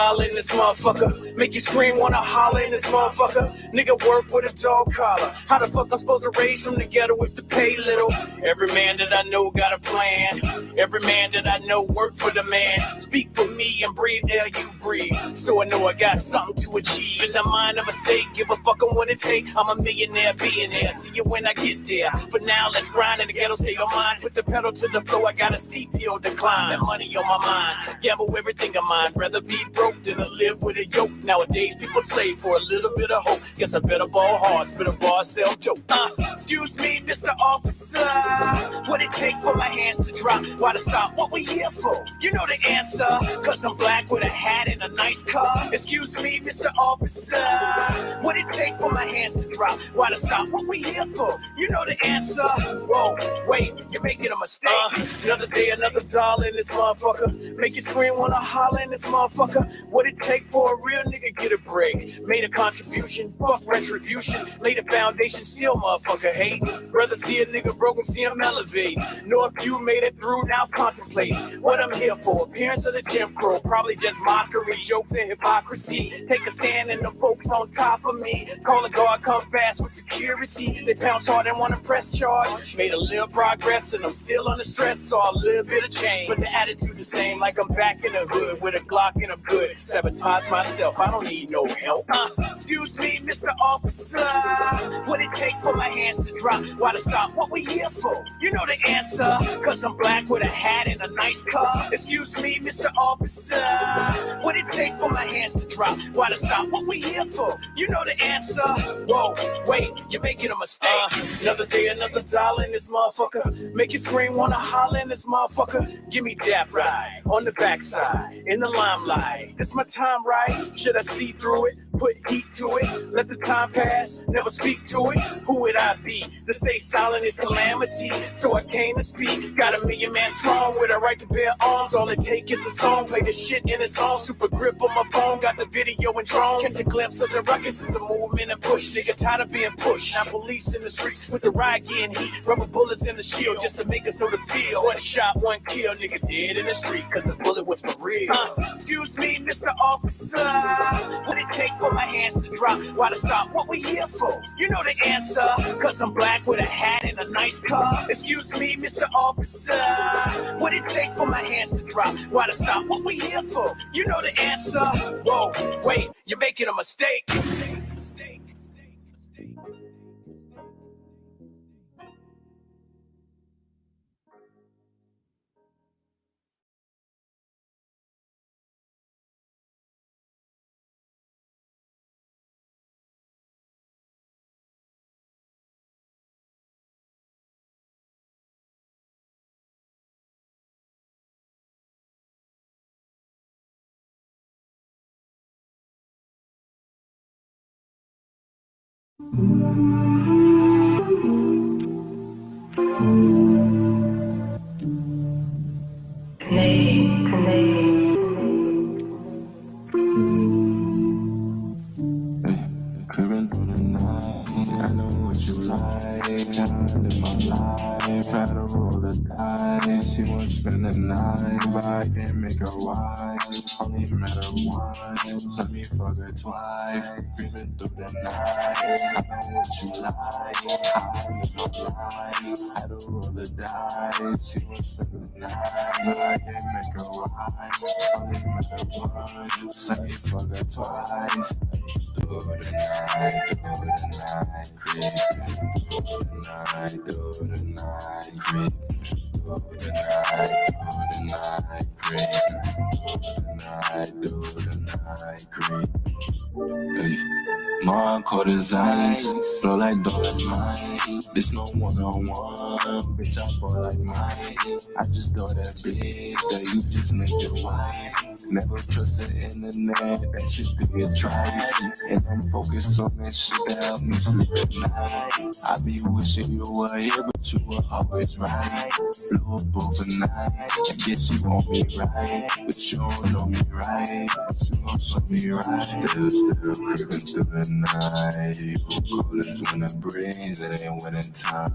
dollar in this motherfucker. Make you scream, wanna holler in this motherfucker. Nigga work with a dog collar. How the fuck I'm supposed to raise from the ghetto if to pay little? Every man that I know got a plan. Every man that I know work for the man. Speak for me and breathe air you breathe. So I know I got something to achieve. In the mind of a state, give a fuck on what it take. I'm a millionaire, billionaire. See you when I get there. For now, let's grind in the ghetto state of mind. Put the pedal to the floor, I got a steep hill decline. That money on my mind, gamble everything of mine. Rather be broke than to live with a yoke. Nowadays, people slave for a little bit of hope. Guess I better ball hard, spit a bar, sell dope. Excuse me, Mr. Officer. What it take for my hands to drop? Why to stop? What we here for? You know the answer. Cause I'm black with a hat and a nice car. Excuse me, Mr. Officer. What it take for my hands to drop? Why to stop? What we here for? You know the answer. Whoa, wait, you're making a mistake. Another day, another dollar in this motherfucker. Make you scream, wanna holler in this motherfucker. What it take for a real nigga get a break? Made a contribution, fuck retribution. Laid a foundation, still motherfucker hate. Rather see a nigga broken, see him elevate. Know if you made it through, now contemplate what I'm here for. Appearance of the Jim Crow, probably just mockery, jokes and hypocrisy. Take a stand and the folks on top of me. Call a guard, come fast with security. They pounce hard and wanna press charge. Made a little progress and I'm still under stress, saw a little bit of change. But the attitude the same, like I'm back in the hood with a Glock and a good. Sabotage myself, I don't need no help. Excuse me, Mr. Officer. What it take for my hands to drop? Why to stop? What we here for? You know the answer. Cause I'm black with a hat and a nice car. Excuse me, Mr. Officer. What it take for my hands to drop? Why to stop? What we here for? You know the answer. Whoa, wait, you're making a mistake. Another day, another dollar in this motherfucker. Make you scream, wanna holler in this motherfucker. Give me that ride on the backside, in the limelight. It's my time, right? Should I see through it? Put heat to it, let the time pass, never speak to it. Who would I be? To stay silent is calamity, so I came to speak. Got a million man strong with a right to bear arms. All it take is a song, play the shit in a song. Super grip on my phone, got the video and drone. Catch a glimpse of the ruckus is the movement and push. Nigga tired of being pushed. Now police in the streets with the riot getting heat. Rubber bullets in the shield just to make us know the feel. One shot, one kill, nigga dead in the street cause the bullet was for real. Excuse me, Mr. Officer. What it take for my hands to drop? Why to stop? What we here for? You know the answer. Cause I'm black with a hat and a nice car. Excuse me, Mr. Officer. What it take for my hands to drop? Why to stop? What we here for? You know the answer. Whoa, wait, you're making a mistake. Creeping through the night, I know what you like. I live my life, had to roll the dice. She won't spend the night, but I can't make her wise. Only met her once, let me fuck her twice. Creeping through the night, I know what you like. I live my life, had to roll the dice. She won't spend the night, but I can't make her wise. Only met her once, let me fuck her twice. Through the night, creeping through the night, through the night, creeping through the night, through the night, creeping. Hey. My cold as ice, flow like Dolomite. This no one-on-one, bitch, I ball like mine. I just thought that bitch that you just made your wife. Never trust the internet, that shit be a drive. And I'm focused on that shit that help me sleep at night. I be wishing you were here, but you were always right. Blew up overnight, I guess you want me right, but you don't know me right, but you gon' show me right. Still creeping through the night. You cool as when it breeze, it ain't winning time.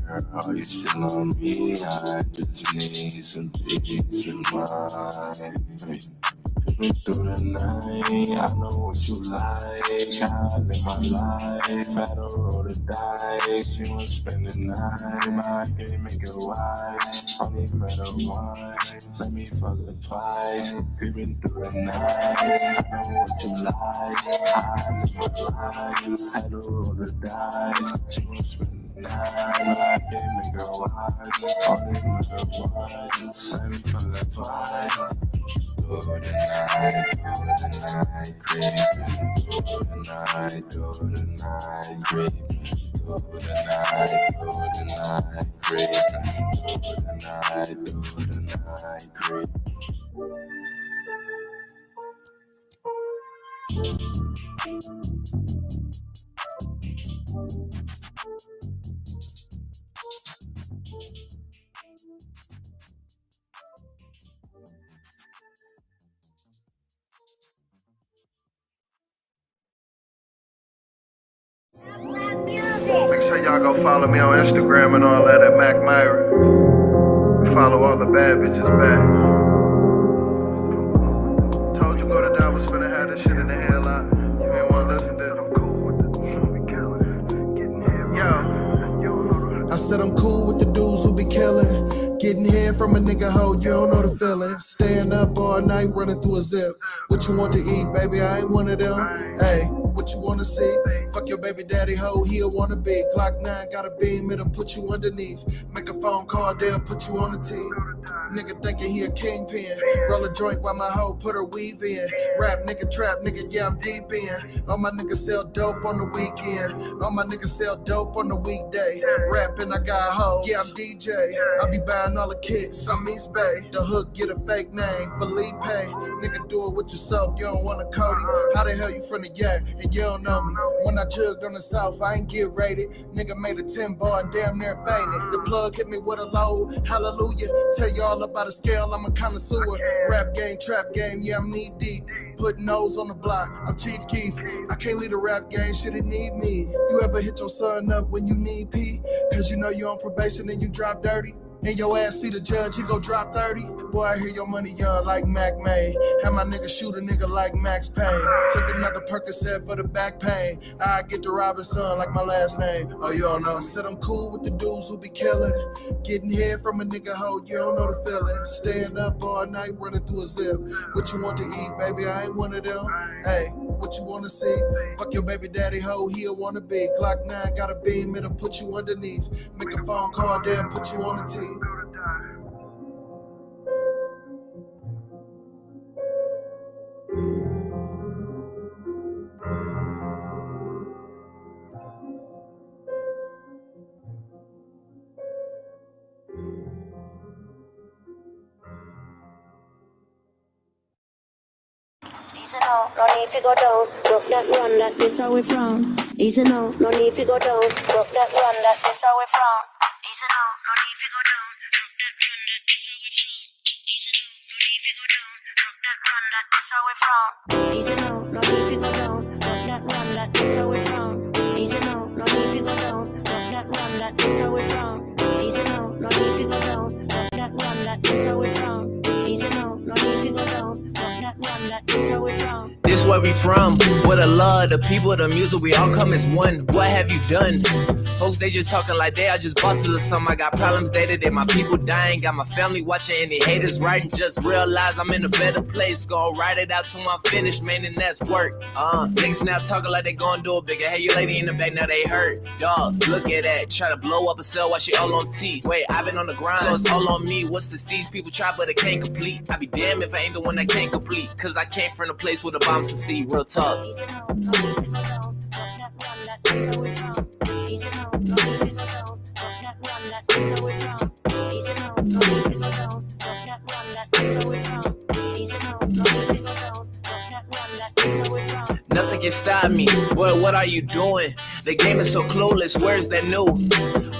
Girl, you still on me, I just need some peace of mind. Creeping through the night, I know what you like. I live my life, had a roll the dice. She won't spend the night, but I can't make it wise. Only met her once, let me fuck her twice. Creeping through the night, I know what you like. I live my life, had a roll the dice. She won't spend the night, but I can't make her wise. Only met her once, let me fuck her twice. Through the night, creeping through the night, through the night, creeping through the night, creeping through the night, creeping. Make sure y'all go follow me on Instagram and all that at Mac Myra. Follow all the bad bitches back. Told you go to die was finna have this shit in the headline. You ain't wanna listen to it. I'm cool with the dudes who be killing. Getting here. Yo. I said I'm cool with the dudes who be killing. Getting head from a nigga hoe, you don't know the feeling. Staying up all night, running through a zip. What you want to eat, baby? I ain't one of them. Hey, what you wanna see? Fuck your baby daddy hoe, he'll wanna be. Glock 9, got a beam, it'll put you underneath. Make a phone call, they'll put you on the team. Nigga thinking he a kingpin. Roll a joint while my hoe put her weave in. Rap nigga, trap nigga, yeah, I'm deep in. All my niggas sell dope on the weekend. All my niggas sell dope on the weekday. Rapping, I got hoes, yeah, I'm DJ. I be buying all the kicks, I'm East Bay. The hook get a fake name, Felipe. Nigga, do it with yourself, you don't want a Cody. How the hell you from the Yak and you don't know me? When I jugged on the South, I ain't get rated. Nigga made a 10 bar and damn near fainted. The plug hit me with a load, hallelujah. Tell you all about a scale, I'm a connoisseur. Rap game, trap game, yeah, I'm knee deep. Putting nose on the block, I'm Chief Keef. I can't leave the rap game, shit, it need me. You ever hit your son up when you need pee? Cause you know you on probation and you drop dirty? And your ass see the judge, he go drop 30. Boy, I hear your money young like Mac May. Have my nigga shoot a nigga like Max Payne. Took another Percocet for the back pain. I get the Robinson like my last name. Oh, you don't know. Said I'm cool with the dudes who be killing. Getting head from a nigga hoe, you don't know the feeling. Staying up all night, running through a zip. What you want to eat, baby? I ain't one of them. Hey, what you wanna see? Fuck your baby daddy hoe, he'll wanna be. Glock 9, got a beam, it'll put you underneath. Make a phone call, they'll put you on the team. Easy now, no need to go down. Broke that run, that this how we frown. Easy now, no need to go down. Broke that run, that this how we frown. Easy now, no need to go down. Broke that run, that this how we frown. Easy now, no need to go down. Broke that run, that this how we frown. Easy now, no need to go down. Broke that run, that this how we frown. Easy now, no need to go down. Broke that run, that this how we frown. Easy now, no need to go down. Broke that run, that this how we frown. Easy now, no need to go down. Broke that run, that this how we frown. This where we from, with the love, the people, the music, we all come as one. What have you done? Folks, they just talking like they are just bosses or something. I got problems day to day, my people dying. Got my family watching and they haters writing. Just realize I'm in a better place. Gonna write it out till I'm finished, man, and that's work. Niggas now talking like they gonna do it bigger. Hey, you lady in the back, now they hurt. Dog, look at that. Try to blow up a cell while she all on T. Wait, I've been on the grind, so it's all on me. What's the steez? People try, but it can't complete. I be damned if I ain't the one that can't complete. Cause I came from a place where the bombs to see. Real talk. Nothing can stop me. Boy, what are you doing? The game is so clueless, where's that new?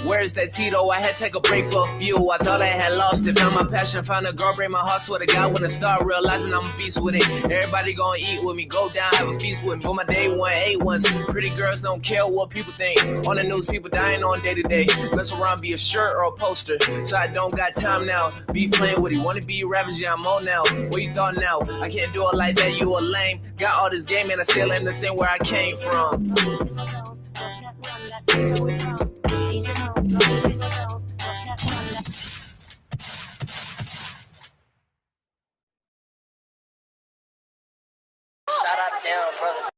Where's that Tito? I had to take a break for a few. I thought I had lost it, found my passion, found a girl, break my heart. Swear to God, when I start realizing I'm a beast with it. Everybody gonna eat with me, go down, have a feast with me. For my day one, 8 ones. Pretty girls don't care what people think. On the news, people dying on day to day. Mess around, be a shirt or a poster. So I don't got time now. Be playing with it. Wanna be ravaged, yeah, I'm on now. What you thought now? I can't do it like that, you a lame. Got all this game and I still ain't the same where I came from. Shout out to them, brother.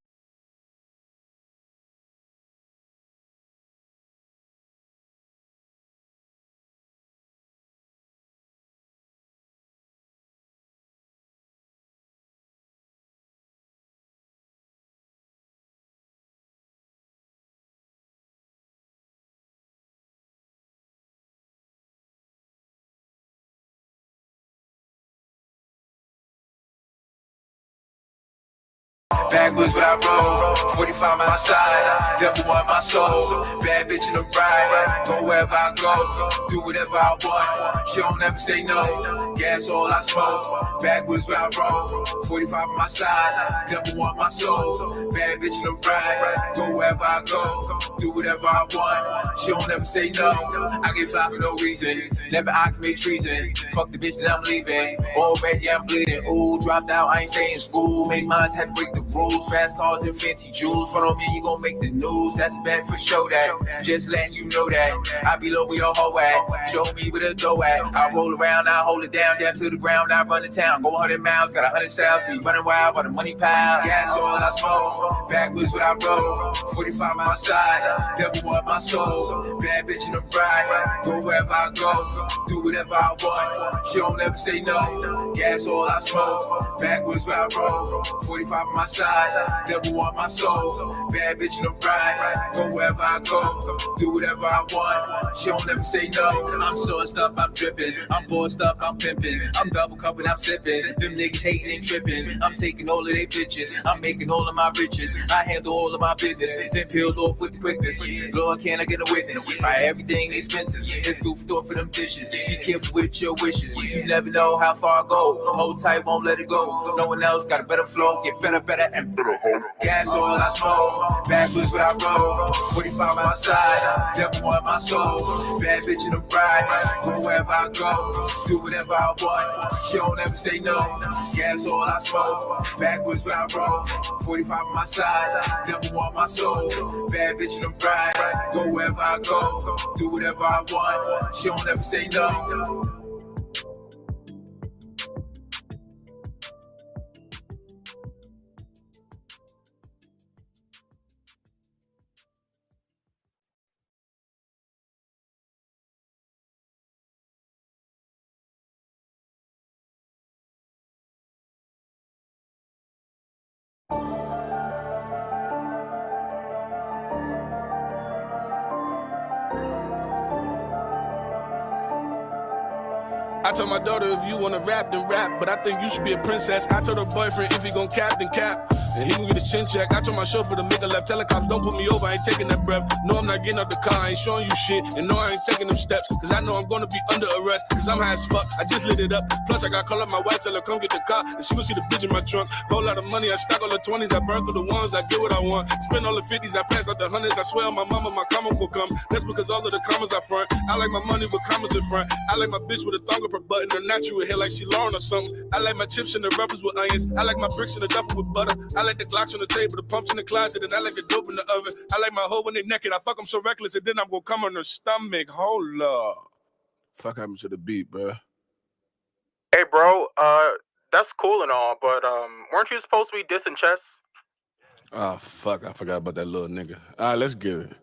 Backwoods where I roll, 45 my side, devil want my soul. Bad bitch in the ride, go wherever I go, do whatever I want. She don't ever say no, gas all I smoke. Backwoods where I roll, 45 my side, devil want my soul. Bad bitch in the ride, go wherever I go, do whatever I want. She don't ever say no, I get fly for no reason, never I commit treason. Fuck the bitch that I'm leaving, already I'm bleeding. Ooh, dropped out, I ain't staying in school, make mines had to break the rules. Fast cars and fancy jewels. Front on me, you gon' make the news. That's bad for show that. Just letting you know that. I be low where your hoe at. Show me where the dough at. I roll around, I hold it down to the ground. I run the town. Go 100 miles, got 100 styles. Be running wild while the money pile. Gas all I smoke. Backwoods what I roll. 45 my side. Devil want my soul. Bad bitch in the ride. Go wherever I go. Do whatever I want. She don't ever say no. Gas all I smoke. Backwoods where I roll. 45 my side. Devil want my soul. Bad bitch in the ride. Go wherever I go. Do whatever I want. She don't ever say no. I'm sourced up, I'm dripping. I'm bossed up, I'm pimping. I'm double cupping, I'm sipping. Them niggas hating and tripping. I'm taking all of their bitches. I'm making all of my riches. I handle all of my business. Then peeled off with the quickness. Lord, can I get a witness? Buy everything expensive. It's food store for them dishes. Be careful with your wishes. You never know how far I go. Hold tight, won't let it go. No one else got a better flow. Get better and better. Gas all I smoke. Backwoods where I roll. 45 my side. Devil want my soul. Bad bitch in the ride. Go wherever I go. Do whatever I want. She don't ever say no. Gas all I smoke. Backwoods where I roll. 45 my side. Devil want my soul. Bad bitch in the ride. Go wherever I go. Do whatever I want. She don't ever say no. I told my daughter if you wanna rap, then rap. But I think you should be a princess. I told her boyfriend if he gon' cap, then cap. And he can get a chin check. I told my chauffeur to make a left. Telecoms don't put me over, I ain't taking that breath. No, I'm not getting out the car, I ain't showing you shit. And no, I ain't taking them steps. Cause I know I'm gonna be under arrest. Cause I'm high as fuck, I just lit it up. Plus I got call up my wife, tell her come get the car. And she gon' see the bitch in my trunk. Whole lot of money, I stack all the 20s. I burn through the ones, I get what I want. Spend all the 50s, I pass out the 100s. I swear on my mama, my comma will come. That's because all of the commas I front. I like my money with commas in front. I like my bitch with a thong up her button. The natural hair like she Lauren or something. I like my chips in the ruffles with onions. I like my bricks in the duffel with butter. I like the Glocks on the table, the pumps in the closet, and I like the dope in the oven. I like my hoe when they naked. I fuck them so reckless, and then I'm gonna come on her stomach. Hold up. Fuck happened to the beat, bro? Hey, bro, that's cool and all, but weren't you supposed to be dissing Chess? Oh, fuck, I forgot about that little nigga. All right, let's get it.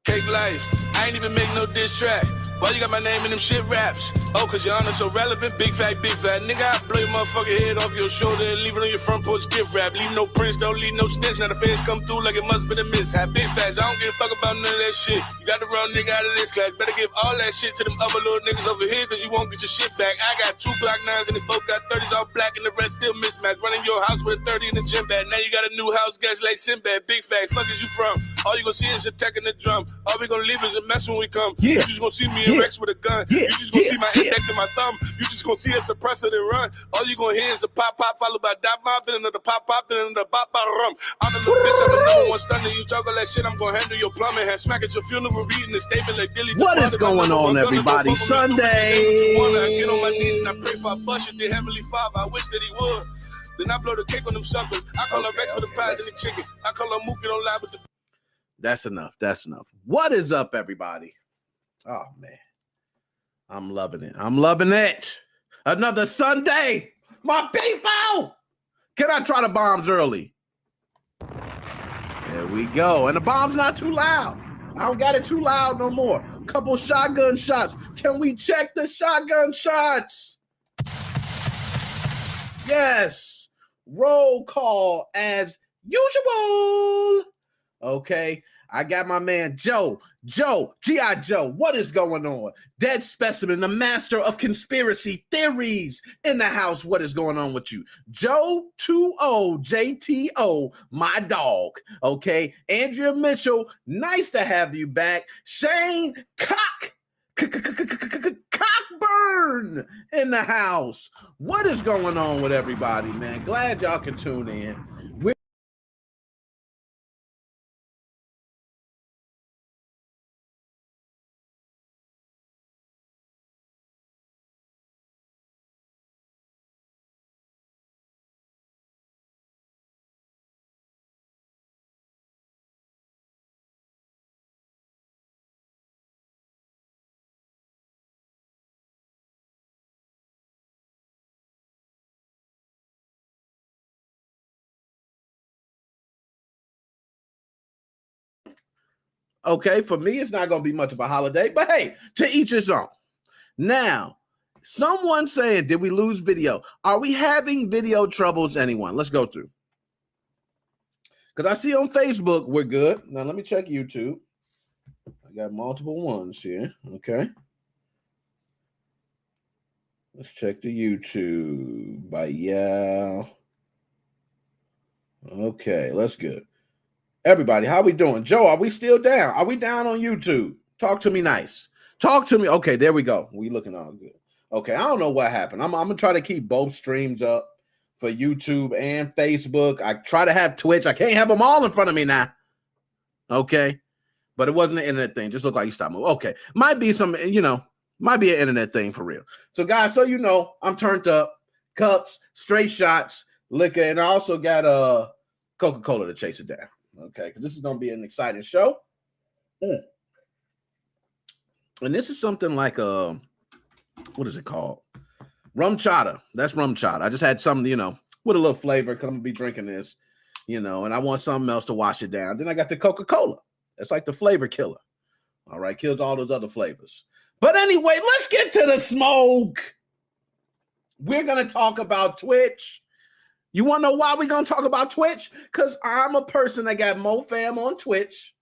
Cake Life, I ain't even make no diss track. Why you got my name in them shit raps? Oh, cause your honor's so relevant, big fat, nigga, I blow your motherfucking head off your shoulder and leave it on your front porch gift wrap. Leave no prints, don't leave no snitch. Now the feds come through like it must be a mishap. Big facts, I don't give a fuck about none of that shit. You got the wrong nigga out of this class. Better give all that shit to them other little niggas over here, cause you won't get your shit back. I got 2 Glock 9s and they both got 30s all black and the rest still mismatched. Running your house with a 30 in the gym bag. Now you got a new house, guys like Sinbad. Big fact, fuck is you from? All you gonna see is a tech in the drum. All we gonna leave is a mess when we come. You just gonna see me and Rex with a gun. You just gonna see my index and my thumb. You just gonna see a suppressor that run. All you gonna hear is a pop pop followed by dop pop, then another pop pop, then another pop pop rum. I'm the little bitch, I'm the number one stunner. You talk all that shit, I'm gonna handle your plumbing. Have smack at your funeral, reading the statement like Dilly. What is going on, everybody? Sunday. I get on my knees and I pray for a bush at the Heavenly Father. I wish that he would. Then I blow the cake on them suckers. I call her Rex for the pies and the chicken. I call her Mookie on live with the. That's enough. That's enough. What is up, everybody? Oh, man. I'm loving it. I'm loving it. Another Sunday. My people. Can I try the bombs early? There we go. And the bomb's not too loud. I don't got it too loud no more. Couple shotgun shots. Can we check the shotgun shots? Yes. Roll call as usual. Okay. I got my man Joe, G.I. Joe, what is going on? Dead Specimen, the master of conspiracy theories in the house. What is going on with you? Joe 20JTO, my dog. Okay. Andrea Mitchell, nice to have you back. Shane Cockburn in the house. What is going on with everybody, man? Glad y'all can tune in. Okay, for me, it's not going to be much of a holiday, but hey, to each his own. Now, someone saying, did we lose video? Are we having video troubles, anyone? Let's go through. Because I see on Facebook, we're good. Now, let me check YouTube. I got multiple ones here, okay? Let's check the YouTube by Okay, that's good. Everybody, how we doing? Joe, are we still down? Are we down on YouTube? Talk to me nice. Talk to me. Okay, there we go. We looking all good. Okay, I don't know what happened. I'm going to try to keep both streams up for YouTube and Facebook. I try to have Twitch. I can't have them all in front of me now. Okay, but it wasn't an internet thing. Just looked like you stopped moving. Okay, might be some, might be an internet thing for real. So, guys, so you know, I'm turned up. Cups, straight shots, liquor, and I also got Coca-Cola to chase it down. Okay, because this is going to be an exciting show. And this is something like what is it called? Rum chata. That's rum chata. I just had something, with a little flavor because I'm going to be drinking this, and I want something else to wash it down. Then I got the Coca-Cola. It's like the flavor killer. All right, kills all those other flavors. But anyway, let's get to the smoke. We're going to talk about Twitch. You want to know why we're going to talk about Twitch? Because I'm a person that got MoFam on Twitch.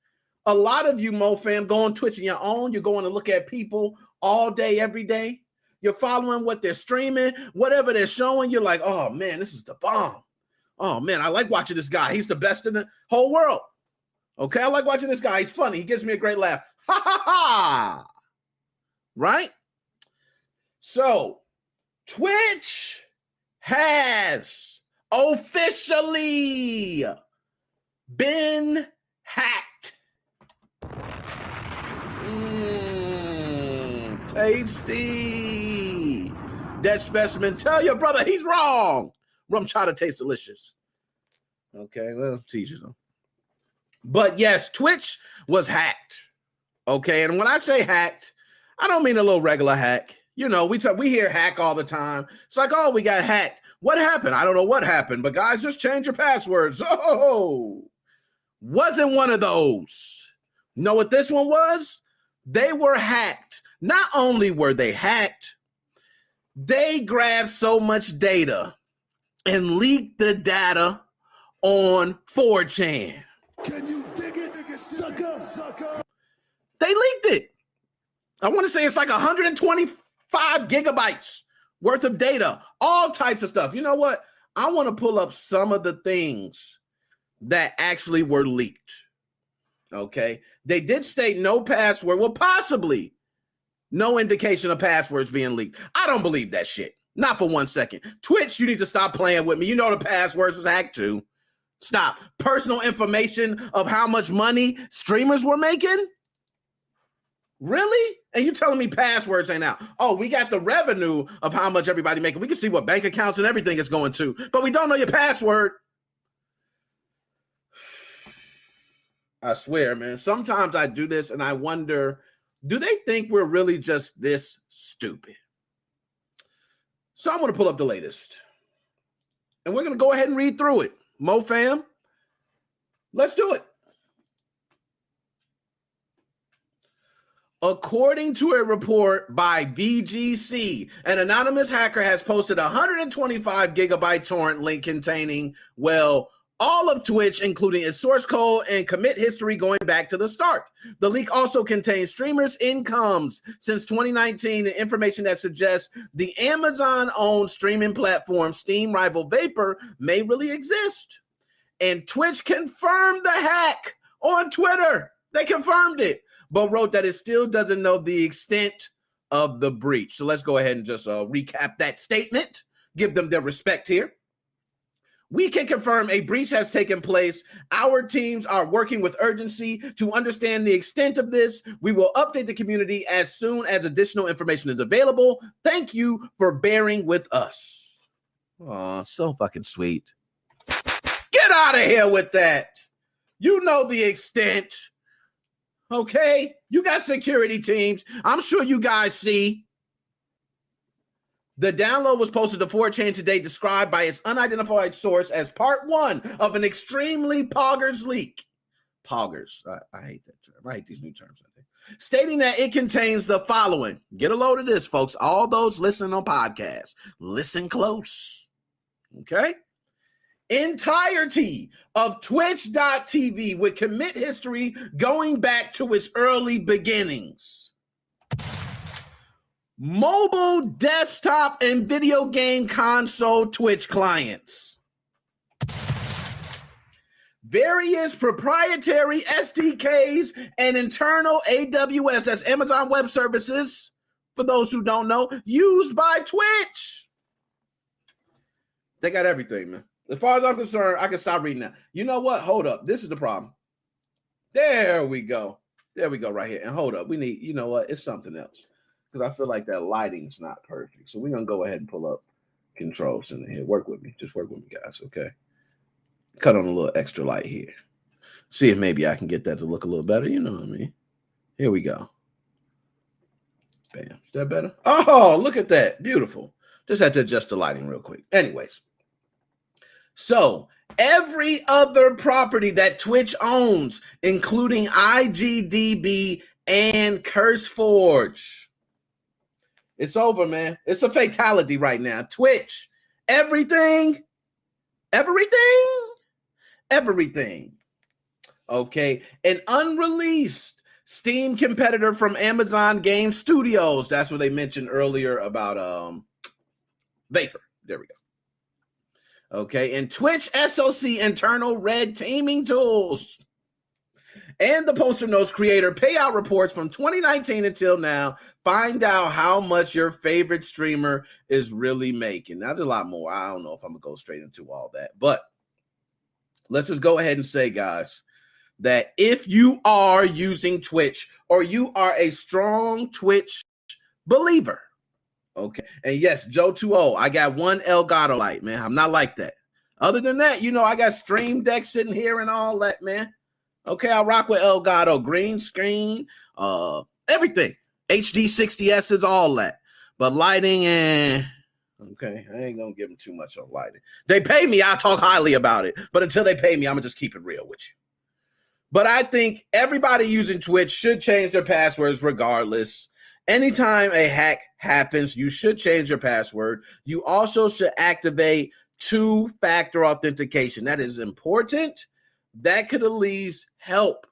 A lot of you MoFam go on Twitch on your own. You're going to look at people all day, every day. You're following what they're streaming, whatever they're showing. You're like, oh, man, this is the bomb. Oh, man, I like watching this guy. He's the best in the whole world. Okay, I like watching this guy. He's funny. He gives me a great laugh. Ha, ha, ha. Right? So, Twitch has officially been hacked. Tasty. Dead Specimen, tell your brother he's wrong. Rum chata tastes delicious. Okay, well, teachers them. But yes, Twitch was hacked. Okay, and when I say hacked, I don't mean a little regular hack. We hear hack all the time. It's like, oh, we got hacked. What happened? I don't know what happened, but guys, just change your passwords. Oh, wasn't one of those. Know what this one was? They were hacked. Not only were they hacked, They grabbed so much data and leaked the data on 4chan. Can you dig it, sucker? They leaked it. I want to say it's like 125 gigabytes worth of data, all types of stuff. You know what? I want to pull up some of the things that actually were leaked. Okay. They did state no password. Well, possibly no indication of passwords being leaked. I don't believe that shit. Not for 1 second. Twitch, you need to stop playing with me. You know the passwords was hacked too. Stop. Personal information of how much money streamers were making? Really? And you telling me passwords ain't out? Oh, we got the revenue of how much everybody making. We can see what bank accounts and everything is going to, but we don't know your password. I swear, man. Sometimes I do this and I wonder, do they think we're really just this stupid? So I'm going to pull up the latest. And we're going to go ahead and read through it. Mo fam, let's do it. According to a report by VGC, an anonymous hacker has posted a 125 gigabyte torrent link containing, well, all of Twitch, including its source code and commit history going back to the start. The leak also contains streamers' incomes since 2019 and information that suggests the Amazon-owned streaming platform Steam rival Vapor may really exist. And Twitch confirmed the hack on Twitter. They confirmed it, but wrote that it still doesn't know the extent of the breach. So let's go ahead and just recap that statement, give them their respect here. We can confirm a breach has taken place. Our teams are working with urgency to understand the extent of this. We will update the community as soon as additional information is available. Thank you for bearing with us. Oh, so fucking sweet. Get out of here with that. You know the extent. Okay? You got security teams. I'm sure you guys see. The download was posted to 4chan today, described by its unidentified source as part one of an extremely poggers leak. Poggers. I hate that term. I hate these new terms. Stating that it contains the following. Get a load of this, folks. All those listening on podcasts, listen close. Okay? Entirety of Twitch.tv with commit history going back to its early beginnings. Mobile, desktop, and video game console Twitch clients. Various proprietary SDKs and internal AWS, that's Amazon Web Services, for those who don't know, used by Twitch. They got everything, man. As far as I'm concerned, I can stop reading now. You know what? Hold up. This is the problem. There we go. There we go right here. And hold up. We need, you know what? It's something else. Because I feel like that lighting's not perfect. So we're going to go ahead and pull up controls in here. Work with me. Just work with me, guys, okay? Cut on a little extra light here. See if maybe I can get that to look a little better. You know what I mean? Here we go. Bam. Is that better? Oh, look at that. Beautiful. Just had to adjust the lighting real quick. Anyways. So every other property that Twitch owns, including IGDB and CurseForge, it's over, man. It's a fatality right now. Twitch, everything. Okay, an unreleased Steam competitor from Amazon Game Studios. That's what they mentioned earlier about Vapor. There we go. Okay, and Twitch SOC internal red teaming tools. And the Poster Notes creator payout reports from 2019 until now. Find out how much your favorite streamer is really making. Now, there's a lot more. I don't know if I'm going to go straight into all that. But let's just go ahead and say, guys, that if you are using Twitch or you are a strong Twitch believer, okay, and yes, Joe 2.0, I got one Elgato light, man. I'm not like that. Other than that, you know, I got Stream Deck sitting here and all that, man. Okay, I rock with Elgato, green screen, everything. HD 60S is all that. But lighting and okay, I ain't gonna give them too much on lighting. They pay me, I'll talk highly about it. But until they pay me, I'm gonna just keep it real with you. But I think everybody using Twitch should change their passwords regardless. Anytime a hack happens, you should change your password. You also should activate two-factor authentication. That is important. That could at least help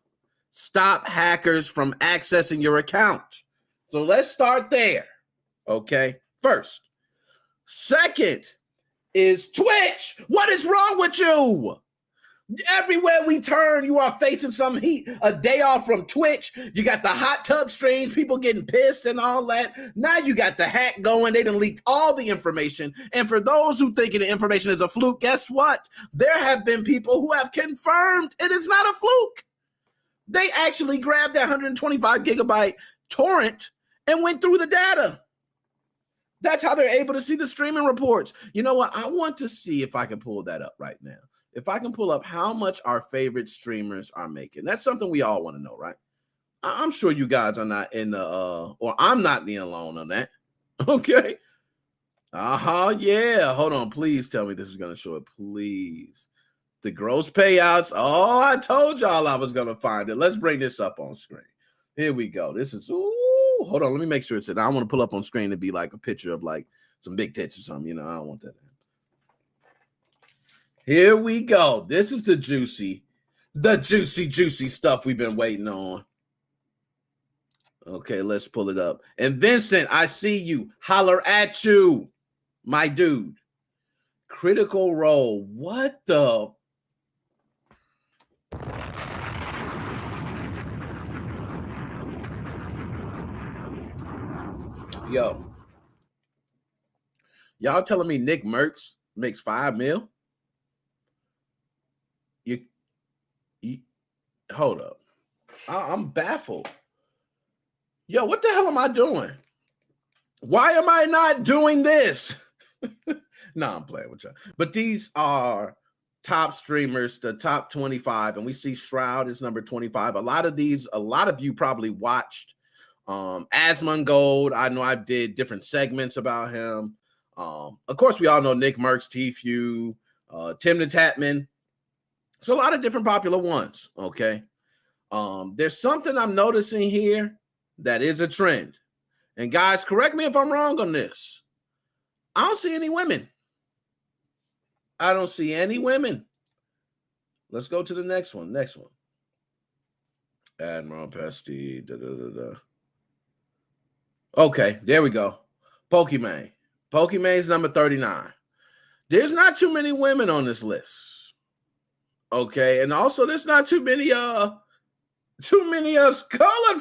stop hackers from accessing your account. So let's start there, okay? First. Second is Twitch. What is wrong with you? Everywhere we turn, you are facing some heat. A day off from Twitch. You got the hot tub streams, people getting pissed and all that. Now you got the hack going. They done leaked all the information. And for those who think the information is a fluke, guess what? There have been people who have confirmed it is not a fluke. They actually grabbed that 125 gigabyte torrent and went through the data. That's how they're able to see the streaming reports. You know what? I want to see if I can pull that up right now. If I can pull up how much our favorite streamers are making. That's something we all want to know, right? I'm sure you guys are not in the, or I'm not being alone on that. Okay. Yeah. Hold on. Please tell me this is going to show it. Please. The gross payouts. Oh, I told y'all I was going to find it. Let's bring this up on screen. Here we go. This is, hold on. Let me make sure it's it. I want to pull up on screen to be like a picture of like some big tits or something. You know, I don't want that. Here we go. This is the juicy stuff we've been waiting on. Okay, let's pull it up. And Vincent, I see you. Holler at you, my dude. Critical Role. What the? Yo. Y'all telling me Nick Merckx makes $5 million? Hold up. I'm baffled. Yo, what the hell am I doing? Why am I not doing this? No, I'm playing with you. But these are top streamers, the top 25, and we see Shroud is number 25. A lot of you probably watched Asmongold. I know I did different segments about him. Of course, we all know Nick Merckx, T-Few, Tim the Tatman. So a lot of different popular ones, okay? There's something I'm noticing here that is a trend. And guys, correct me if I'm wrong on this. I don't see any women. I don't see any women. Let's go to the next one. Next one. Admiral Pesty. Okay, there we go. Pokimane. Pokimane's number 39. There's not too many women on this list. Okay, and also there's not too many colored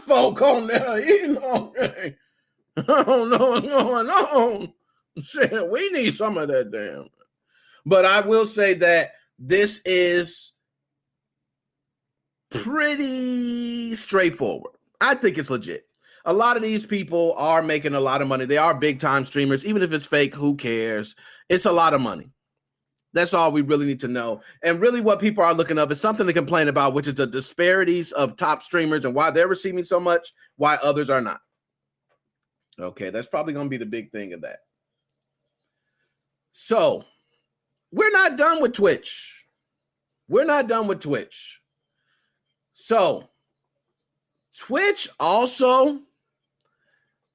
folk on there. You know, I don't know what's going on. Shit, we need some of that damn. But I will say that this is pretty straightforward. I think it's legit. A lot of these people are making a lot of money. They are big time streamers. Even if it's fake, who cares? It's a lot of money. That's all we really need to know. And really what people are looking up is something to complain about, which is the disparities of top streamers and why they're receiving so much, why others are not. Okay, that's probably going to be the big thing of that. So, we're not done with Twitch. We're not done with Twitch. So, Twitch also,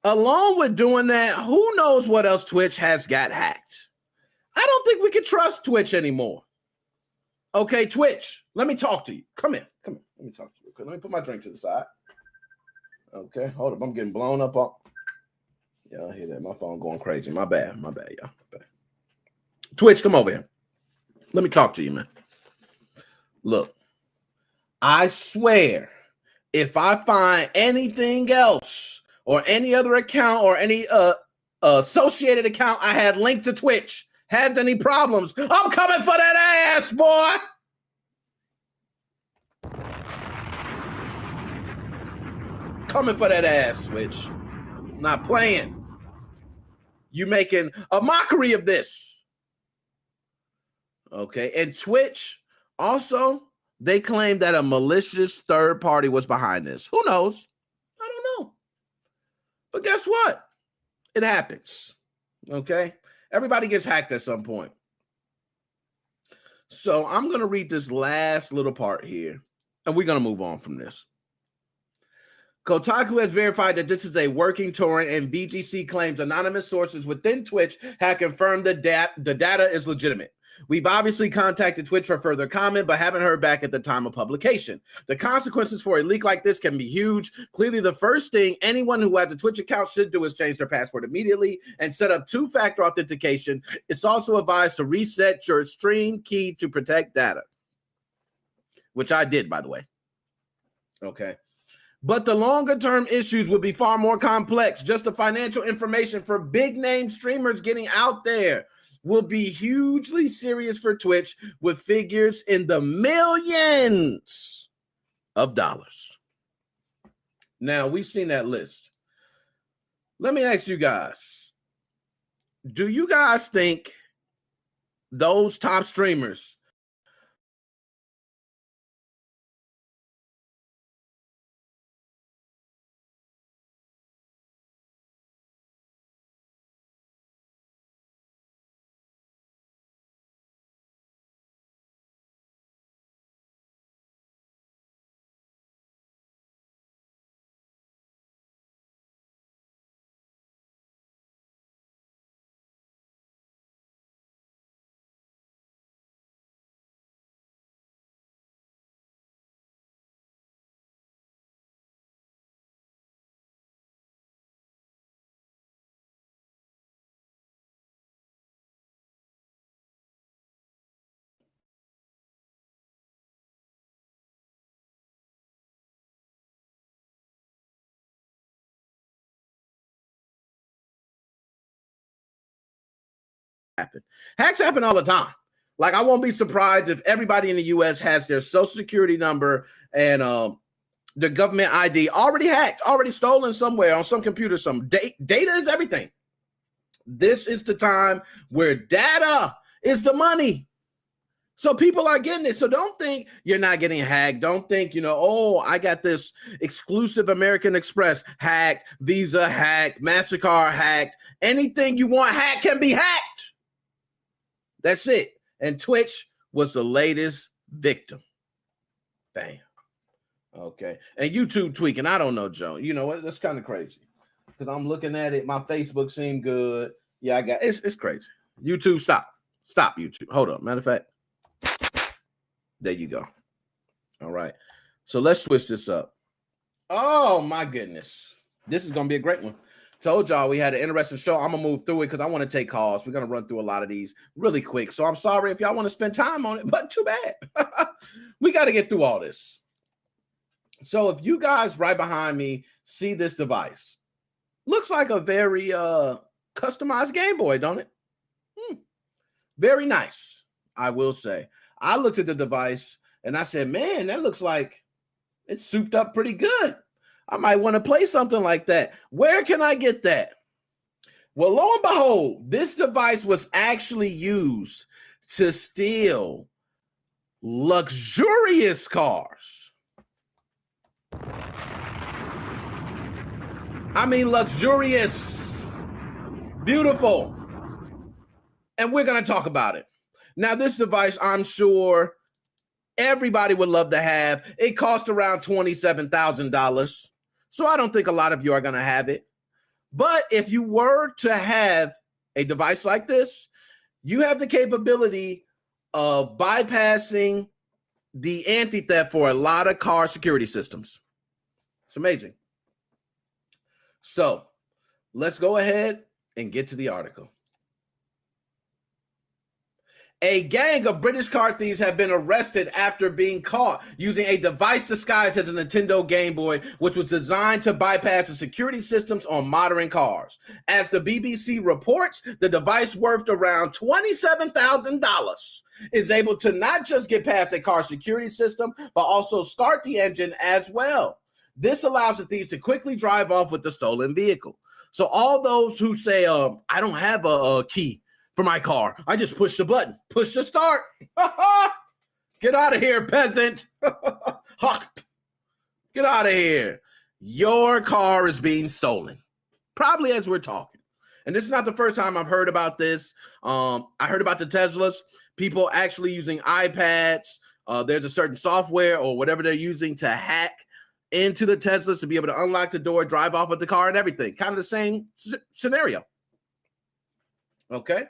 along with doing that, who knows what else Twitch has got hacked? I don't think we can trust Twitch anymore. Okay, Twitch, let me talk to you. Come here. Let me talk to you. Let me put my drink to the side. Okay, hold up. I'm getting blown up on. Y'all hear that? My phone going crazy. My bad, y'all. My bad. Twitch, come over here. Let me talk to you, man. Look, I swear, if I find anything else or any other account or any associated account I had linked to Twitch has any problems, I'm coming for that ass, boy. Coming for that ass, Twitch. Not playing. You making a mockery of this. Okay, and Twitch also, they claim that a malicious third party was behind this. Who knows? I don't know. But guess what? It happens. Okay? Everybody gets hacked at some point. So I'm going to read this last little part here, and we're going to move on from this. Kotaku has verified that this is a working torrent, and VGC claims anonymous sources within Twitch have confirmed the data is legitimate. We've obviously contacted Twitch for further comment, but haven't heard back at the time of publication. The consequences for a leak like this can be huge. Clearly, the first thing anyone who has a Twitch account should do is change their password immediately and set up two-factor authentication. It's also advised to reset your stream key to protect data, which I did, by the way. Okay. But the longer-term issues will be far more complex. Just the financial information for big-name streamers getting out there will be hugely serious for Twitch, with figures in the millions of dollars. Now, we've seen that list. Let me ask you guys, do you guys think those top streamers happen? Hacks happen all the time. Like, I won't be surprised if everybody in the U.S. has their social security number and the government ID already hacked, already stolen somewhere on some computer. Some data is everything. This is the time where data is the money. So people are getting it. So don't think you're not getting hacked. Don't think, oh, I got this exclusive American Express hacked, Visa hacked, MasterCard hacked. Anything you want hacked can be hacked. That's it. And Twitch was the latest victim. Bam. Okay. And YouTube tweaking. I don't know, Joe. You know what? That's kind of crazy. Because I'm looking at it. My Facebook seemed good. Yeah, it's crazy. YouTube, stop. Stop, YouTube. Hold up. Matter of fact. There you go. All right. So let's switch this up. Oh, my goodness. This is going to be a great one. Told y'all we had an interesting show. I'm going to move through it because I want to take calls. We're going to run through a lot of these really quick. So I'm sorry if y'all want to spend time on it, but too bad. We got to get through all this. So if you guys right behind me see this device, looks like a very customized Game Boy, don't it? Very nice, I will say. I looked at the device and I said, man, that looks like it's souped up pretty good. I might want to play something like that. Where can I get that? Well, lo and behold, this device was actually used to steal luxurious cars. I mean, luxurious, beautiful. And we're going to talk about it. Now, this device, I'm sure everybody would love to have. It cost around $27,000. So I don't think a lot of you are going to have it. But if you were to have a device like this, you have the capability of bypassing the anti-theft for a lot of car security systems. It's amazing. So let's go ahead and get to the article. A gang of British car thieves have been arrested after being caught using a device disguised as a Nintendo Game Boy, which was designed to bypass the security systems on modern cars. As the BBC reports, the device, worth around $27,000, is able to not just get past a car security system, but also start the engine as well. This allows the thieves to quickly drive off with the stolen vehicle. So all those who say, I don't have a key for my car, I just push the button, push the start. Get out of here, peasant. Get out of here. Your car is being stolen, probably as we're talking. And this is not the first time I've heard about this. I heard about the Teslas, people actually using iPads. There's a certain software or whatever they're using to hack into the Tesla to be able to unlock the door, drive off with the car and everything. Kind of the same scenario. Okay.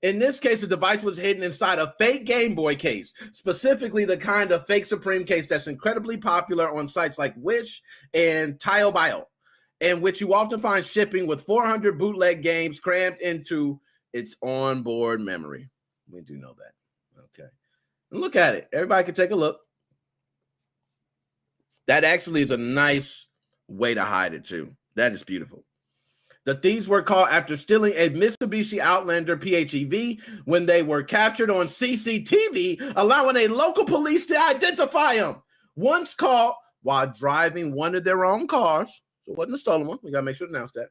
In this case, the device was hidden inside a fake Game Boy case, specifically the kind of fake Supreme case that's incredibly popular on sites like Wish and Taobao, and which you often find shipping with 400 bootleg games crammed into its onboard memory. We do know that. Okay. And look at it. Everybody can take a look. That actually is a nice way to hide it, too. That is beautiful. The thieves were caught after stealing a Mitsubishi Outlander PHEV when they were captured on CCTV, allowing a local police to identify them. Once caught while driving one of their own cars, so it wasn't a stolen one. We got to make sure to announce that.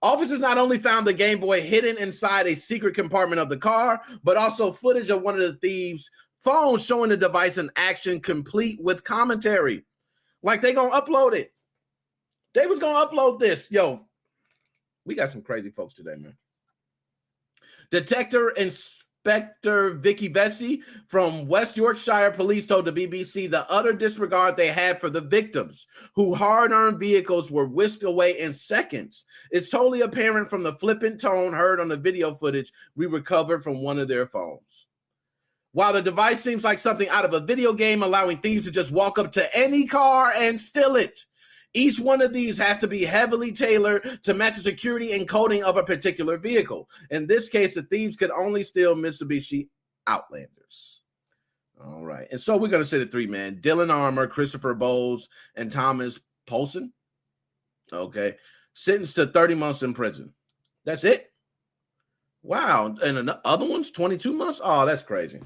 Officers not only found the Game Boy hidden inside a secret compartment of the car, but also footage of one of the thieves' phones showing the device in action, complete with commentary. Like they gonna upload it. They was gonna upload this. Yo, we got some crazy folks today, man. Detective Inspector Vicky Vesey from West Yorkshire Police told the BBC the utter disregard they had for the victims, whose hard-earned vehicles were whisked away in seconds, is totally apparent from the flippant tone heard on the video footage we recovered from one of their phones. While the device seems like something out of a video game, allowing thieves to just walk up to any car and steal it, each one of these has to be heavily tailored to match the security encoding of a particular vehicle. In this case, the thieves could only steal Mitsubishi Outlanders. All right. And so we're going to say the three, man. Dylan Armour, Christopher Bowles, and Thomas Polson. Okay. Sentenced to 30 months in prison. That's it? Wow. And the other one's 22 months? Oh, that's crazy.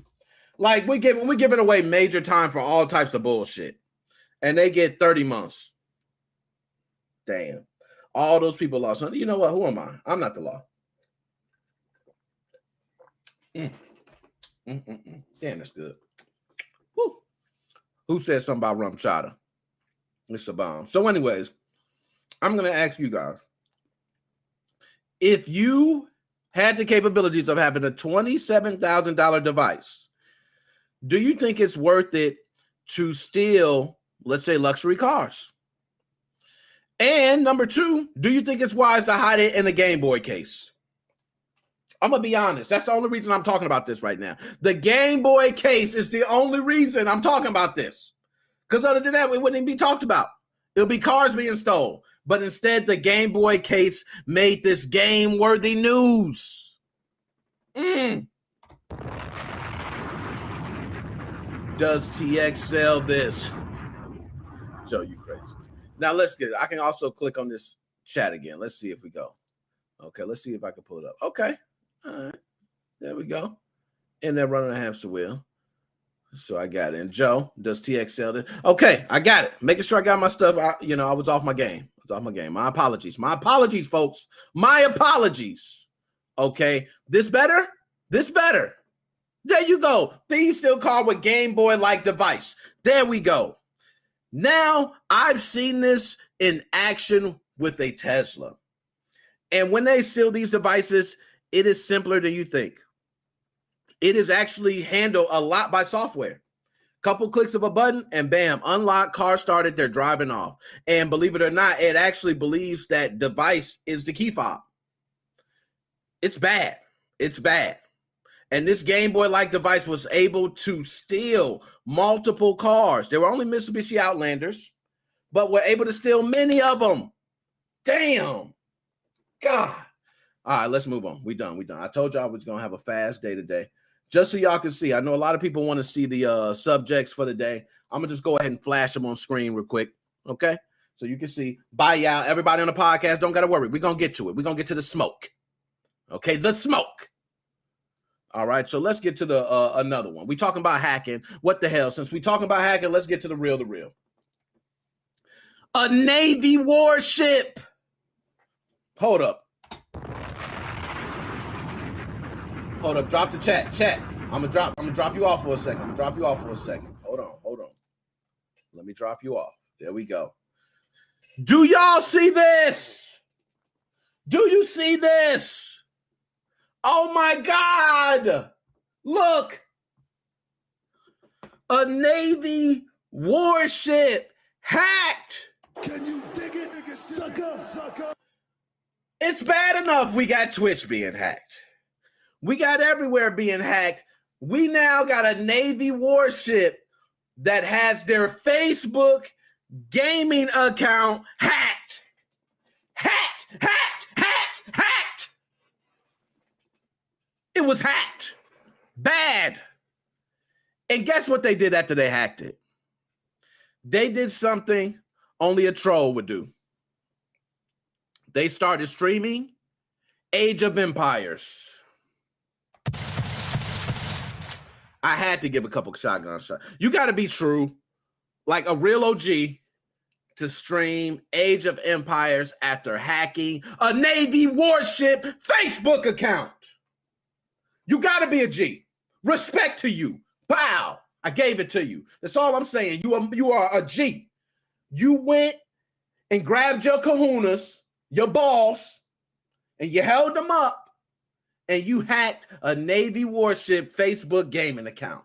Like, we're giving away major time for all types of bullshit. And they get 30 months. Damn. All those people lost. You know what? Who am I? I'm not the law. Damn, that's good. Woo. Who said something about rum chata? It's a bomb. So anyways, I'm going to ask you guys. If you had the capabilities of having a $27,000 device, do you think it's worth it to steal, let's say, luxury cars? And number two, do you think it's wise to hide it in a Game Boy case? I'm going to be honest. That's the only reason I'm talking about this right now. The Game Boy case is the only reason I'm talking about this. Because other than that, it wouldn't even be talked about. It'll be cars being stolen. But instead, the Game Boy case made this game-worthy news. Does TX sell this? Joe, you crazy. Now, let's get it. I can also click on this chat again. Let's see if we go. Okay, let's see if I can pull it up. Okay. All right. There we go. And they're running a hamster wheel. So I got it. And Joe, does TX sell this? Okay, I got it. Making sure I got my stuff. I was off my game. My apologies. My apologies, folks. My apologies. Okay. This better? This better. There you go. Thieves still called with Game Boy-like device. There we go. Now, I've seen this in action with a Tesla. And when they steal these devices, it is simpler than you think. It is actually handled a lot by software. Couple clicks of a button and bam, unlock, car started, they're driving off. And believe it or not, it actually believes that device is the key fob. It's bad. It's bad. And this Game Boy-like device was able to steal multiple cars. They were only Mitsubishi Outlanders, but were able to steal many of them. Damn. God. All right, let's move on. We done. I told y'all I was going to have a fast day today. Just so y'all can see. I know a lot of people want to see the subjects for the day. I'm going to just go ahead and flash them on screen real quick. Okay? So you can see. Bye, y'all. Everybody on the podcast, don't got to worry. We're going to get to it. We're going to get to the smoke. Okay? The smoke. All right, so let's get to the another one. We talking about hacking. What the hell? Since we talking about hacking, let's get to the real. A Navy warship. Hold up. Drop the chat. I'm gonna drop you off for a second. Hold on. Let me drop you off. There we go. Do y'all see this? Do you see this? Oh my God! Look! A Navy warship hacked. Can you dig it, nigga? Sucker. It's bad enough we got Twitch being hacked. We got everywhere being hacked. We now got a Navy warship that has their Facebook gaming account hacked. Hacked. It was hacked. Bad. And guess what they did after they hacked it? They did something only a troll would do. They started streaming Age of Empires. I had to give a couple shotgun shots. You got to be true, like a real OG, to stream Age of Empires after hacking a Navy warship Facebook account. You got to be a G. Respect to you. Pow. I gave it to you. That's all I'm saying. You are a G. You went and grabbed your kahunas, your balls, and you held them up, and you hacked a Navy warship Facebook gaming account.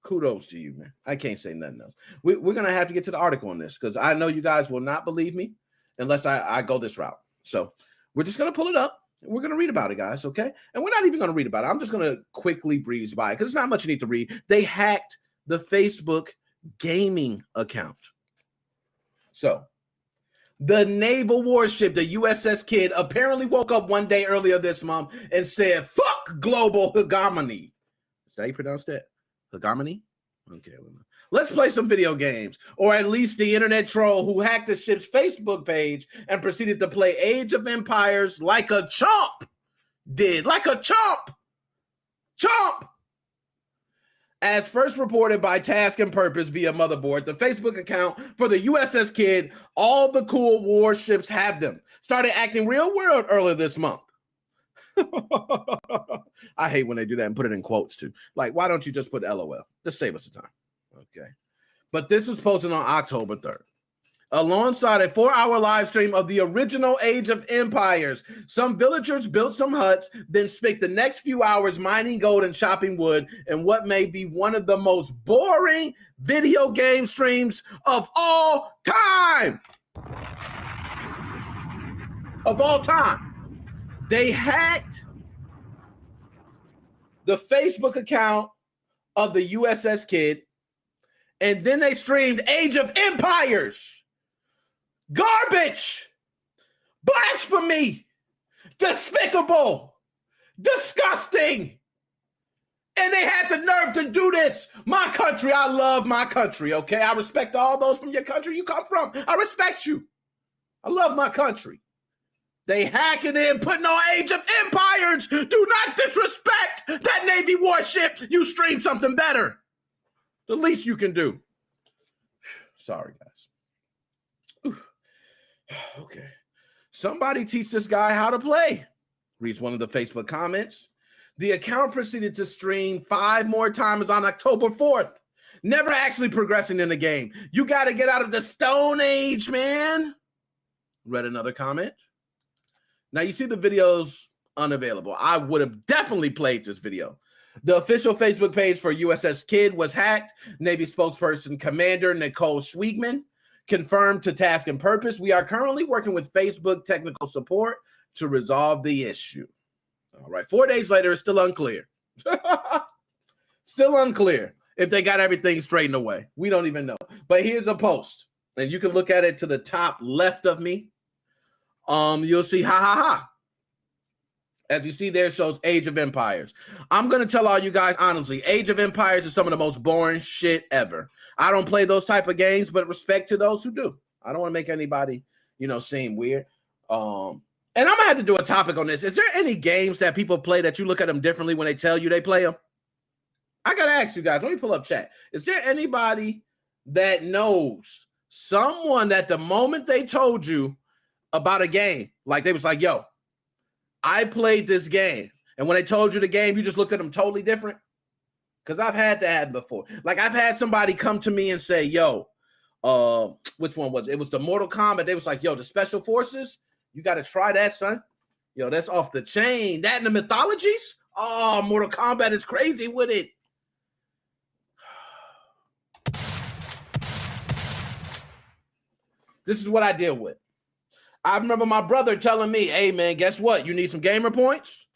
Kudos to you, man. I can't say nothing else. We're going to have to get to the article on this because I know you guys will not believe me unless I go this route. So we're just going to pull it up. We're going to read about it, guys, okay? And we're not even going to read about it. I'm just going to quickly breeze by it because it's not much you need to read. They hacked the Facebook gaming account. So the naval warship, the USS Kidd, apparently woke up one day earlier this month and said, fuck global hegemony. Is that how you pronounce that? Hegemony? Okay. Let's play some video games. Or at least the internet troll who hacked the ship's Facebook page and proceeded to play Age of Empires like a chump did. Like a chump! Chump! As first reported by Task and Purpose via Motherboard, the Facebook account for the USS Kidd, all the cool warships have them, started acting real weird earlier this month. I hate when they do that and put it in quotes too. Like, why don't you just put LOL? Just save us the time. Okay. But this was posted on October 3rd. Alongside a 4-hour live stream of the original Age of Empires, some villagers built some huts, then spent the next few hours mining gold and chopping wood in what may be one of the most boring video game streams of all time. Of all time. They hacked the Facebook account of the USS Kidd, and then they streamed Age of Empires. Garbage, blasphemy, despicable, disgusting. And they had the nerve to do this. My country, I love my country, okay? I respect all those from your country you come from. I respect you. I love my country. They hacking in, putting on Age of Empires. Do not disrespect that Navy warship. You stream something better. The least you can do. Sorry, guys. Okay. Somebody teach this guy how to play, reads one of the Facebook comments. The account proceeded to stream 5 more times on October 4th, never actually progressing in the game. You got to get out of the Stone Age, man. Read another comment. Now, you see the video's unavailable. I would have definitely played this video. The official Facebook page for USS Kidd was hacked. Navy spokesperson Commander Nicole Schwiegman confirmed to Task and Purpose, we are currently working with Facebook technical support to resolve the issue. All right, 4 days later, it's still unclear. Still unclear if they got everything straightened away. We don't even know. But here's a post, and you can look at it to the top left of me. You'll see ha ha ha. As you see there, it shows Age of Empires. I'm going to tell all you guys honestly, Age of Empires is some of the most boring shit ever. I don't play those type of games, but respect to those who do. I don't want to make anybody, seem weird. And I'm going to have to do a topic on this. Is there any games that people play that you look at them differently when they tell you they play them? I got to ask you guys. Let me pull up chat. Is there anybody that knows someone that the moment they told you about a game, like they was like, yo, I played this game. And when they told you the game, you just looked at them totally different? Because I've had that happen before. Like I've had somebody come to me and say, yo, which one was it? It was the Mortal Kombat. They was like, yo, the Special Forces, you got to try that, son. Yo, that's off the chain. That in the mythologies? Oh, Mortal Kombat is crazy with it. This is what I deal with. I remember my brother telling me, hey, man, guess what? You need some gamer points?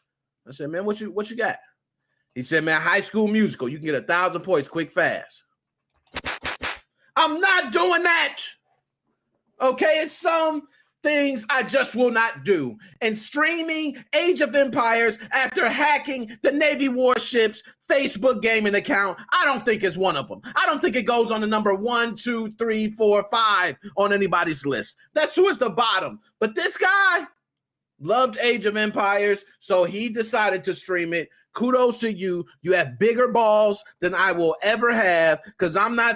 I said, man, what you got? He said, man, High School Musical. You can get 1,000 points quick, fast. I'm not doing that. Okay, it's some things I just will not do. And streaming Age of Empires after hacking the Navy Warships Facebook gaming account, I don't think it's one of them. I don't think it goes on the number 1, 2, 3, 4, 5 on anybody's list. That's towards the bottom. But this guy loved Age of Empires, so he decided to stream it. Kudos to you. You have bigger balls than I will ever have, because I'm not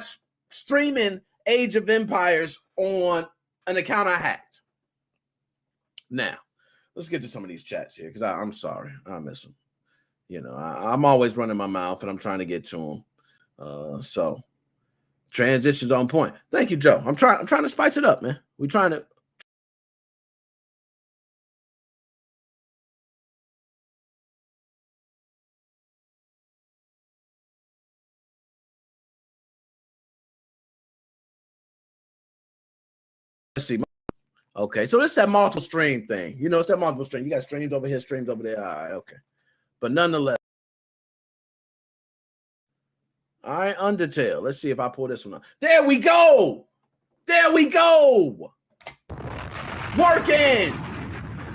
streaming Age of Empires on an account I hacked. Now, let's get to some of these chats here, because I'm sorry. I miss them. You know, I'm always running my mouth, and I'm trying to get to them. So, transitions on point. Thank you, Joe. I'm trying to spice it up, man. We're trying to. Let's see. Okay, so it's that multiple stream thing. You know, it's that multiple stream. You got streams over here, streams over there. All right, okay. But nonetheless. All right, Undertale. Let's see if I pull this one up. There we go. There we go. Working.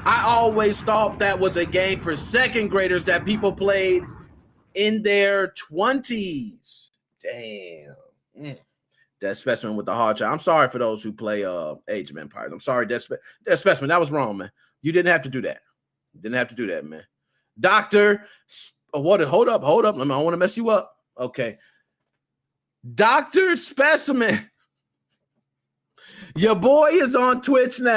I always thought that was a game for second graders that people played in their 20s. Damn. That Specimen with the hard shot. I'm sorry for those who play Age of Empires. I'm sorry, that Specimen. That was wrong, man. You didn't have to do that. You didn't have to do that, man. Doctor, what? Hold up. I don't want to mess you up. Okay. Dr. Specimen. Your boy is on Twitch now.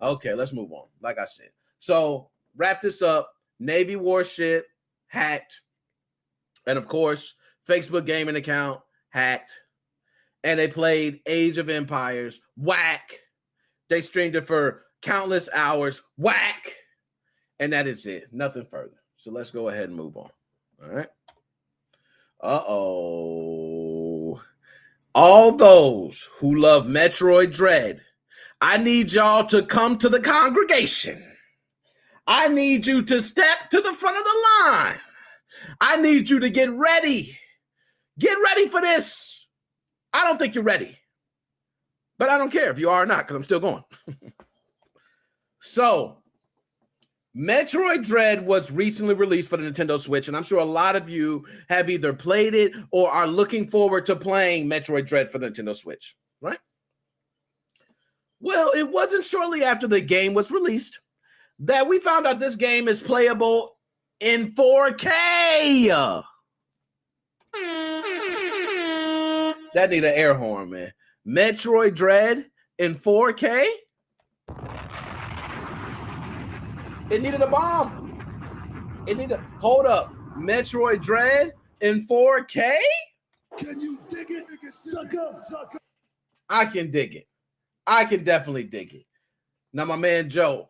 Okay, let's move on. Like I said. So, wrap this up. Navy Warship hacked. And, of course, Facebook gaming account hacked. And they played Age of Empires. Whack. They streamed it for countless hours. Whack. And that is it. Nothing further. So let's go ahead and move on. All right. Uh-oh. All those who love Metroid Dread, I need y'all to come to the congregation. I need you to step to the front of the line. I need you to get ready. Get ready for this. I don't think you're ready. But I don't care if you are or not, because I'm still going. So, Metroid Dread was recently released for the Nintendo Switch, and I'm sure a lot of you have either played it or are looking forward to playing Metroid Dread for the Nintendo Switch, right? Well, it wasn't shortly after the game was released that we found out this game is playable in 4K. That need an air horn, man. Metroid Dread in 4K? It needed a bomb. It needed hold up. Metroid Dread in 4K? Can you dig it, sucker? I can dig it. I can definitely dig it. Now, my man Joe,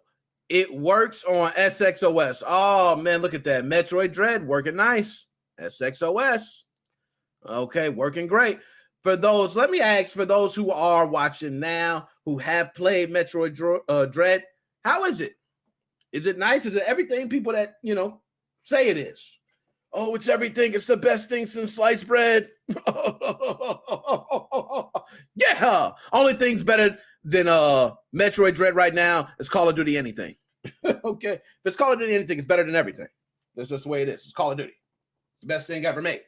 it works on SXOS. Oh, man, look at that. Metroid Dread working nice. SXOS. Okay, working great. For those, let me ask, for those who are watching now, who have played Metroid Dread, how is it? Is it nice? Is it everything people that, say it is? Oh, it's everything. It's the best thing since sliced bread. Yeah. Only thing's better than Metroid Dread right now is Call of Duty anything. Okay. If it's Call of Duty anything, it's better than everything. That's just the way it is. It's Call of Duty. It's the best thing ever made.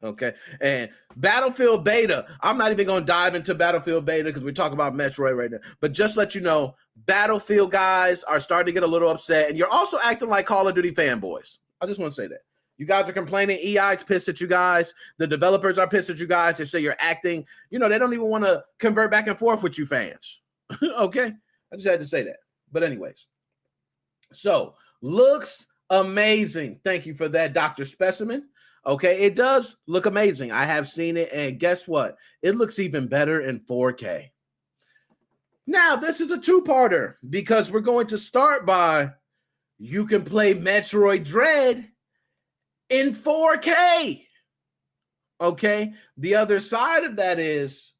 Okay. And Battlefield Beta, I'm not even going to dive into Battlefield Beta because we're talking about Metroid right now. But just let you know, Battlefield guys are starting to get a little upset. And you're also acting like Call of Duty fanboys. I just want to say that. You guys are complaining. EI's pissed at you guys. The developers are pissed at you guys. They say you're acting. They don't even want to convert back and forth with you fans. Okay? I just had to say that. But anyways. So, looks amazing. Thank you for that, Dr. Specimen. Okay, it does look amazing. I have seen it, and guess what? It looks even better in 4K. Now, this is a two-parter because we're going to start by you can play Metroid Dread in 4K Okay. The other side of that is,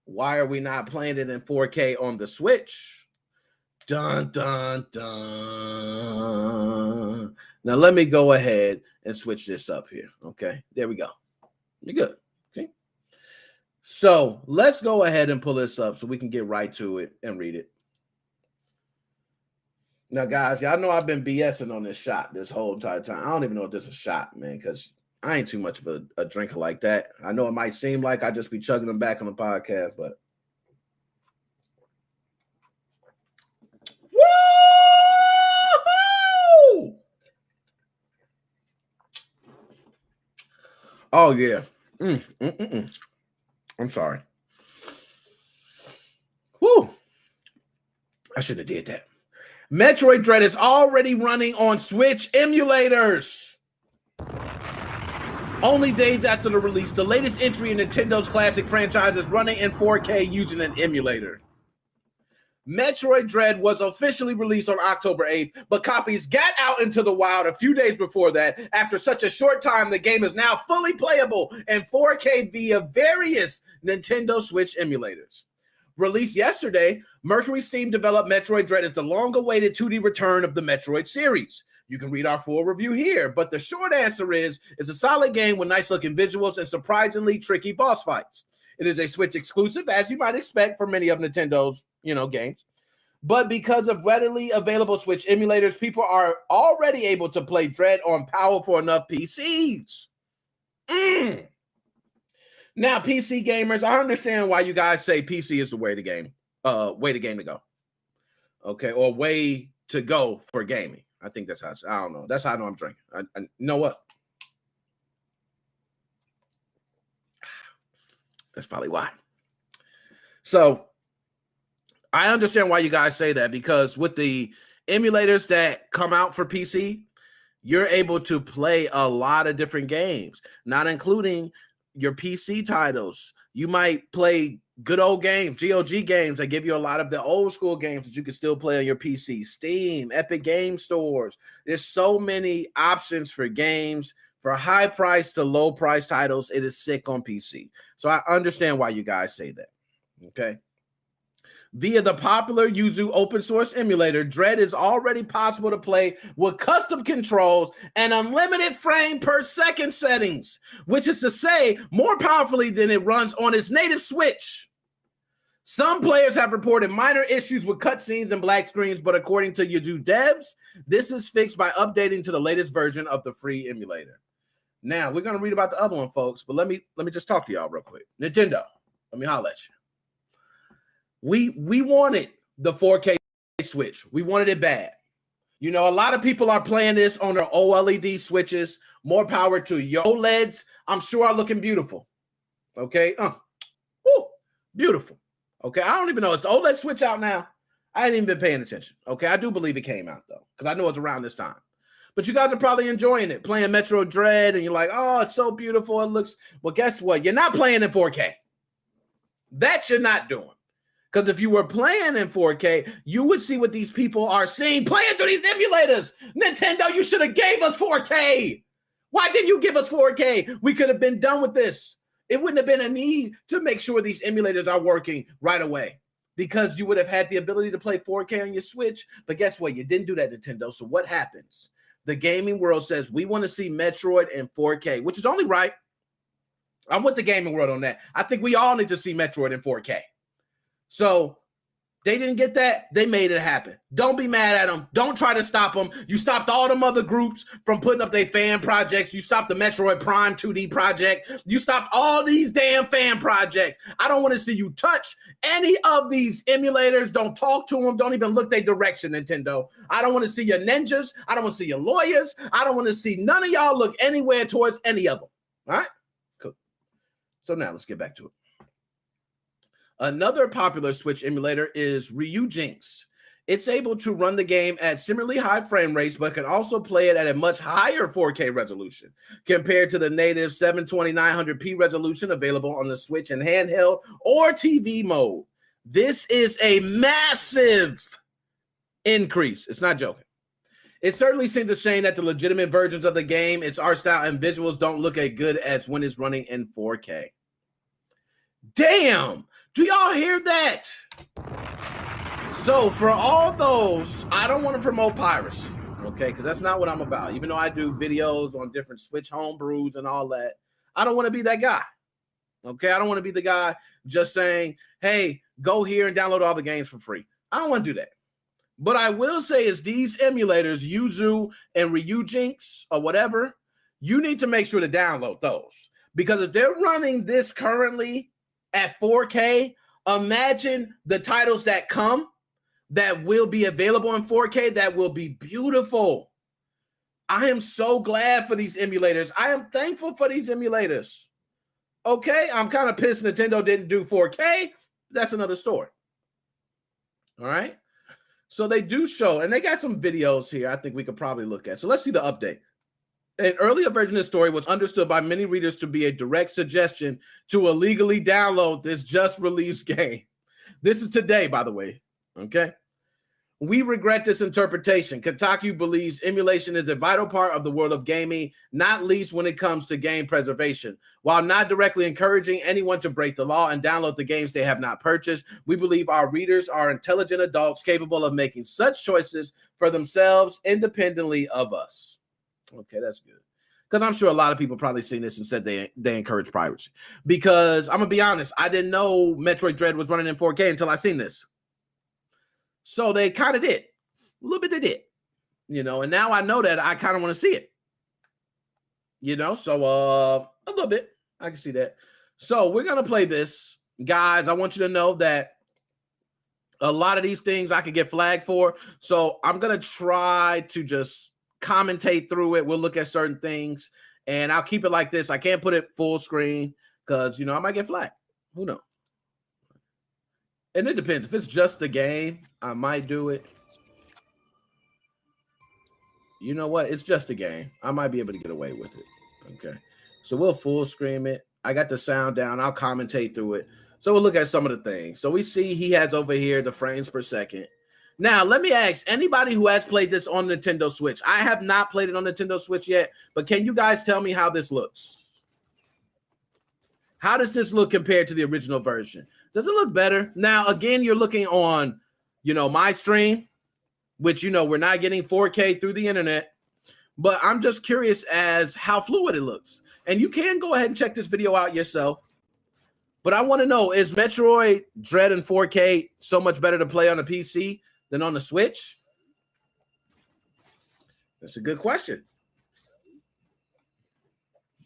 why are we not playing it in 4K on the Switch? Dun, dun, dun. Now, let me go ahead and switch this up here. Okay. There we go. You're good. Okay. So let's go ahead and pull this up so we can get right to it and read it. Now, guys, y'all know I've been BSing on this shot this whole entire time. I don't even know if this is a shot, man, because I ain't too much of a drinker like that. I know it might seem like I just be chugging them back on the podcast, but woo! Oh yeah. I'm sorry. Woo! I should have did that. Metroid Dread is already running on Switch emulators. Only days after the release, the latest entry in Nintendo's classic franchise is running in 4K using an emulator. Metroid Dread was officially released on October 8th, but copies got out into the wild a few days before that. After such a short time, the game is now fully playable in 4K via various Nintendo Switch emulators. Released yesterday, Mercury Steam developed Metroid Dread as the long-awaited 2D return of the Metroid series. You can read our full review here, but the short answer is it's a solid game with nice-looking visuals and surprisingly tricky boss fights. It is a Switch exclusive, as you might expect for many of Nintendo's, games. But because of readily available Switch emulators, people are already able to play Dread on powerful enough PCs. Now, PC gamers, I understand why you guys say PC is the way to game to go. Okay, or way to go for gaming. I think that's how I don't know. That's how I know I'm drinking. I you know what? That's probably why. So I understand why you guys say that, because with the emulators that come out for PC, you're able to play a lot of different games, not including your PC titles. You might play good old games, GOG games that give you a lot of the old school games that you can still play on your PC. Steam, Epic Game Stores. There's so many options for games, for high price to low price titles. It is sick on PC. So I understand why you guys say that. Okay. Via the popular Yuzu open source emulator, Dread is already possible to play with custom controls and unlimited frame per second settings, which is to say more powerfully than it runs on its native Switch. Some players have reported minor issues with cutscenes and black screens, but according to Yuzu devs, this is fixed by updating to the latest version of the free emulator. Now, we're going to read about the other one, folks, but let me just talk to y'all real quick. Nintendo, let me holler at you. We wanted the 4K Switch. We wanted it bad. A lot of people are playing this on their OLED Switches. More power to your OLEDs. I'm sure are looking beautiful. Okay. Beautiful. Okay. I don't even know. Is the OLED Switch out now? I ain't even been paying attention. Okay. I do believe it came out, though, because I know it's around this time. But you guys are probably enjoying it, playing Metroid Dread, and you're like, oh, it's so beautiful. It looks. Well, guess what? You're not playing in 4K. That you're not doing. Because if you were playing in 4K, you would see what these people are seeing playing through these emulators. Nintendo, you should have gave us 4K. Why didn't you give us 4K? We could have been done with this. It wouldn't have been a need to make sure these emulators are working right away, because you would have had the ability to play 4K on your Switch. But guess what? You didn't do that, Nintendo. So what happens? The gaming world says we want to see Metroid in 4K, which is only right. I'm with the gaming world on that. I think we all need to see Metroid in 4K. So they didn't get that. They made it happen. Don't be mad at them. Don't try to stop them. You stopped all them other groups from putting up their fan projects. You stopped the Metroid Prime 2D project. You stopped all these damn fan projects. I don't want to see you touch any of these emulators. Don't talk to them. Don't even look their direction, Nintendo. I don't want to see your ninjas. I don't want to see your lawyers. I don't want to see none of y'all look anywhere towards any of them. All right? Cool. So now let's get back to it. Another popular Switch emulator is Ryujinx. It's able to run the game at similarly high frame rates, but can also play it at a much higher 4K resolution compared to the native 720-900p resolution available on the Switch in handheld or TV mode. This is a massive increase. It's not joking. It certainly seems a shame that the legitimate versions of the game, its art style and visuals don't look as good as when it's running in 4K. Damn! Do y'all hear that? So for all those, I don't want to promote piracy, okay? Because that's not what I'm about. Even though I do videos on different Switch homebrews and all that, I don't want to be that guy, okay? I don't want to be the guy just saying, hey, go here and download all the games for free. I don't want to do that. But I will say is these emulators, Yuzu and Ryujinx or whatever, you need to make sure to download those. Because if they're running this currently at 4K, imagine the titles that come that will be available in 4K that will be beautiful. I am so glad for these emulators. I am thankful for these emulators. Okay, I'm kind of pissed Nintendo didn't do 4K. That's another story. All right. So they do show, and they got some videos here I think we could probably look at. So let's see the update. An earlier version of the story was understood by many readers to be a direct suggestion to illegally download this just released game. This is today, by the way. Okay. We regret this interpretation. Kotaku believes emulation is a vital part of the world of gaming, not least when it comes to game preservation. While not directly encouraging anyone to break the law and download the games they have not purchased, we believe our readers are intelligent adults capable of making such choices for themselves independently of us. Okay, that's good. Because I'm sure a lot of people probably seen this and said they encourage piracy. Because I'm going to be honest, I didn't know Metroid Dread was running in 4K until I seen this. So they kind of did. A little bit they did. You know, and now I know that I kind of want to see it. You know, so a little bit. I can see that. So we're going to play this. Guys, I want you to know that a lot of these things I could get flagged for. So I'm going to try to just commentate through it. We'll look at certain things. And I'll keep it like this. I can't put it full screen because, you know, I might get flagged. Who knows? And it depends. If it's just a game, I might do it. You know what? It's just a game. I might be able to get away with it. Okay. So we'll full screen it. I got the sound down. I'll commentate through it. So we'll look at some of the things. So we see he has over here the frames per second. Now, let me ask anybody who has played this on Nintendo Switch. I have not played it on Nintendo Switch yet, but can you guys tell me how this looks? How does this look compared to the original version? Does it look better? Now, again, you're looking on, you know, my stream, which, you know, we're not getting 4K through the internet, but I'm just curious as how fluid it looks. And you can go ahead and check this video out yourself. But I want to know, is Metroid Dread in 4K so much better to play on a PC than on the Switch? That's a good question.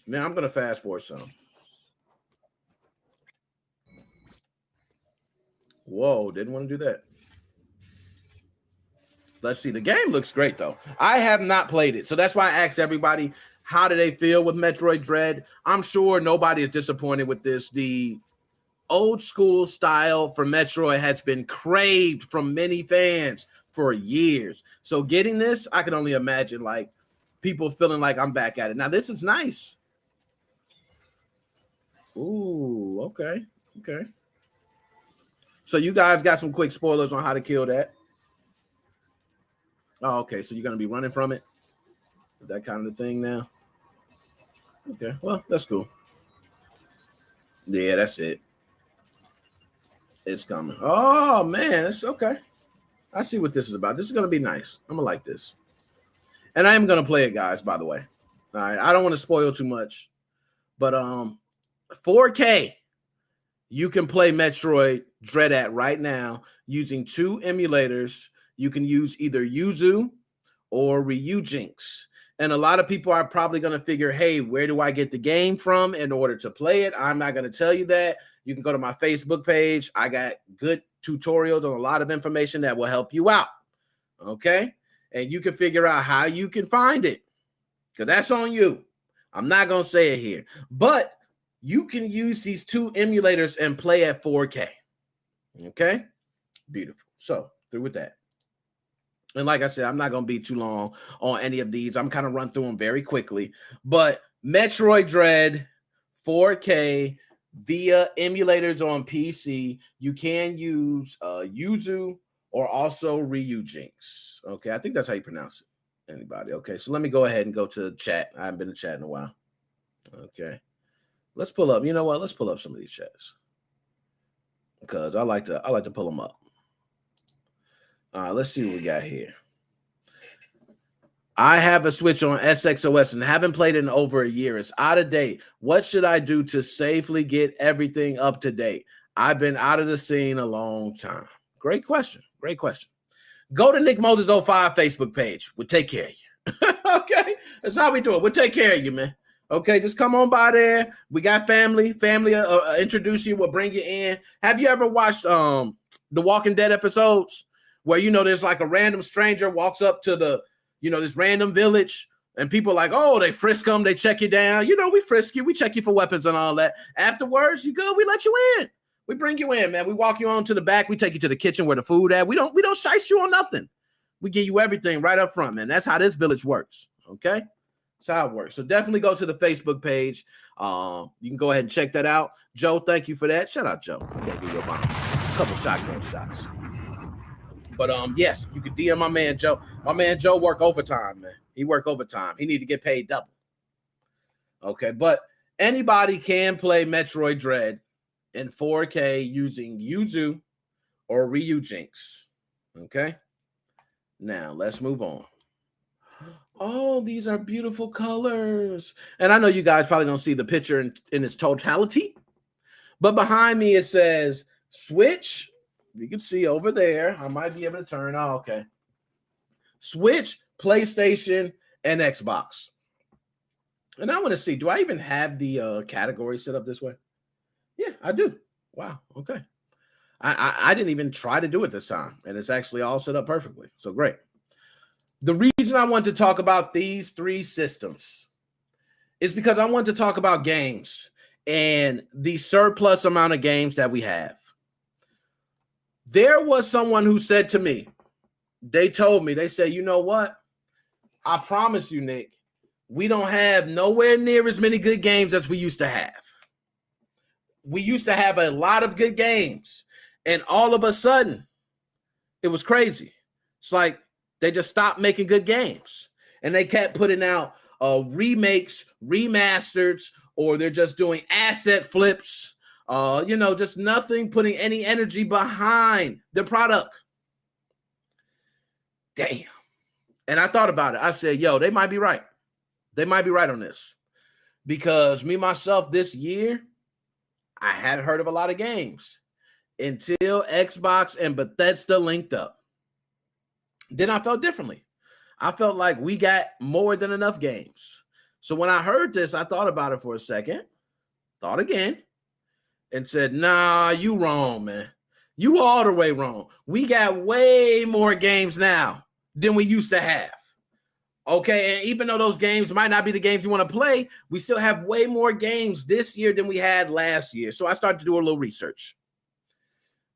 Now, I'm going to fast forward some. Whoa, didn't want to do that. Let's see. The game looks great, though. I have not played it. So that's why I asked everybody, how do they feel with Metroid Dread? I'm sure nobody is disappointed with this. The old school style for Metroid has been craved from many fans for years. So getting this, I can only imagine like people feeling like I'm back at it. Now, this is nice. Ooh, okay. Okay. So you guys got some quick spoilers on how to kill that. Oh, okay. So you're going to be running from it? That kind of thing now? Okay. Well, that's cool. Yeah, that's it. It's coming. Oh, man. It's okay. I see what this is about. This is going to be nice. I'm going to like this. And I am going to play it, guys, by the way. All right. I don't want to spoil too much. But 4K, you can play Metroid Dread at right now using two emulators. You can use either Yuzu or Ryujinx. And a lot of people are probably going to figure, hey, where do I get the game from in order to play it? I'm not going to tell you that. You can go to my Facebook page. I got good tutorials on a lot of information that will help you out. Okay? And you can figure out how you can find it. Because that's on you. I'm not going to say it here. But you can use these two emulators and play at 4K. Okay? Beautiful. So, through with that. And like I said, I'm not going to be too long on any of these. I'm kind of run through them very quickly. But Metroid Dread 4K via emulators on PC. You can use Yuzu or also Ryujinx. Okay, I think that's how you pronounce it. Anybody? Okay, so let me go ahead and go to the chat. I haven't been in chat in a while. Okay. Let's pull up. You know what? Let's pull up some of these chats. Because I like to pull them up. All right, let's see what we got here. I have a Switch on SXOS and haven't played it in over a year. It's out of date. What should I do to safely get everything up to date? I've been out of the scene a long time. Great question. Great question. Go to Nickmoses05 Facebook page. We'll take care of you. Okay? That's how we do it. We'll take care of you, man. Okay, just come on by there. We got family. Family introduce you. We'll bring you in. Have you ever watched the Walking Dead episodes where, you know, there's like a random stranger walks up to the, you know, this random village and people like, oh, they frisk them. They check you down. You know, we frisk you. We check you for weapons and all that. Afterwards, you good. We let you in. We bring you in, man. We walk you on to the back. We take you to the kitchen where the food at. We don't shice you on nothing. We give you everything right up front, man. That's how this village works. Okay. That's how it works. So definitely go to the Facebook page. You can go ahead and check that out. Joe, thank you for that. Shout out, Joe. You gotta give your mom a couple shotgun shots. But yes, you can DM my man Joe. My man Joe work overtime, man. He work overtime. He need to get paid double. Okay, but anybody can play Metroid Dread in 4K using Yuzu or Ryujinx. Okay. Now let's move on. Oh, these are beautiful colors. And I know you guys probably don't see the picture in its totality, but behind me it says Switch. You can see over there. I might be able to turn. Oh, okay. Switch, PlayStation, and Xbox. And I want to see, do I even have the category set up this way? Yeah, I do. Wow. Okay. I didn't even try to do it this time, and it's actually all set up perfectly. So great. The reason I want to talk about these three systems is because I want to talk about games and the surplus amount of games that we have. There was someone who said to me, they told me, they said, you know what? I promise you, Nick, we don't have nowhere near as many good games as we used to have. We used to have a lot of good games, and all of a sudden, it was crazy. It's like they just stopped making good games, and they kept putting out remakes, remasters, or they're just doing asset flips. Just nothing putting any energy behind the product. Damn. And I thought about it. I said, yo, they might be right. They might be right on this. Because me, myself, this year, I hadn't heard of a lot of games until Xbox and Bethesda linked up. Then I felt differently. I felt like we got more than enough games. So when I heard this, I thought about it for a second, thought again, and said, nah, you wrong, man. You all the way wrong. We got way more games now than we used to have. Okay, and even though those games might not be the games you want to play, we still have way more games this year than we had last year. So I started to do a little research.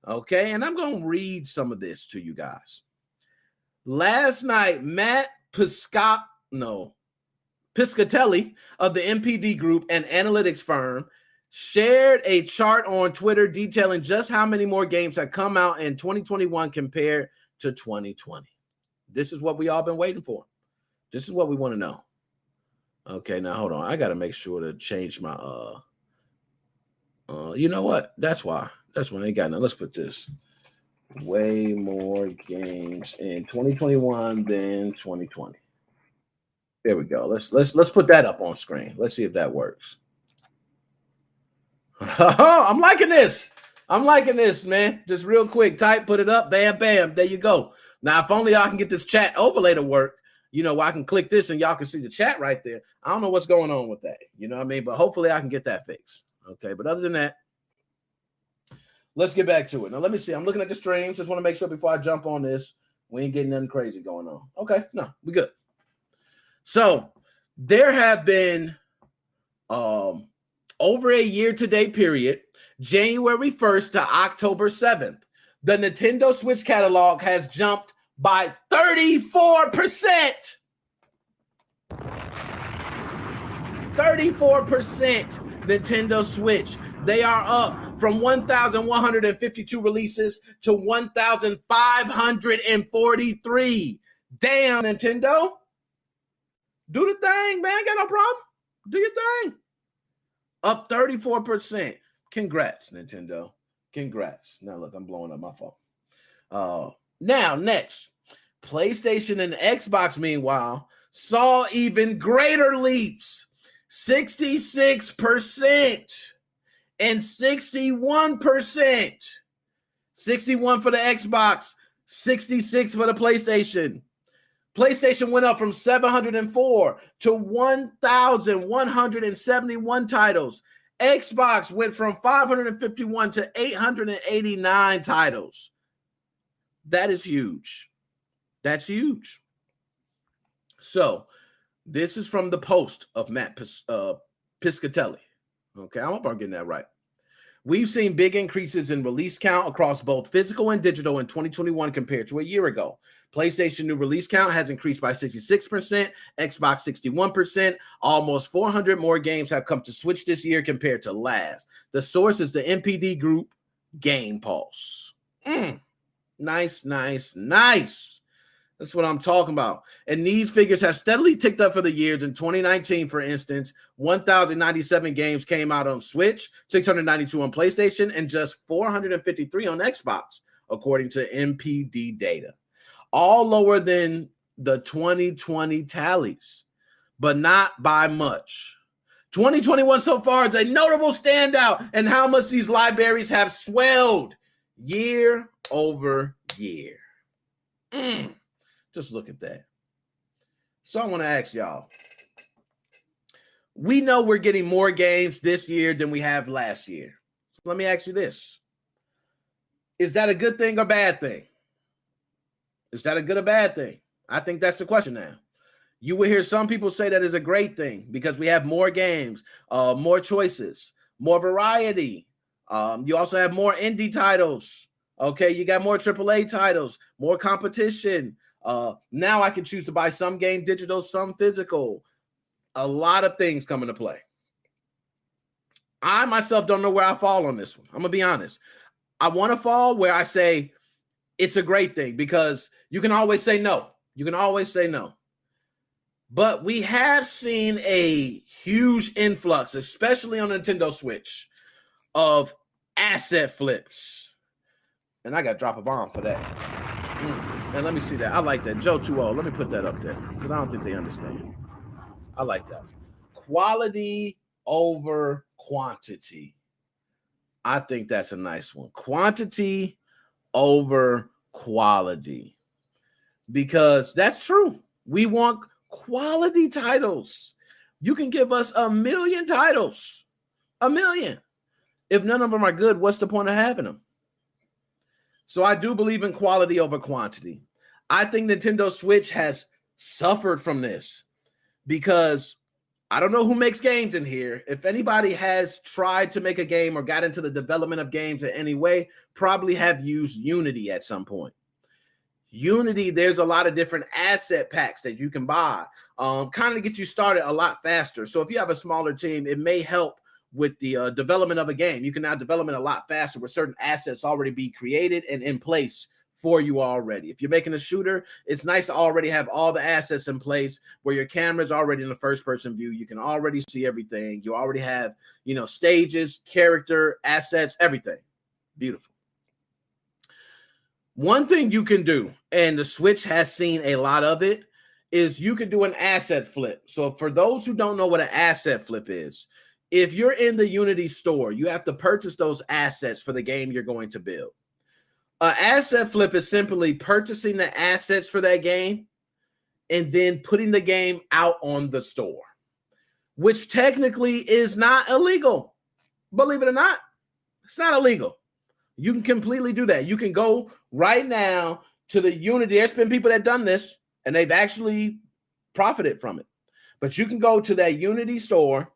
Okay, and I'm going to read some of this to you guys. Last night, Matt Piscatelli of the MPD Group, an analytics firm, shared a chart on Twitter detailing just how many more games have come out in 2021 compared to 2020. This is what we all been waiting for. This is what we want to know. Okay, now hold on. I got to make sure to change my you know what? That's why I ain't got nothing. Let's put this. Way more games in 2021 than 2020. There we go. Let's put that up on screen. Let's see if that works. I'm liking this. I'm liking this, man. Just real quick, type, put it up, bam, bam. There you go. Now, if only I can get this chat overlay to work, I can click this and y'all can see the chat right there. I don't know what's going on with that. You know what I mean? But hopefully I can get that fixed. Okay, but other than that, let's get back to it. Now, let me see. I'm looking at the streams. Just want to make sure before I jump on this, we ain't getting nothing crazy going on. Okay, no, we good. So there have been over a year-to-date period, January 1st to October 7th, the Nintendo Switch catalog has jumped by 34%. 34% Nintendo Switch. They are up from 1,152 releases to 1,543. Damn, Nintendo. Do the thing, man. Got no problem. Do your thing. Up 34%. Congrats, Nintendo. Congrats. Now, look, I'm blowing up my phone. Now, next. PlayStation and Xbox, meanwhile, saw even greater leaps. 66% and 61%. 61 for the Xbox, 66 for the PlayStation. PlayStation went up from 704 to 1,171 titles. Xbox went from 551 to 889 titles. That is huge. That's huge. So, this is from the post of Matt Piscatelli. Okay, I hope I'm getting that right. We've seen big increases in release count across both physical and digital in 2021 compared to a year ago. PlayStation new release count has increased by 66%, Xbox 61%. Almost 400 more games have come to Switch this year compared to last. The source is the NPD group Game Pulse. Nice. That's what I'm talking about. And these figures have steadily ticked up for the years. In 2019, for instance, 1,097 games came out on Switch, 692 on PlayStation, and just 453 on Xbox, according to NPD data. All lower than the 2020 tallies, but not by much. 2021 so far is a notable standout in how much these libraries have swelled year over year. Just look at that. So I want to ask y'all. We know we're getting more games this year than we have last year. So let me ask you this. Is that a good thing or bad thing? Is that a good or bad thing? I think that's the question now. You will hear some people say that is a great thing because we have more games, more choices, more variety. You also have more indie titles. Okay, you got more AAA titles, more competition. Now I can choose to buy some game digital, some physical. A lot of things come into play. I myself don't know where I fall on this one. I'm going to be honest. I want to fall where I say it's a great thing because you can always say no. You can always say no. But we have seen a huge influx, especially on Nintendo Switch, of asset flips. And I got to drop a bomb for that. And let me see that. I like that. Joe 2.0. Let me put that up there because I don't think they understand. I like that. Quality over quantity. I think that's a nice one. Quantity over quality. Because that's true. We want quality titles. You can give us 1 million titles. 1 million. If none of them are good, what's the point of having them? So I do believe in quality over quantity. I think Nintendo Switch has suffered from this because I don't know who makes games in here. If anybody has tried to make a game or got into the development of games in any way, probably have used Unity at some point. Unity, there's a lot of different asset packs that you can buy. Kind of get you started a lot faster. So if you have a smaller team, it may help with the development of a game. You can now develop it a lot faster with certain assets already be created and in place for you already. If you're making a shooter, it's nice to already have all the assets in place where your camera's already in the first person view. You can already see everything. You already have, stages, character, assets, everything. Beautiful. One thing you can do, and the Switch has seen a lot of it, is you can do an asset flip. So for those who don't know what an asset flip is, if you're in the Unity store, you have to purchase those assets for the game you're going to build. An asset flip is simply purchasing the assets for that game and then putting the game out on the store, which technically is not illegal. Believe it or not, it's not illegal. You can completely do that. You can go right now to the Unity. There's been people that have done this, and they've actually profited from it. But you can go to that Unity store.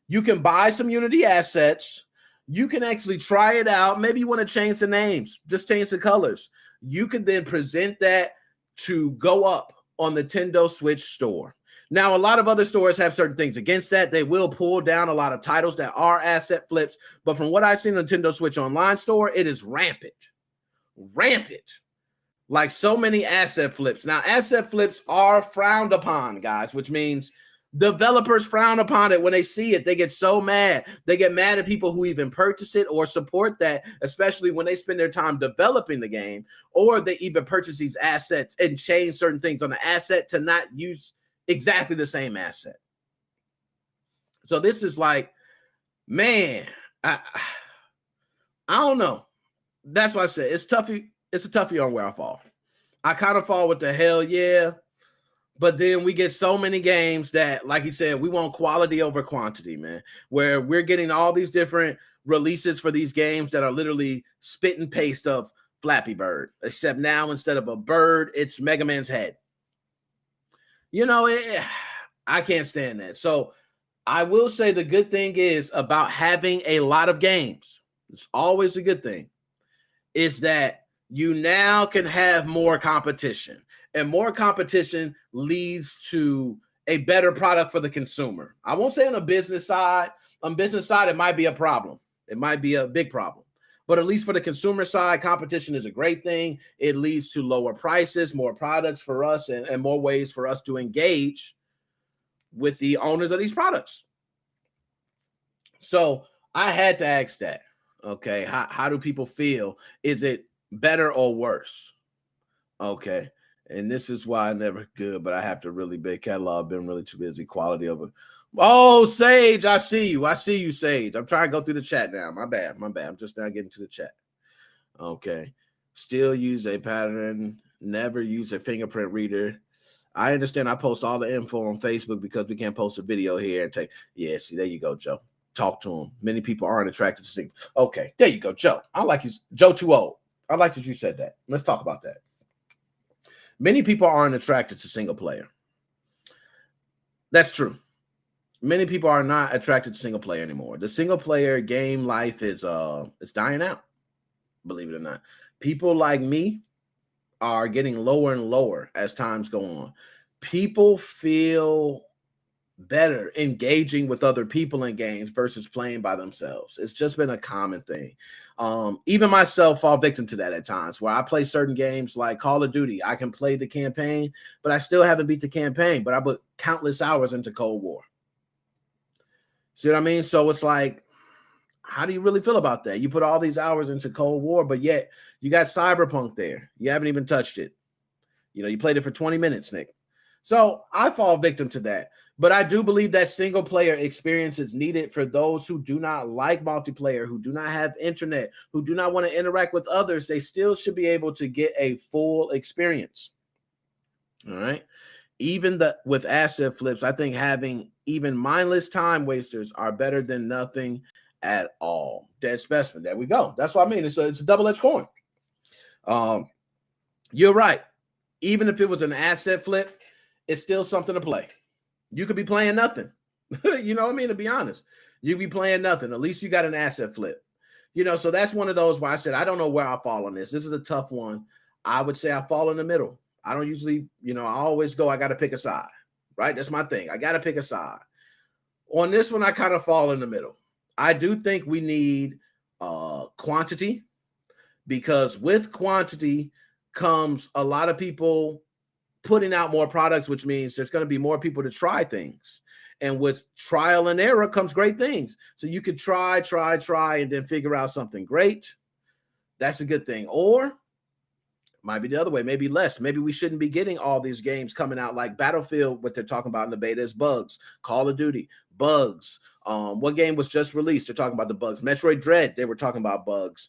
You can buy some Unity assets. You can actually try it out. Maybe you want to change the names, just change the colors. You can then present that to go up on the Nintendo Switch store. Now, a lot of other stores have certain things against that. They will pull down a lot of titles that are asset flips. But from what I've seen on Nintendo Switch Online store, it is rampant. Rampant. Like so many asset flips. Now, asset flips are frowned upon, guys, which means developers frown upon it when they see it. They get so mad. They get mad at people who even purchase it or support that, especially when they spend their time developing the game, or they even purchase these assets and change certain things on the asset to not use exactly the same asset. So this is like, man, I don't know. That's why I said it's toughy. It's a toughie on where I fall. I kind of fall with the hell yeah. But then we get so many games that, like he said, we want quality over quantity, man, where we're getting all these different releases for these games that are literally spit and paste of Flappy Bird, except now instead of a bird, it's Mega Man's head. You know, I can't stand that. So I will say the good thing is about having a lot of games. It's always a good thing. Is that you now can have more competition. And more competition leads to a better product for the consumer. I won't say on a business side. On business side, it might be a problem. It might be a big problem. But at least for the consumer side, competition is a great thing. It leads to lower prices, more products for us, and more ways for us to engage with the owners of these products. So I had to ask that. Okay, how do people feel? Is it better or worse? Okay. And this is why I never good, but I have to really big catalog. Been really too busy. Quality over. Oh, Sage, I see you. I see you, Sage. I'm trying to go through the chat now. My bad. I'm just now getting to the chat. Okay. Still use a pattern. Never use a fingerprint reader. I understand I post all the info on Facebook because we can't post a video here and take. Yeah, see, there you go, Joe. Talk to him. Many people aren't attracted to things. Okay, there you go, Joe. I like you. Joe too old. I like that you said that. Let's talk about that. Many people aren't attracted to single player. That's true. Many people are not attracted to single player anymore. The single player game life is it's dying out, believe it or not. People like me are getting lower and lower as times go on. People feel better engaging with other people in games versus playing by themselves. It's just been a common thing. Even myself fall victim to that at times where I play certain games like Call of Duty. I can play the campaign, but I still haven't beat the campaign, but I put countless hours into Cold War. See what I mean? So it's like, how do you really feel about that? You put all these hours into Cold War, but yet you got Cyberpunk there. You haven't even touched it. You know, you played it for 20 minutes, Nick. So I fall victim to that. But I do believe that single player experience is needed for those who do not like multiplayer, who do not have internet, who do not want to interact with others. They still should be able to get a full experience. All right. Even with asset flips, I think having even mindless time wasters are better than nothing at all. Dead specimen. There we go. That's what I mean. It's a double-edged coin. You're right. Even if it was an asset flip, it's still something to play. You could be playing nothing. You know what I mean? To be honest, you could be playing nothing. At least you got an asset flip. You know, so that's one of those where I said, I don't know where I fall on this. This is a tough one. I would say I fall in the middle. I don't usually, you know, I always go, I got to pick a side, right? That's my thing. I got to pick a side. On this one, I kind of fall in the middle. I do think we need quantity, because with quantity comes a lot of people putting out more products, which means there's going to be more people to try things. And with trial and error comes great things. So you could try, and then figure out something great. That's a good thing. Or might be the other way, maybe less. Maybe we shouldn't be getting all these games coming out like Battlefield, what they're talking about in the beta is bugs. Call of Duty, bugs. What game was just released? They're talking about the bugs. Metroid Dread, they were talking about bugs.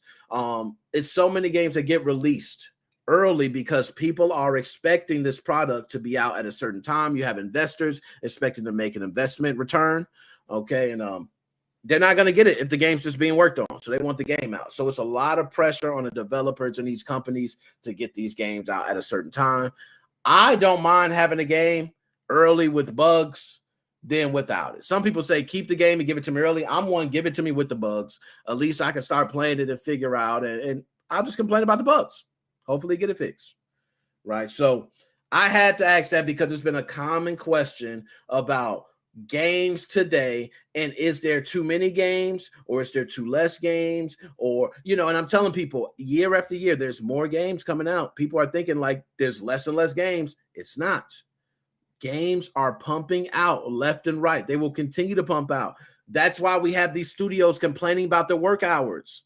It's so many games that get released early because people are expecting this product to be out at a certain time. You have investors expecting to make an investment return. Okay. And they're not going to get it if the game's just being worked on. So they want the game out. So it's a lot of pressure on the developers and these companies to get these games out at a certain time. I don't mind having a game early with bugs than without it. Some people say, keep the game and give it to me early. I'm one, give it to me with the bugs. At least I can start playing it and figure out, and I'll just complain about the bugs. Hopefully get it fixed, right? So I had to ask that because it's been a common question about games today, and is there too many games, or is there too less games, or and I'm telling people year after year there's more games coming out. People are thinking like there's less and less games. It's not. Games are pumping out left and right. They will continue to pump out. That's why we have these studios complaining about their work hours.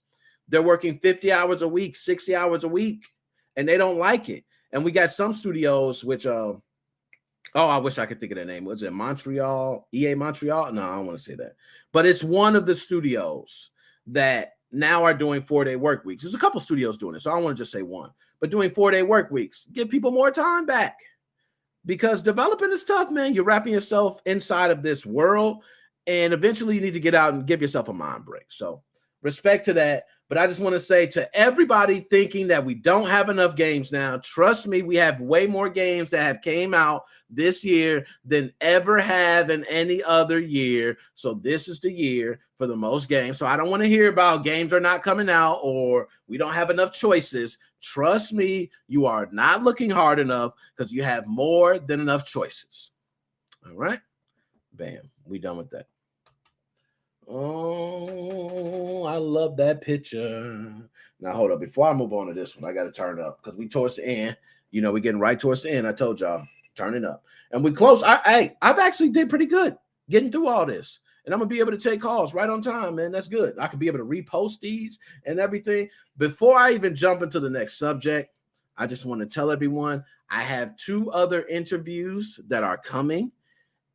They're working 50 hours a week, 60 hours a week, and they don't like it. And we got some studios which I wish I could think of the name. Was it Montreal? EA Montreal? No, I don't want to say that. But it's one of the studios that now are doing 4-day work weeks. There's a couple studios doing it, so I don't want to just say one. But doing 4-day work weeks, give people more time back. Because developing is tough, man. You're wrapping yourself inside of this world, and eventually you need to get out and give yourself a mind break. So respect to that. But I just want to say to everybody thinking that we don't have enough games now, trust me, we have way more games that have came out this year than ever have in any other year. So this is the year for the most games. So I don't want to hear about games are not coming out or we don't have enough choices. Trust me, you are not looking hard enough because you have more than enough choices. All right. Bam. We done with that. Oh, I love that picture. Now, hold up. Before I move on to this one, I got to turn it up because we towards the end. We're getting right towards the end. I told y'all, turn it up. And we close. I've actually did pretty good getting through all this. And I'm going to be able to take calls right on time, man. That's good. I could be able to repost these and everything. Before I even jump into the next subject, I just want to tell everyone I have 2 other interviews that are coming.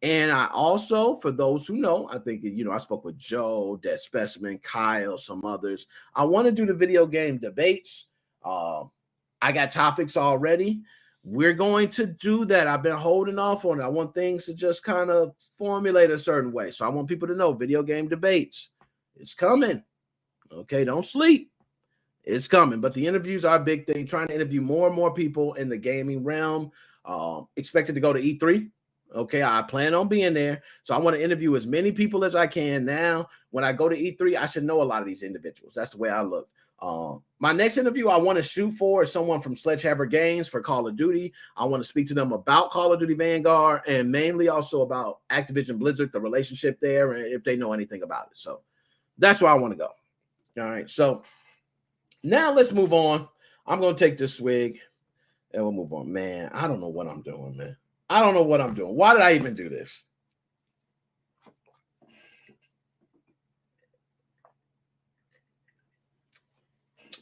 And I also, for those who know, I think, I spoke with Joe, Dead Specimen, Kyle, some others. I want to do the video game debates. I got topics already. We're going to do that. I've been holding off on it. I want things to just kind of formulate a certain way. So I want people to know video game debates. It's coming. Okay, don't sleep. It's coming. But the interviews are a big thing. Trying to interview more and more people in the gaming realm. Expected to go to E3. Okay, I plan on being there. So I want to interview as many people as I can. Now, when I go to E3, I should know a lot of these individuals. That's the way I look. My next interview I want to shoot for is someone from Sledgehammer Games for Call of Duty. I want to speak to them about Call of Duty Vanguard and mainly also about Activision Blizzard, the relationship there, and if they know anything about it. So that's where I want to go. All right, so now let's move on. I'm going to take this swig and we'll move on. Man, I don't know what I'm doing, man. I don't know what I'm doing. Why did I even do this?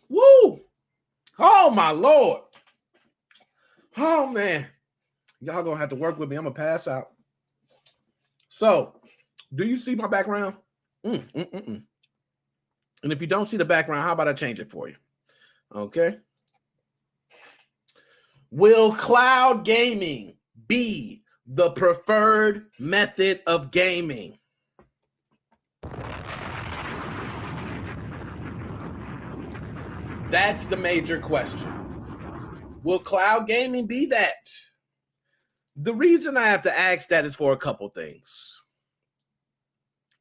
Woo! Oh, my Lord. Oh, man. Y'all going to have to work with me. I'm going to pass out. So, do you see my background? And if you don't see the background, how about I change it for you? Okay. Will cloud gaming be the preferred method of gaming? That's the major question. Will cloud gaming be that? The reason I have to ask that is for a couple things.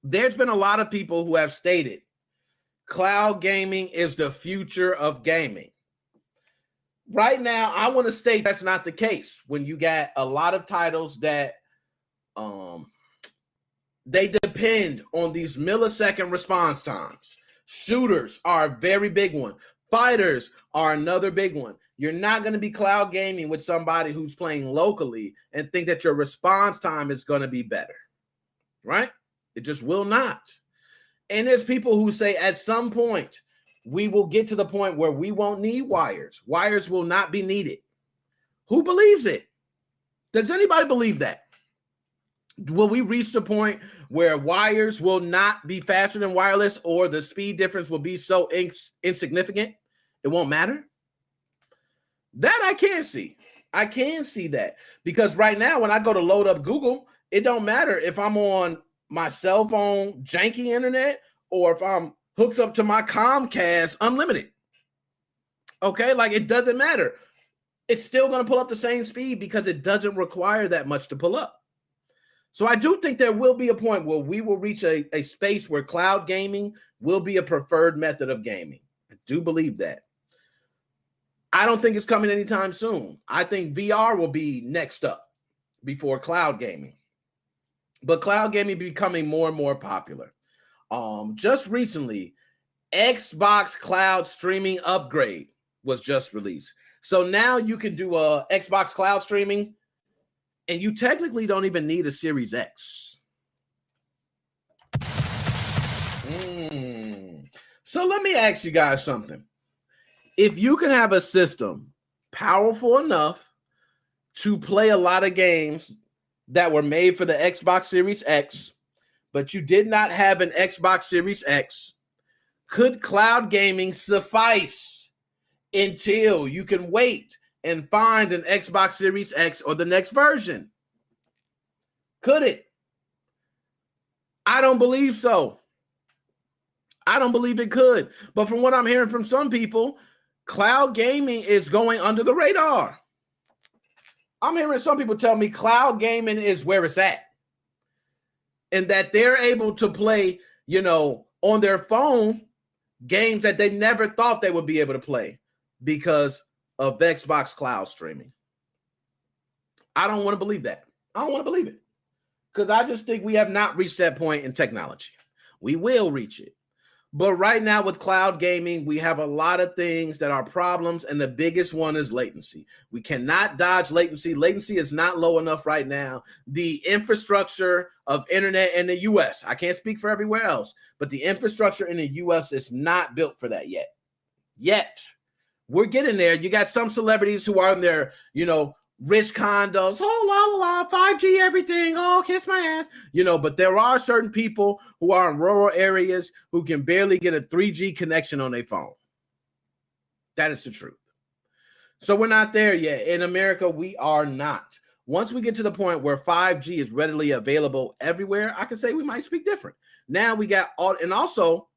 There's been a lot of people who have stated cloud gaming is the future of gaming. Right now, I want to state that's not the case. When you got a lot of titles that they depend on these millisecond response times. Shooters are a very big one. Fighters are another big one. You're not going to be cloud gaming with somebody who's playing locally and think that your response time is going to be better, right? It just will not. And there's people who say at some point, we will get to the point where we won't need wires. Wires will not be needed. Who believes it? Does anybody believe that? Will we reach the point where wires will not be faster than wireless or the speed difference will be so insignificant it won't matter? That I can see. I can see that. Because right now when I go to load up Google, it don't matter if I'm on my cell phone janky internet or if I'm hooked up to my Comcast unlimited. Okay, like it doesn't matter. It's still going to pull up the same speed because it doesn't require that much to pull up. So I do think there will be a point where we will reach a space where cloud gaming will be a preferred method of gaming. I do believe that. I don't think it's coming anytime soon. I think VR will be next up before cloud gaming. But cloud gaming becoming more and more popular. Just recently, Xbox Cloud Streaming Upgrade was just released. So now you can do a Xbox Cloud Streaming, and you technically don't even need a Series X. So let me ask you guys something. If you can have a system powerful enough to play a lot of games that were made for the Xbox Series X, but you did not have an Xbox Series X, could cloud gaming suffice until you can wait and find an Xbox Series X or the next version? Could it? I don't believe so. I don't believe it could. But from what I'm hearing from some people, cloud gaming is going under the radar. I'm hearing some people tell me cloud gaming is where it's at. And that they're able to play, on their phone games that they never thought they would be able to play because of Xbox cloud streaming. I don't want to believe that. I don't want to believe it because I just think we have not reached that point in technology. We will reach it. But right now with cloud gaming, we have a lot of things that are problems, and the biggest one is latency. We cannot dodge latency. Latency is not low enough right now. The infrastructure of internet in the U.S., I can't speak for everywhere else, but the infrastructure in the U.S. is not built for that yet. We're getting there. You got some celebrities who are in their, rich condos, oh, la, la, la, 5G everything, oh, kiss my ass, but there are certain people who are in rural areas who can barely get a 3G connection on their phone. That is the truth. So we're not there yet. In America, we are not. Once we get to the point where 5G is readily available everywhere, I can say we might speak different. Now we got all, and also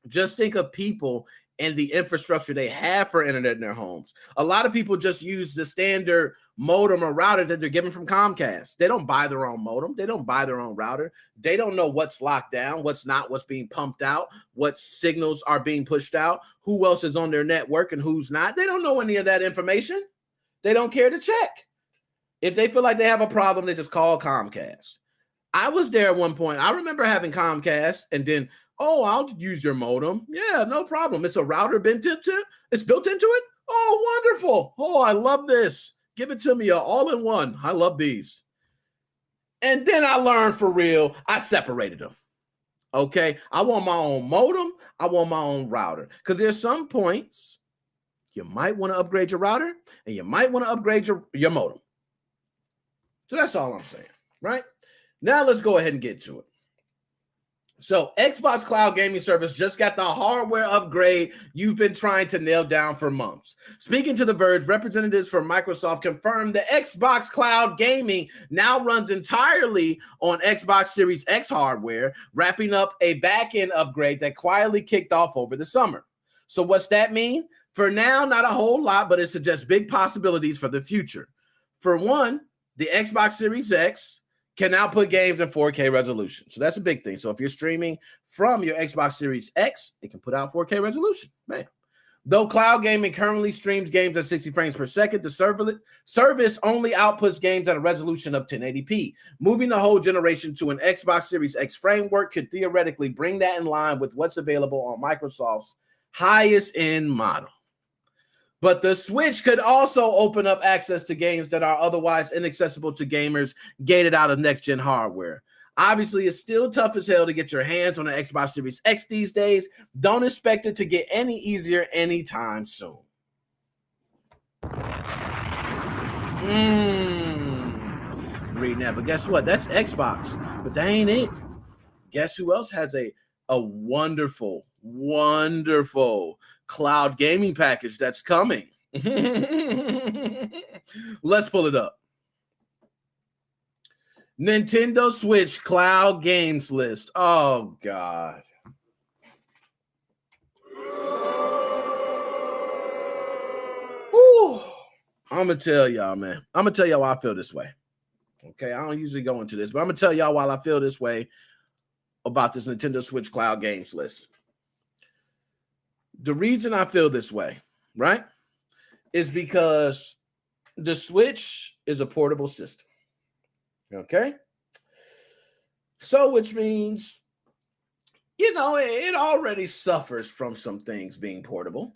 just think of people and the infrastructure they have for internet in their homes. A lot of people just use the standard modem or router that they're given from Comcast. They don't buy their own modem. They don't buy their own router. They don't know what's locked down, what's not, what's being pumped out, what signals are being pushed out, who else is on their network and who's not. They don't know any of that information. They don't care to check. If they feel like they have a problem, they just call Comcast. I was there at one point. I remember having Comcast and then, oh, I'll use your modem. Yeah, no problem. It's a router built into it. Oh, wonderful. Oh, I love this. Give it to me all in one. I love these. And then I learned for real, I separated them. Okay, I want my own modem. I want my own router. Because there's some points you might want to upgrade your router and you might want to upgrade your modem. So that's all I'm saying, right? Now let's go ahead and get to it. So Xbox Cloud Gaming Service just got the hardware upgrade you've been trying to nail down for months. Speaking to The Verge, representatives from Microsoft confirmed the Xbox Cloud Gaming now runs entirely on Xbox Series X hardware, wrapping up a back-end upgrade that quietly kicked off over the summer. So what's that mean? For now, not a whole lot, but it suggests big possibilities for the future. For one, the Xbox Series X can now put games in 4K resolution. So that's a big thing. So if you're streaming from your Xbox Series X, it can put out 4K resolution. Man. Though cloud gaming currently streams games at 60 frames per second, the service only outputs games at a resolution of 1080p. Moving the whole generation to an Xbox Series X framework could theoretically bring that in line with what's available on Microsoft's highest end model. But the Switch could also open up access to games that are otherwise inaccessible to gamers gated out of next-gen hardware. Obviously, it's still tough as hell to get your hands on an Xbox Series X these days. Don't expect it to get any easier anytime soon. Reading that, but guess what? That's Xbox, but that ain't it. Guess who else has a wonderful, wonderful cloud gaming package that's coming? Let's pull it up. Nintendo Switch cloud games list. Oh, God. Whew. I'm going to tell y'all, man. I'm going to tell y'all why I feel this way. Okay, I don't usually go into this, but I'm going to tell y'all why I feel this way about this Nintendo Switch cloud games list. The reason I feel this way, right, is because the Switch is a portable system. Okay? So, which means, it already suffers from some things being portable.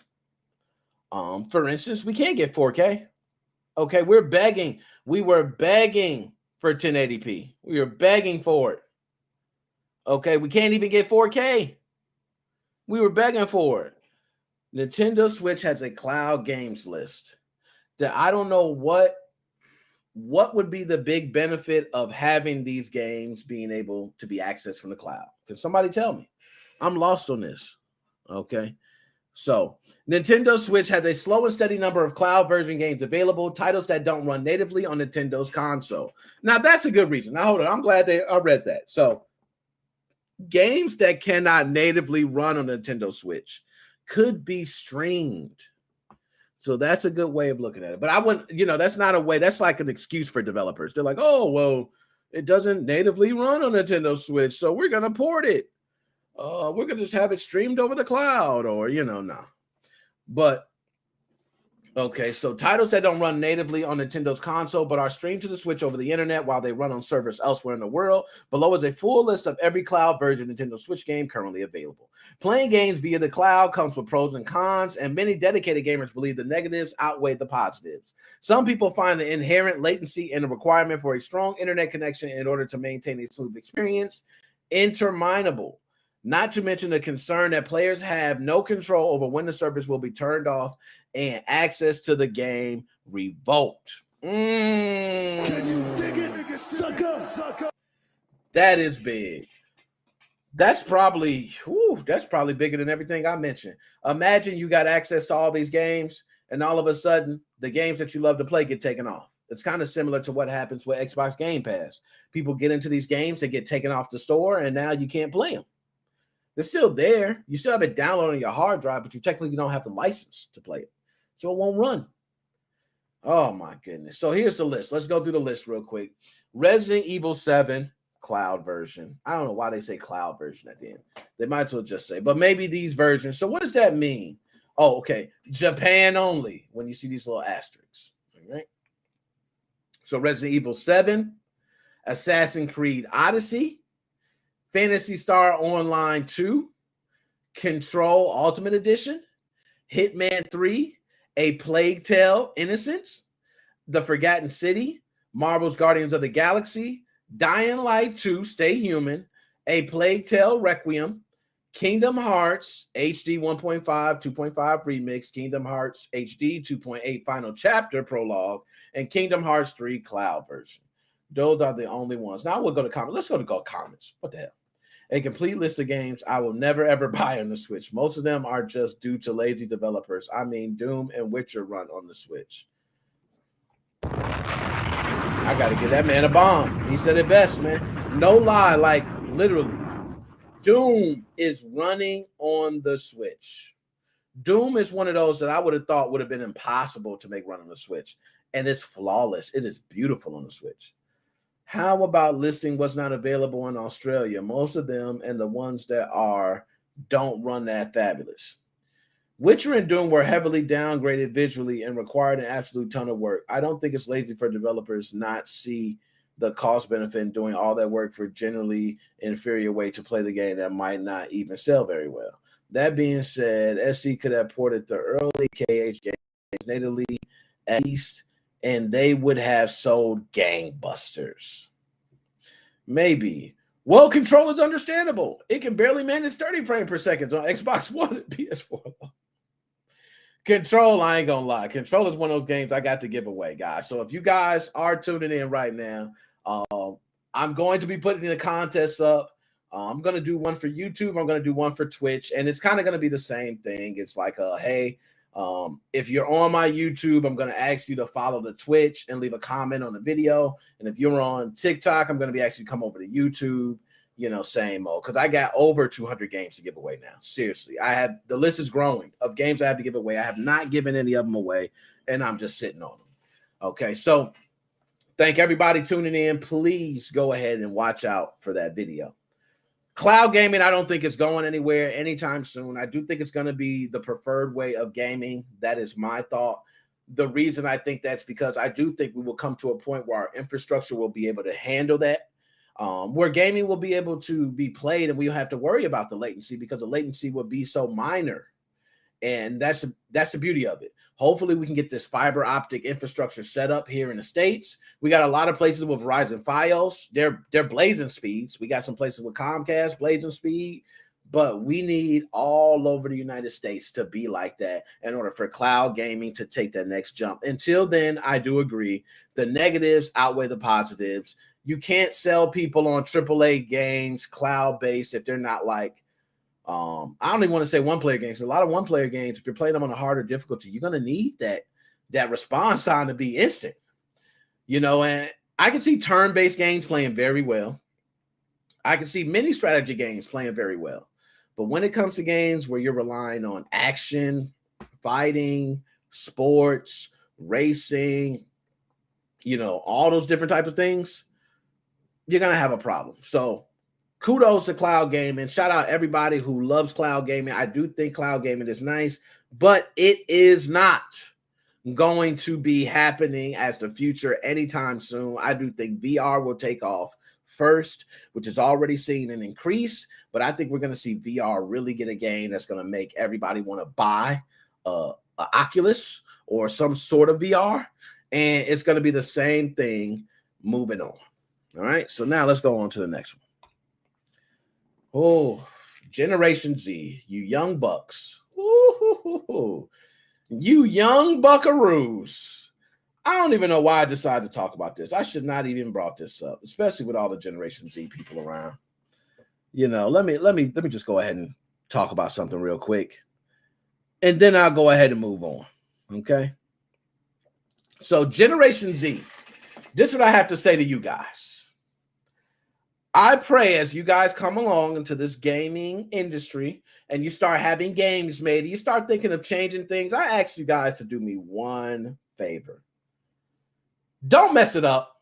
For instance, we can't get 4K. Okay, we were begging for 1080p. We were begging for it. Okay, we can't even get 4K. We were begging for it. Nintendo Switch has a cloud games list that I don't know what would be the big benefit of having these games being able to be accessed from the cloud. Can somebody tell me? I'm lost on this. Okay. So, Nintendo Switch has a slow and steady number of cloud version games available, titles that don't run natively on Nintendo's console. Now, that's a good reason. Now, hold on. I'm glad I read that. So, games that cannot natively run on Nintendo Switch could be streamed. So that's a good way of looking at it. But I wouldn't, that's not a way. That's like an excuse for developers. They're like, oh, well, it doesn't natively run on Nintendo Switch, so we're going to port it. We're going to just have it streamed over the cloud or, no. But, okay, so titles that don't run natively on Nintendo's console but are streamed to the Switch over the internet while they run on servers elsewhere in the world. Below is a full list of every cloud version Nintendo Switch game currently available. Playing games via the cloud comes with pros and cons, and many dedicated gamers believe the negatives outweigh the positives. Some people find the inherent latency and the requirement for a strong internet connection in order to maintain a smooth experience interminable. Not to mention the concern that players have no control over when the service will be turned off and access to the game revoked. Can you dig it, nigga? Sucker. That is big. That's probably bigger than everything I mentioned. Imagine you got access to all these games, and all of a sudden, the games that you love to play get taken off. It's kind of similar to what happens with Xbox Game Pass. People get into these games, they get taken off the store, and now you can't play them. They're still there. You still have it downloaded on your hard drive, but you technically don't have the license to play it. So it won't run. Oh, my goodness. So here's the list. Let's go through the list real quick. Resident Evil 7 cloud version. I don't know why they say cloud version at the end. They might as well just say, but maybe these versions. So what does that mean? Oh, okay. Japan only when you see these little asterisks. All right. So Resident Evil 7, Assassin's Creed Odyssey, Phantasy Star Online 2, Control Ultimate Edition, Hitman 3, A Plague Tale Innocence, The Forgotten City, Marvel's Guardians of the Galaxy, Dying Light 2, Stay Human, A Plague Tale Requiem, Kingdom Hearts HD 1.5, 2.5 Remix, Kingdom Hearts HD 2.8 Final Chapter Prologue, and Kingdom Hearts 3 Cloud version. Those are the only ones. Now we'll go to comments. Let's go to comments. What the hell? A complete list of games I will never, ever buy on the Switch. Most of them are just due to lazy developers. I mean, Doom and Witcher run on the Switch. I got to give that man a bomb. He said it best, man. No lie, like literally. Doom is running on the Switch. Doom is one of those that I would have thought would have been impossible to make run on the Switch. And it's flawless. It is beautiful on the Switch. How about listing what's not available in Australia? Most of them and the ones that are don't run that fabulous. Witcher and Doom were heavily downgraded visually and required an absolute ton of work. I don't think it's lazy for developers not see the cost benefit in doing all that work for generally inferior way to play the game that might not even sell very well. That being said, SC could have ported the early KH games natively at least, and they would have sold gangbusters. Maybe. Well, Control is understandable. It can barely manage 30 frames per second on Xbox One and PS4. Control, I ain't gonna lie. Control is one of those games I got to give away, guys. So if you guys are tuning in right now, I'm going to be putting the contests up. I'm going to do one for YouTube. I'm going to do one for Twitch. And it's kind of going to be the same thing. It's like, hey, if you're on my YouTube, I'm going to ask you to follow the Twitch and leave a comment on the video. And if you're on TikTok, I'm going to be asking you to come over to YouTube, same old. Because I got over 200 games to give away now. Seriously, the list is growing of games I have to give away. I have not given any of them away, and I'm just sitting on them. Okay, so thank everybody tuning in. Please go ahead and watch out for that video. Cloud gaming, I don't think it's going anywhere anytime soon. I do think it's going to be the preferred way of gaming. That is my thought. The reason I think that's because I do think we will come to a point where our infrastructure will be able to handle that. where gaming will be able to be played and we don't have to worry about the latency because the latency will be so minor. And that's the beauty of it. Hopefully we can get this fiber optic infrastructure set up here in the States. We got a lot of places with Verizon Fios. They're blazing speeds. We got some places with Comcast blazing speed, but we need all over the United States to be like that in order for cloud gaming to take that next jump. Until then, I do agree. The negatives outweigh the positives. You can't sell people on AAA games, cloud-based, if they're not like, I don't even want to say one-player games. A lot of one-player games, if you're playing them on a harder difficulty, you're going to need that response time to be instant. And I can see turn-based games playing very well. I can see mini strategy games playing very well. But when it comes to games where you're relying on action, fighting, sports, racing, all those different types of things, you're going to have a problem. So kudos to cloud gaming. Shout out everybody who loves cloud gaming. I do think cloud gaming is nice, but it is not going to be happening as the future anytime soon. I do think VR will take off first, which is already seeing an increase, but I think we're going to see VR really get a game that's going to make everybody want to buy an Oculus or some sort of VR, and it's going to be the same thing moving on. All right, so now let's go on to the next one. Oh, Generation Z, you young bucks. Ooh, you young buckaroos. I don't even know why I decided to talk about this. I should not even brought this up, especially with all the Generation Z people around. Let me just go ahead and talk about something real quick, and then I'll go ahead and move on. Okay. So Generation Z, this is what I have to say to you guys. I pray as you guys come along into this gaming industry and you start having games made, you start thinking of changing things. I ask you guys to do me one favor. Don't mess it up.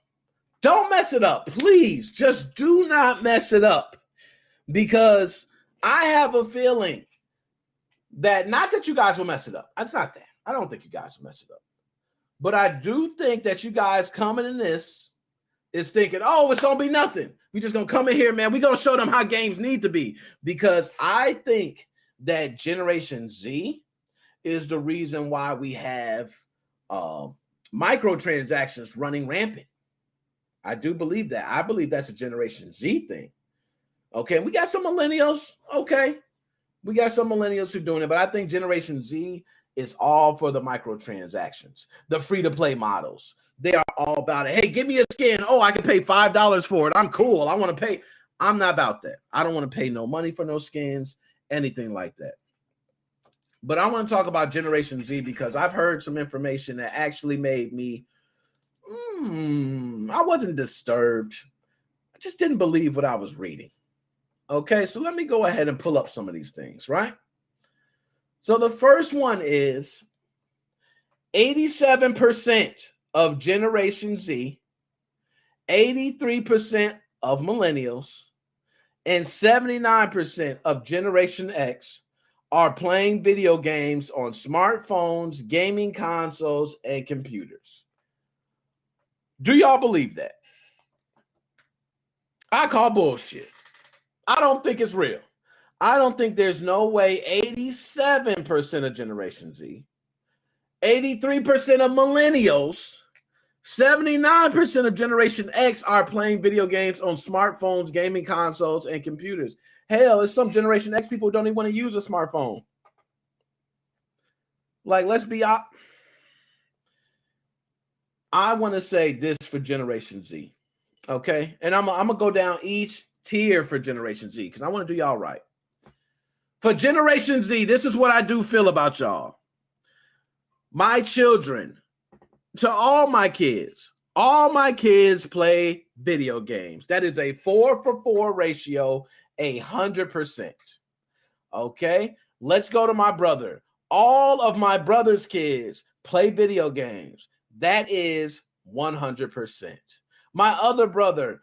Don't mess it up. Please, just do not mess it up. Because I have a feeling that not that you guys will mess it up. It's not that. I don't think you guys will mess it up. But I do think that you guys coming in this is thinking, oh, it's going to be nothing. We just going to come in here, man. We're going to show them how games need to be. Because I think that Generation Z is the reason why we have microtransactions running rampant. I do believe that. I believe that's a Generation Z thing. Okay, we got some millennials. Okay, we got some millennials who are doing it. But I think Generation Z is all for the microtransactions, the free-to-play models. They are all about it. Hey, give me a skin. Oh, I can pay $5 for it. I'm cool. I want to pay. I'm not about that. I don't want to pay no money for no skins, anything like that. But I want to talk about Generation Z because I've heard some information that actually made me, I wasn't disturbed. I just didn't believe what I was reading. Okay, so let me go ahead and pull up some of these things, right? So the first one is 87% of Generation Z, 83% of millennials, and 79% of Generation X are playing video games on smartphones, gaming consoles, and computers. Do y'all believe that? I call bullshit. I don't think it's real. I don't think there's no way 87% of Generation Z, 83% of millennials, 79% of Generation X are playing video games on smartphones, gaming consoles, and computers. Hell, there's some Generation X people who don't even want to use a smartphone. Like, let's be honest. I want to say this for Generation Z, okay? And I'm going to go down each tier for Generation Z because I want to do y'all right. For Generation Z, this is what I do feel about y'all. My children, to all my kids play video games. That is a 4-for-4 ratio, 100%. Okay, let's go to my brother. All of my brother's kids play video games. That is 100%. My other brother,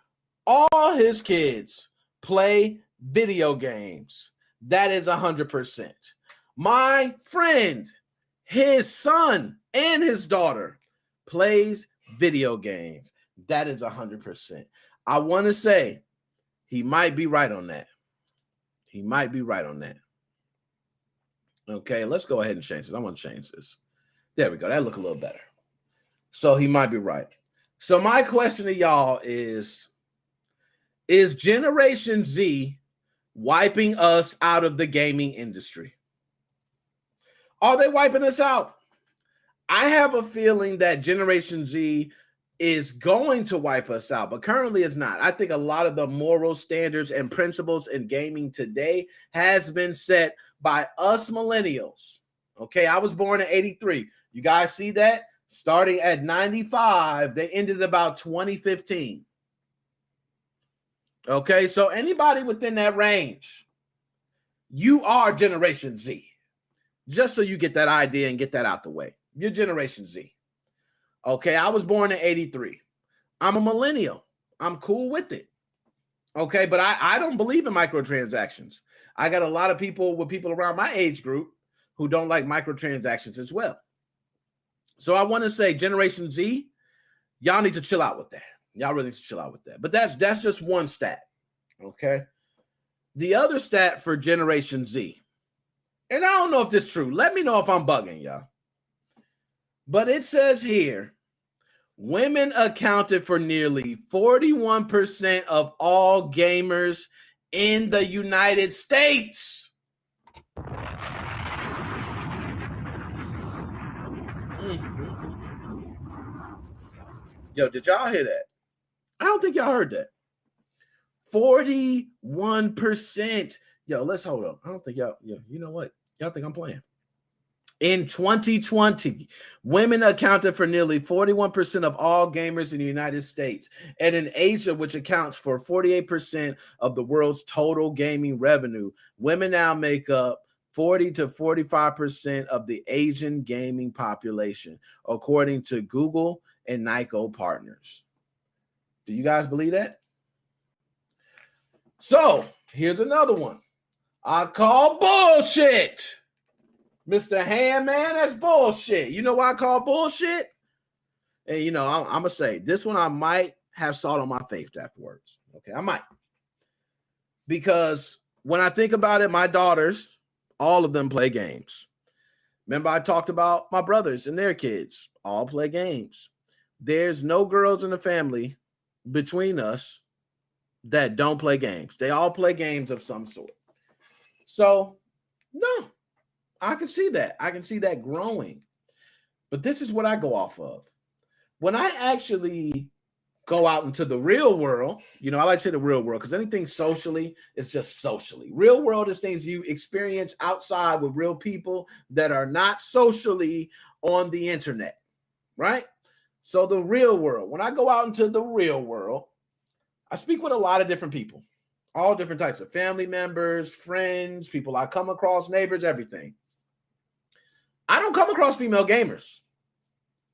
all his kids play video games. That is 100%. My friend, his son and his daughter plays video games. That is 100%. I want to say he might be right on that. He might be right on that. Okay, let's go ahead and change this. I want to change this. There we go. That look a little better. So he might be right. So my question to y'all is Generation Z wiping us out of the gaming industry? Are they wiping us out? I have a feeling that Generation Z is going to wipe us out, but currently it's not. I think a lot of the moral standards and principles in gaming today has been set by us millennials. Okay, I was born in 83. You guys see that? Starting at 95, they ended about 2015. Okay, so anybody within that range, you are Generation Z. Just so you get that idea and get that out the way. You're Generation Z. Okay, I was born in 83. I'm a millennial. I'm cool with it. Okay, but I don't believe in microtransactions. I got a lot of people around my age group who don't like microtransactions as well. So I want to say, Generation Z, y'all need to chill out with that. Y'all really need to chill out with that. But that's just one stat. Okay. The other stat for Generation Z, and I don't know if this is true. Let me know if I'm bugging, y'all. But it says here, women accounted for nearly 41% of all gamers in the United States. Yo, did y'all hear that? I don't think y'all heard that. 41%. Yo, let's hold up. I don't think y'all, you know what? Y'all think I'm playing. In 2020, women accounted for nearly 41% of all gamers in the United States. And in Asia, which accounts for 48% of the world's total gaming revenue, women now make up 40 to 45% of the Asian gaming population, according to Google and Nikko partners. Do you guys believe that? So here's another one. I call bullshit. Mr. Handman, that's bullshit. You know why I call bullshit? And I'm going to say this one, I might have salt on my face afterwards. Okay, I might. Because when I think about it, my daughters, all of them play games. Remember, I talked about my brothers and their kids all play games. There's no girls in the family between us that don't play games. They all play games of some sort. So, no, I can see that. I can see that growing. But this is what I go off of. When I actually go out into the real world, I like to say the real world because anything socially is just socially. Real world is things you experience outside with real people that are not socially on the internet, right? So the real world, when I go out into the real world, I speak with a lot of different people, all different types of family members, friends, people I come across, neighbors, everything. I don't come across female gamers.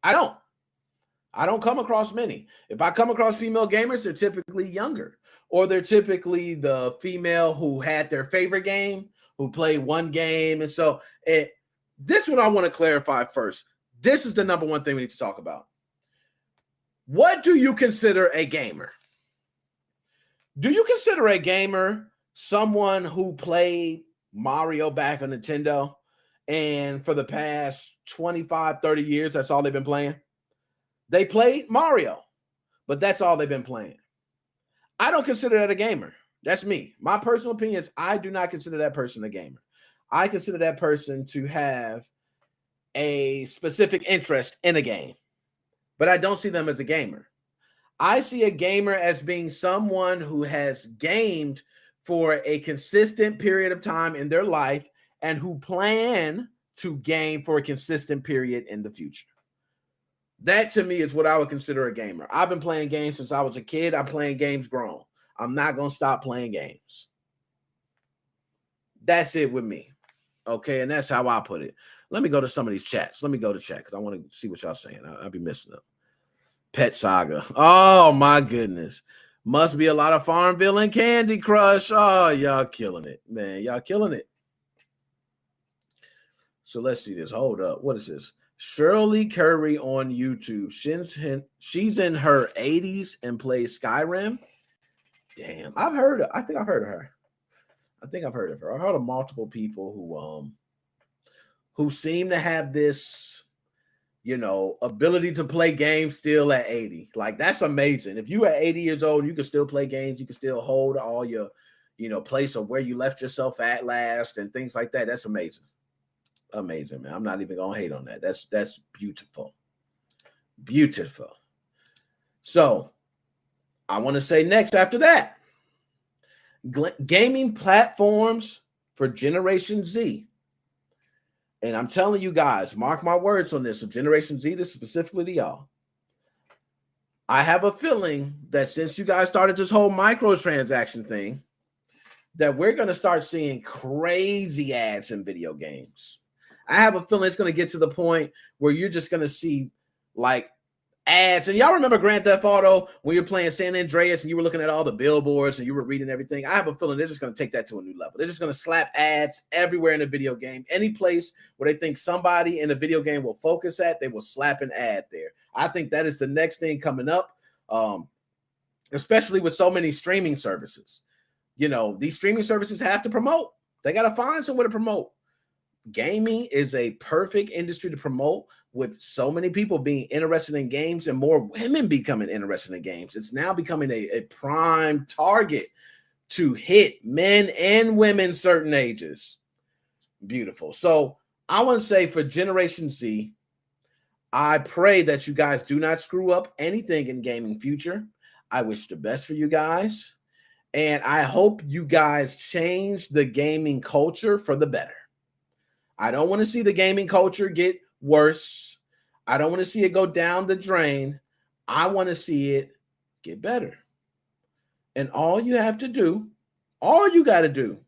I don't come across many. If I come across female gamers, they're typically younger, or they're typically the female who had their favorite game, who played one game. And so this one I want to clarify first. This is the number one thing we need to talk about. What do you consider a gamer? Do you consider a gamer someone who played Mario back on Nintendo and for the past 25, 30 years, that's all they've been playing? They played Mario, but that's all they've been playing. I don't consider that a gamer. That's me. My personal opinion is I do not consider that person a gamer. I consider that person to have a specific interest in a game, but I don't see them as a gamer. I see a gamer as being someone who has gamed for a consistent period of time in their life and who plan to game for a consistent period in the future. That to me is what I would consider a gamer. I've been playing games since I was a kid. I'm playing games grown. I'm not going to stop playing games. That's it with me. Okay, and that's how I put it. Let me go to some of these chats. Let me go to chat because I want to see what y'all saying. I'll be missing them. Pet Saga. Oh, my goodness. Must be a lot of Farmville and Candy Crush. Oh, y'all killing it, man. Y'all killing it. So let's see this. Hold up. What is this? Shirley Curry on YouTube. She's in her 80s and plays Skyrim. Damn, I think I've heard of her. I've heard of multiple people who seem to have this, ability to play games still at 80. Like, that's amazing. If you at 80 years old and you can still play games, you can still hold all your, place of where you left yourself at last and things like that. That's amazing. Amazing, man. I'm not even gonna hate on that. That's beautiful. Beautiful. So I want to say next after that, gaming platforms for Generation Z. And I'm telling you guys, mark my words on this. So Generation Z, this is specifically to y'all. I have a feeling that since you guys started this whole microtransaction thing, that we're going to start seeing crazy ads in video games. I have a feeling it's going to get to the point where you're just going to see like ads. And y'all remember Grand Theft Auto when you're playing San Andreas and you were looking at all the billboards and you were reading everything? I have a feeling they're just going to take that to a new level. They're just going to slap ads everywhere in the video game. Any place where they think somebody in the video game will focus at, they will slap an ad there. I think that is the next thing coming up, especially with so many streaming services. These streaming services have to promote. They got to find somewhere to promote. Gaming is a perfect industry to promote, with so many people being interested in games and more women becoming interested in games. It's now becoming a prime target to hit men and women certain ages. Beautiful. So I want to say for Generation Z, I pray that you guys do not screw up anything in gaming future. I wish the best for you guys. And I hope you guys change the gaming culture for the better. I don't want to see the gaming culture get worse. I don't want to see it go down the drain. I want to see it get better. And all you got to do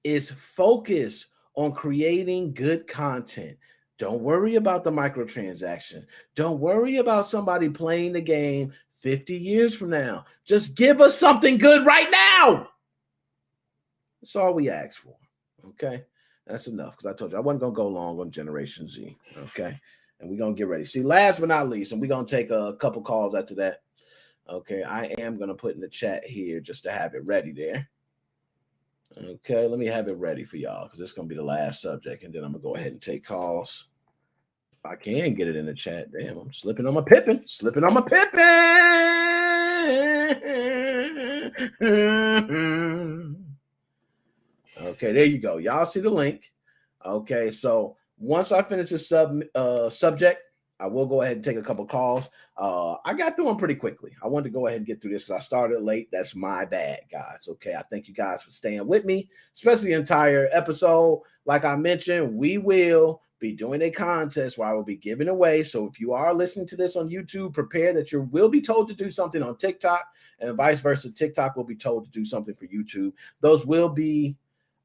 is focus on creating good content. Don't worry about the microtransaction. Don't worry about somebody playing the game 50 years from now. Just give us something good right now. That's all we ask for. Okay? That's enough, because I told you I wasn't going to go long on Generation Z. Okay? And we're going to get ready. See, last but not least, and we're going to take a couple calls after that. Okay, I am going to put in the chat here just to have it ready there. Okay, let me have it ready for y'all, because this is going to be the last subject, and then I'm going to go ahead and take calls. If I can get it in the chat. Damn, I'm slipping on my Pippin. Okay, there you go. Y'all see the link. Okay, so once I finish the subject, I will go ahead and take a couple calls. I got through them pretty quickly. I wanted to go ahead and get through this because I started late. That's my bad, guys. Okay, I thank you guys for staying with me, especially the entire episode. Like I mentioned, we will be doing a contest where I will be giving away. So if you are listening to this on YouTube, prepare that you will be told to do something on TikTok, and vice versa. TikTok will be told to do something for YouTube. Those will be,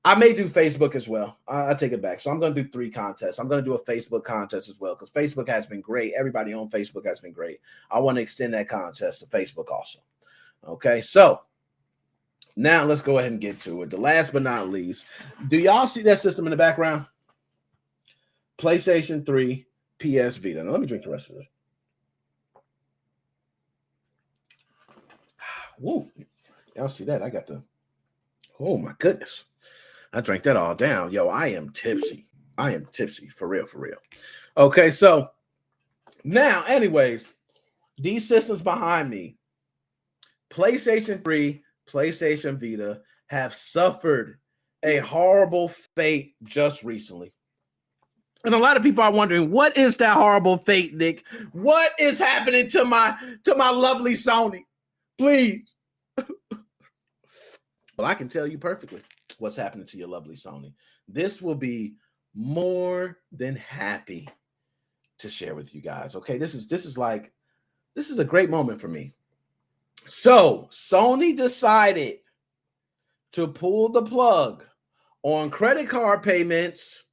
I may do Facebook as well. I take it back. So I'm going to do 3 contests. I'm going to do a Facebook contest as well, because Facebook has been great. Everybody on Facebook has been great. I want to extend that contest to Facebook also. Okay, so now let's go ahead and get to it. The last but not least, do y'all see that system in the background? PlayStation 3, PS Vita. Now let me drink the rest of this. Woo. Y'all see that? I got the, oh my goodness. I drank that all down. Yo, I am tipsy. For real. Okay, so now, anyways, these systems behind me, PlayStation 3, PlayStation Vita, have suffered a horrible fate just recently. And a lot of people are wondering, what is that horrible fate, Nick? What is happening to my lovely Sony? Please. Well, I can tell you perfectly what's happening to your lovely Sony. This will be more than happy to share with you guys. Okay, this is a great moment for me. So Sony decided to pull the plug on credit card payments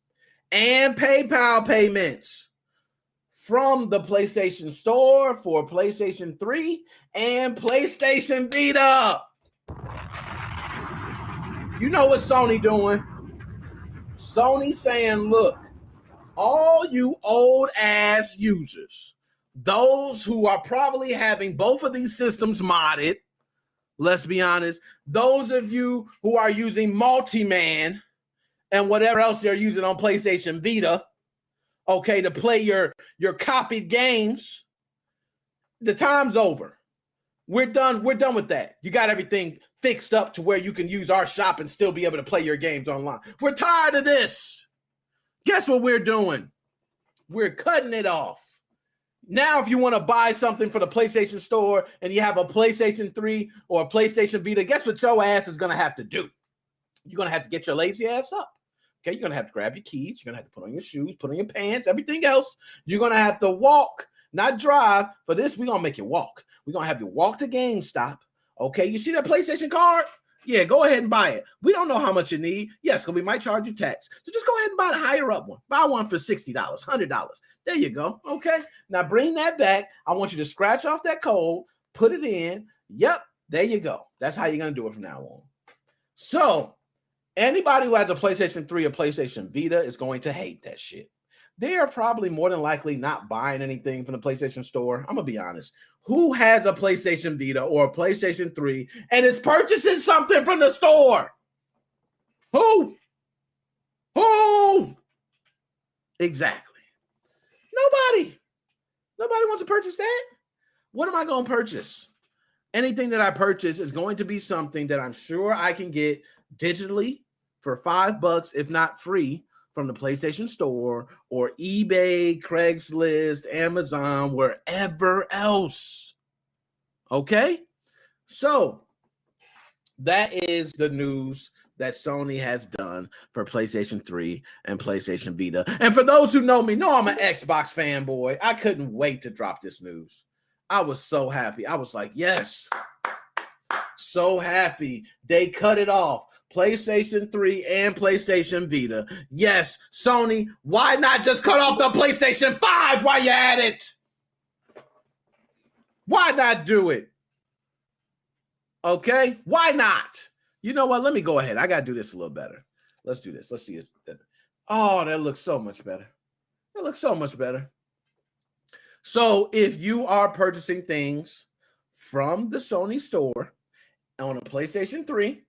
and PayPal payments from the PlayStation Store for PlayStation 3 and PlayStation Vita. You know what Sony doing? Sony saying, look, all you old ass users, those who are probably having both of these systems modded, Let's be honest. Those of you who are using Multi-Man and whatever else they're using on PlayStation Vita, okay, to play your copied games, the time's over. We're done with that. You got everything fixed up to where you can use our shop and still be able to play your games online. We're tired of this. Guess what we're doing? We're cutting it off. Now, if you want to buy something for the PlayStation Store and you have a PlayStation 3 or a PlayStation Vita, guess what your ass is going to have to do? You're going to have to get your lazy ass up. Okay, you're going to have to grab your keys. You're going to have to put on your shoes, put on your pants, everything else. You're going to have to walk, not drive. For this, we're going to make you walk. We're going to have you walk to GameStop. Okay, you see that PlayStation card? Yeah, go ahead and buy it. We don't know how much you need. Yes, because we might charge you tax. So just go ahead and buy the higher up one. Buy one for $60, $100. There you go. Okay, now bring that back. I want you to scratch off that code, put it in. Yep, there you go. That's how you're going to do it from now on. So anybody who has a PlayStation 3 or PlayStation Vita is going to hate that shit. They are probably more than likely not buying anything from the PlayStation Store. I'm going to be honest. Who has a PlayStation Vita or a PlayStation 3 and is purchasing something from the store? Who? Exactly. Nobody. Nobody wants to purchase that. What am I going to purchase? Anything that I purchase is going to be something that I'm sure I can get digitally for $5, if not free, from the PlayStation Store or eBay, Craigslist, Amazon, wherever else. Okay? So that is the news that Sony has done for PlayStation 3 and PlayStation Vita. And for those who know me, know I'm an Xbox fanboy. I couldn't wait to drop this news. I was so happy. I was like, yes. So happy. They cut it off. PlayStation 3 and PlayStation Vita. Yes, Sony, why not just cut off the PlayStation 5 while you're at it? Why not do it? Okay, why not? You know what? Let me go ahead. I got to do this a little better. Let's do this. Let's see it. Oh, that looks so much better. That looks so much better. So if you are purchasing things from the Sony store on a PlayStation 3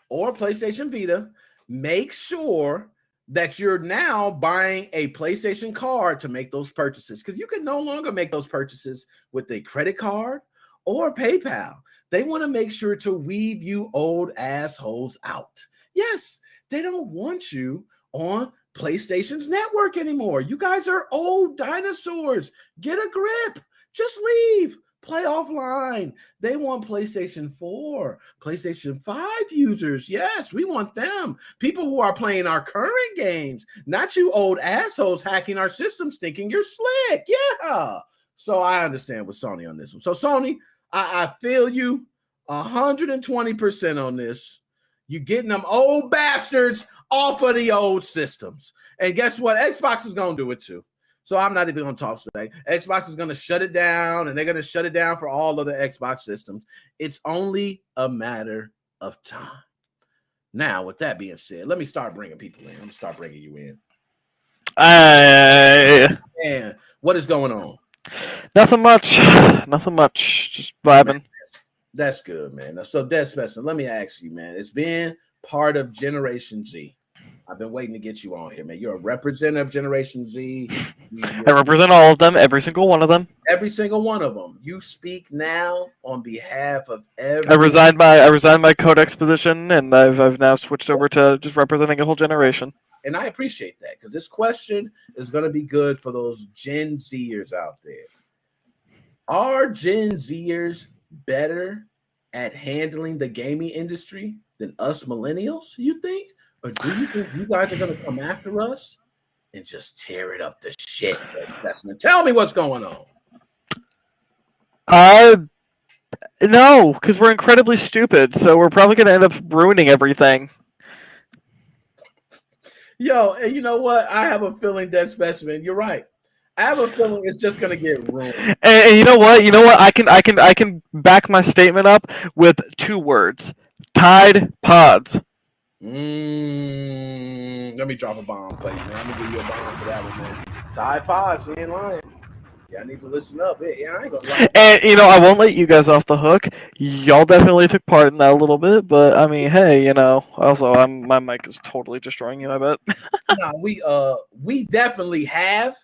or PlayStation Vita, make sure that you're now buying a PlayStation card to make those purchases, because you can no longer make those purchases with a credit card or PayPal. They want to make sure to weed you old assholes out. Yes, they don't want you on PlayStation's network anymore. You guys are old dinosaurs. Get a grip. Just leave. Play offline. They want PlayStation 4, PlayStation 5 users. Yes, we want them. People who are playing our current games, not you old assholes hacking our systems thinking you're slick. Yeah. So I understand with Sony on this one. So Sony, I feel you 120% on this. You're getting them old bastards off of the old systems. And guess what? Xbox is going to do it too. So I'm not even going to talk today. Xbox is going to shut it down, and they're going to shut it down for all of the Xbox systems. It's only a matter of time. Now, with that being said, let me start bringing people in. I'm going to start bringing you in. And what is going on? Nothing much. Nothing much. Just vibing. That's good, man. So, Dead Specimen, let me ask you, man. It's been part of Generation Z. I've been waiting to get you on here, man. You're a representative of Generation Z. I represent all of them, every single one of them. Every single one of them. You speak now on behalf of every. I resigned my Codex position, and I've now switched over to just representing a whole generation. And I appreciate that, because this question is going to be good for those Gen Zers out there. Are Gen Zers better at handling the gaming industry than us millennials, you think? Or do you think you guys are going to come after us and just tear it up to shit? Tell me what's going on. No, because we're incredibly stupid, so we're probably going to end up ruining everything. Yo, and you know what? I have a feeling, Dead Specimen, you're right. I have a feeling it's just going to get ruined. And you know what? I can back my statement up with 2 words: Tide Pods. Let me drop a bomb for you, man. I'm gonna give you a bomb for that one, man. Tide Pods, you ain't lying. Yeah, I need to listen up. Yeah, I ain't gonna lie. And I won't let you guys off the hook. Y'all definitely took part in that a little bit, but I mean, hey, also my mic is totally destroying you, I bet. No, we definitely have.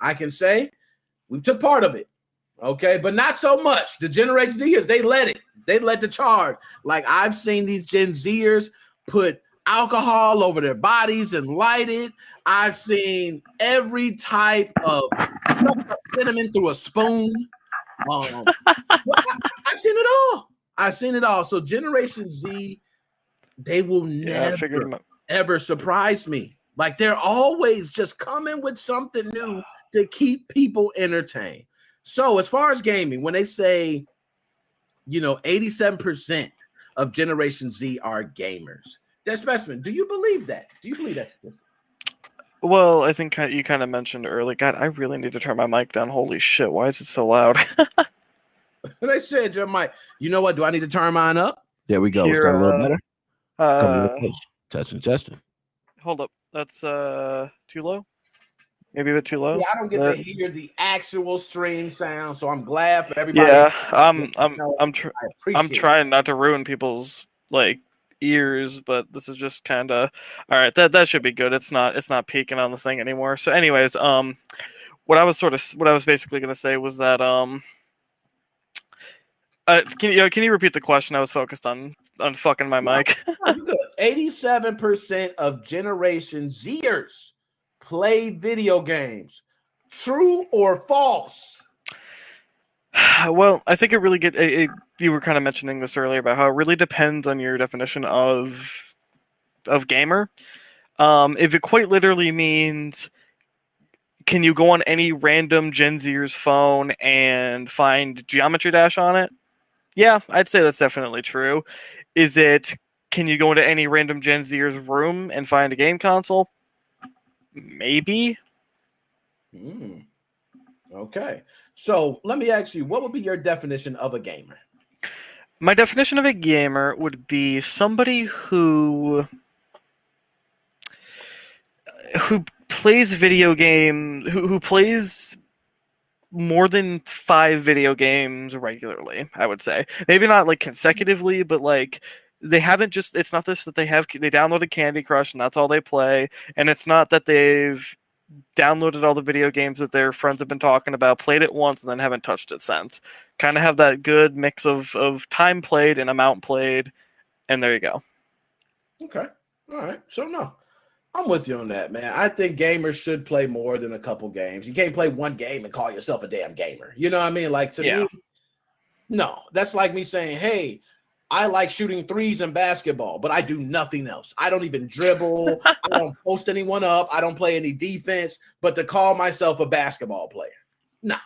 I can say we took part of it. Okay, but not so much. The Generation Zers, they let the charge. Like I've seen these Gen Zers put alcohol over their bodies and light it. I've seen every type of cinnamon through a spoon. I've seen it all. I've seen it all. So Generation Z, they will never ever surprise me. Like they're always just coming with something new to keep people entertained. So as far as gaming, when they say, 87% of Generation Z are gamers, that specimen, do you believe that? Do you believe that statistic? Well, I think you kind of mentioned earlier. God, I really need to turn my mic down. Holy shit, why is it so loud? They said your mic. You know what? Do I need to turn mine up? There we go. Is that a little better? Testing. Hold up. That's too low? Maybe a bit too low. Yeah, I don't get to hear the actual stream sound, so I'm glad for everybody. Yeah, I'm trying not to ruin people's ears, but this is just kind of all right. That should be good. It's not peaking on the thing anymore. So, anyways, what I was basically gonna say was that can you repeat the question? I was focused on fucking my mic. Good. 87% of Generation Zers play video games. True or false? Well, I think it really you were kind of mentioning this earlier about how it really depends on your definition of gamer. If it quite literally means, can you go on any random Gen Zer's phone and find Geometry Dash on it? Yeah, I'd say that's definitely true. Is it, can you go into any random Gen Zer's room and find a game console? Maybe. Okay. So let me ask you, what would be your definition of a gamer? My definition of a gamer would be somebody who plays video game, who plays more than 5 video games regularly, I would say. Maybe not consecutively, but they haven't just, it's not this that they downloaded Candy Crush and that's all they play, and it's not that they've downloaded all the video games that their friends have been talking about, played it once, and then haven't touched it since. Kind of have that good mix of time played and amount played, and there you go. Okay. All right. So, no. I'm with you on that, man. I think gamers should play more than a couple games. You can't play one game and call yourself a damn gamer. You know what I mean? To me, no. That's like me saying, hey, I like shooting threes in basketball, but I do nothing else. I don't even dribble. I don't post anyone up. I don't play any defense. But to call myself a basketball player, nah.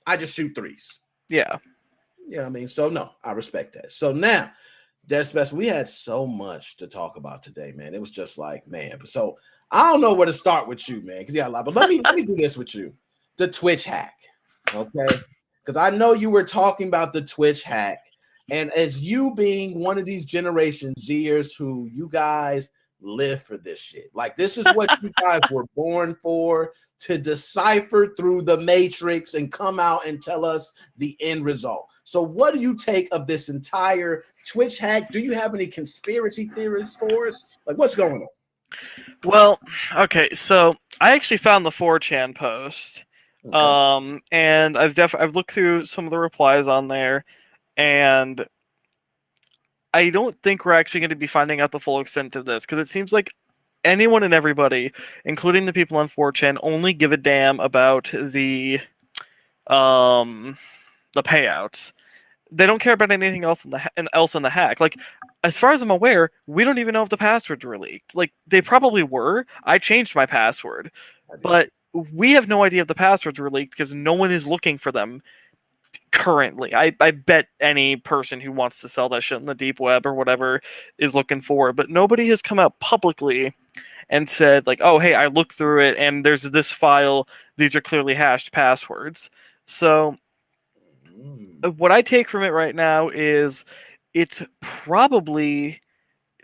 I just shoot threes. Yeah. You know what I mean? So, no, I respect that. So, now, that's best. We had so much to talk about today, man. It was just man. So, I don't know where to start with you, man, because you got a lot. But let me do this with you. The Twitch hack, okay? Because I know you were talking about the Twitch hack. And as you being one of these Generation Zers who you guys live for this shit. This is what you guys were born for, to decipher through the matrix and come out and tell us the end result. So what do you take of this entire Twitch hack? Do you have any conspiracy theories for us? What's going on? Well, okay, so I actually found the 4chan post. Okay. And I've looked through some of the replies on there, and I don't think we're actually going to be finding out the full extent of this, because it seems like anyone and everybody, including the people on 4chan, only give a damn about the payouts. They don't care about anything else in the hack. As far as I'm aware, we don't even know if the passwords were leaked. They probably were. I changed my password, but we have no idea if the passwords were leaked because no one is looking for them currently. I bet any person who wants to sell that shit in the deep web or whatever is looking for it, but nobody has come out publicly and said oh, hey, I looked through it and there's this file. These are clearly hashed passwords. So what I take from it right now is it's probably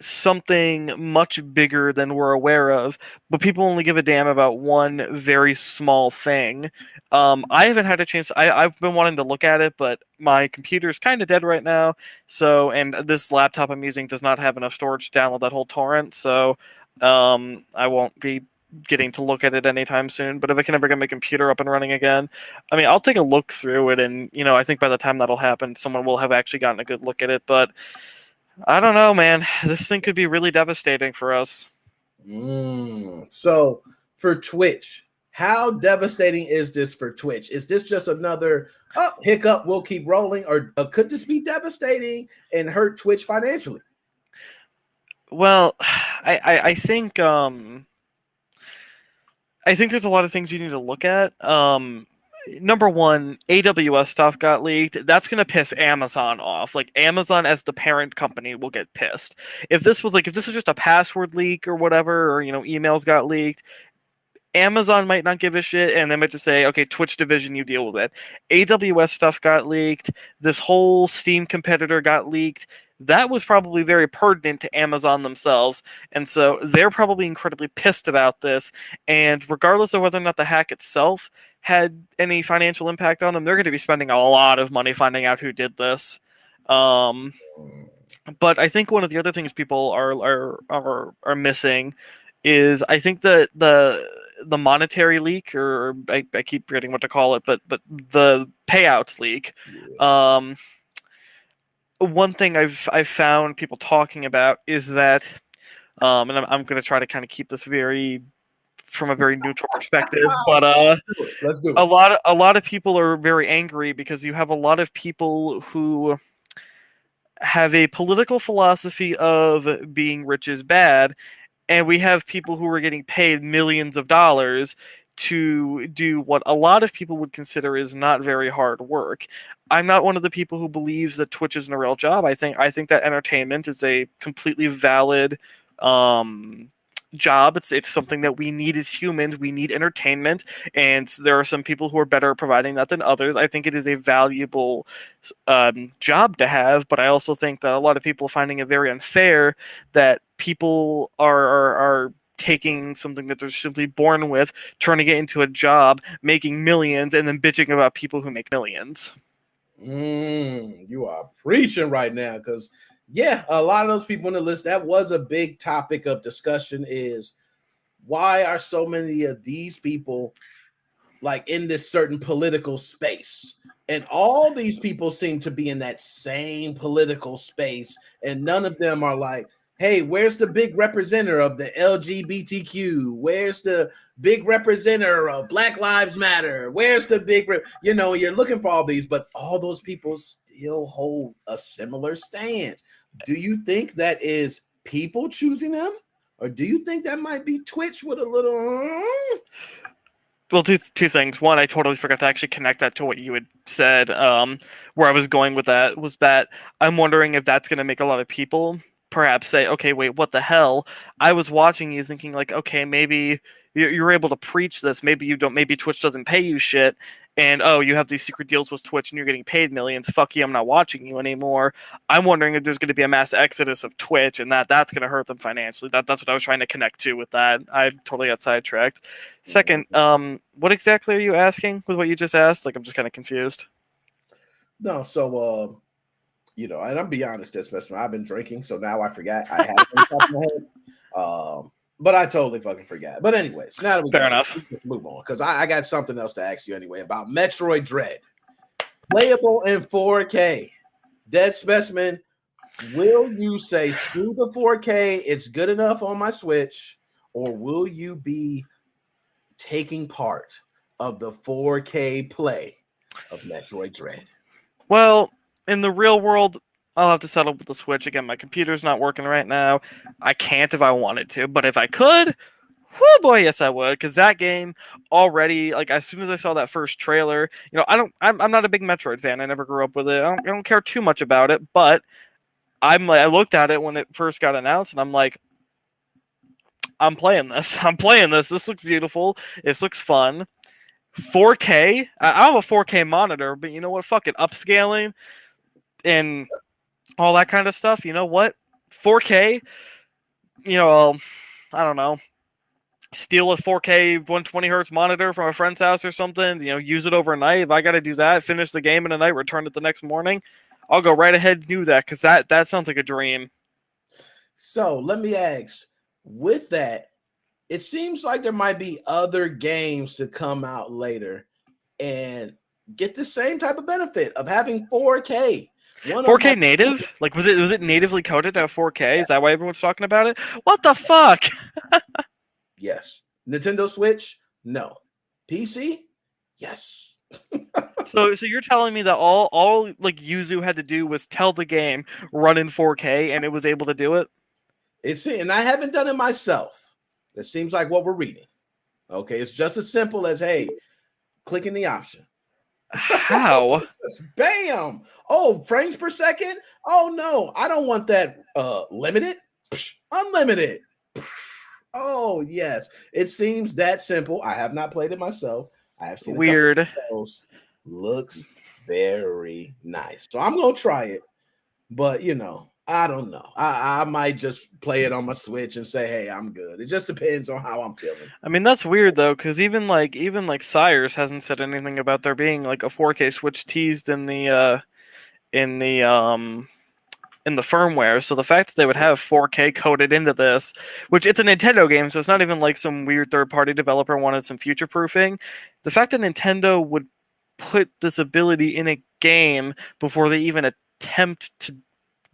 something much bigger than we're aware of, but people only give a damn about one very small thing. I haven't had a chance. I've been wanting to look at it, but my computer's kind of dead right now. So, and this laptop I'm using does not have enough storage to download that whole torrent. So, I won't be getting to look at it anytime soon. But if I can ever get my computer up and running again, I mean, I'll take a look through it, and I think by the time that'll happen, someone will have actually gotten a good look at it. But I don't know, man. This thing could be really devastating for us. So for Twitch, how devastating is this for Twitch? Is this just another hiccup? We'll keep rolling, or could this be devastating and hurt Twitch financially? Well, I think there's a lot of things you need to look at. Number one, AWS stuff got leaked. That's gonna piss Amazon off. Like, Amazon as the parent company will get pissed. If this was just a password leak or whatever, or emails got leaked, Amazon might not give a shit, and they might just say, okay, Twitch division, you deal with it. AWS stuff got leaked. This whole Steam competitor got leaked. That was probably very pertinent to Amazon themselves, and so they're probably incredibly pissed about this. And regardless of whether or not the hack itself had any financial impact on them, they're going to be spending a lot of money finding out who did this. But I think one of the other things people are missing is, I think that the monetary leak, or I keep forgetting what to call it, but the payouts leak. One thing I've found people talking about is that, and I'm going to try to kind of keep this from a very neutral perspective, but Let's do it. a lot of people are very angry because you have a lot of people who have a political philosophy of being rich is bad, and we have people who are getting paid millions of dollars to do what a lot of people would consider is not very hard work. I'm not one of the people who believes that Twitch isn't a real job. I think that entertainment is a completely valid job. It's something that we need as humans. We need entertainment, and there are some people who are better at providing that than others. I think it is a valuable job to have, but I also think that a lot of people are finding it very unfair that people are taking something that they're simply born with, turning it into a job, making millions, and then bitching about people who make millions. You are preaching right now, because a lot of those people on the list, that was a big topic of discussion, is why are so many of these people like in this certain political space? And all these people seem to be in that same political space, and none of them are like, hey, where's the big representative of the LGBTQ? Where's the big representative of Black Lives Matter? Where's the big, you're looking for all these, but all those people still hold a similar stance. Do you think that is people choosing them? Or do you think that might be Twitch with a little... Well, two things. One, I totally forgot to actually connect that to what you had said. Where I was going with that was that I'm wondering if that's going to make a lot of people perhaps say, okay, wait, what the hell? I was watching you thinking like, okay, maybe you're able to preach this. Maybe you don't. Maybe Twitch doesn't pay you shit. And, you have these secret deals with Twitch and you're getting paid millions. Fuck you, I'm not watching you anymore. I'm wondering if there's going to be a mass exodus of Twitch and that's going to hurt them financially. That's what I was trying to connect to with that. I totally got sidetracked. Second, what exactly are you asking with what you just asked? Like, I'm just kind of confused. No, so, and I'll be honest, especially I've been drinking, so now I forgot I had it on top of my head. But I totally fucking forgot. But anyways, now that we move on, because I got something else to ask you anyway about Metroid Dread. Playable in 4K. Dead Specimen, will you say screw the 4K, it's good enough on my Switch, or will you be taking part of the 4K play of Metroid Dread? Well, in the real world, I'll have to settle with the Switch. Again, my computer's not working right now. I can't if I wanted to, but if I could, whoo boy, yes I would. Because that game already, like, as soon as I saw that first trailer, I'm not a big Metroid fan. I never grew up with it. I don't care too much about it, but I looked at it when it first got announced, and I'm like, I'm playing this. I'm playing this. This looks beautiful. This looks fun. 4K. I have a 4K monitor, but you know what? Fuck it. Upscaling and all that kind of stuff. You know what? 4K, I don't know, steal a 4K 120 hertz monitor from a friend's house or something, use it overnight. If I got to do that, finish the game in a night, return it the next morning, I'll go right ahead and do that, because that sounds like a dream. So let me ask, with that, it seems like there might be other games to come out later and get the same type of benefit of having 4K. 4K native? Like, was it natively coded at 4K? Is that why everyone's talking about it? What the fuck? Yes. Nintendo Switch? No. PC? Yes. So you're telling me that all like Yuzu had to do was tell the game run in 4K and it was able to do it? And I haven't done it myself. It seems like what we're reading. Okay, it's just as simple as, hey, clicking the option. How? Bam! Oh, frames per second? Oh no, I don't want that limited. Unlimited. Oh yes, it seems that simple. I have not played it myself. I have seen weird. Looks very nice, so I'm gonna try it. But I don't know. I might just play it on my Switch and say, hey, I'm good. It just depends on how I'm feeling. I mean, that's weird though, because even like Sires hasn't said anything about there being like a 4K Switch teased in the firmware. So the fact that they would have 4K coded into this, which it's a Nintendo game, so it's not even like some weird third-party developer wanted some future proofing. The fact that Nintendo would put this ability in a game before they even attempt to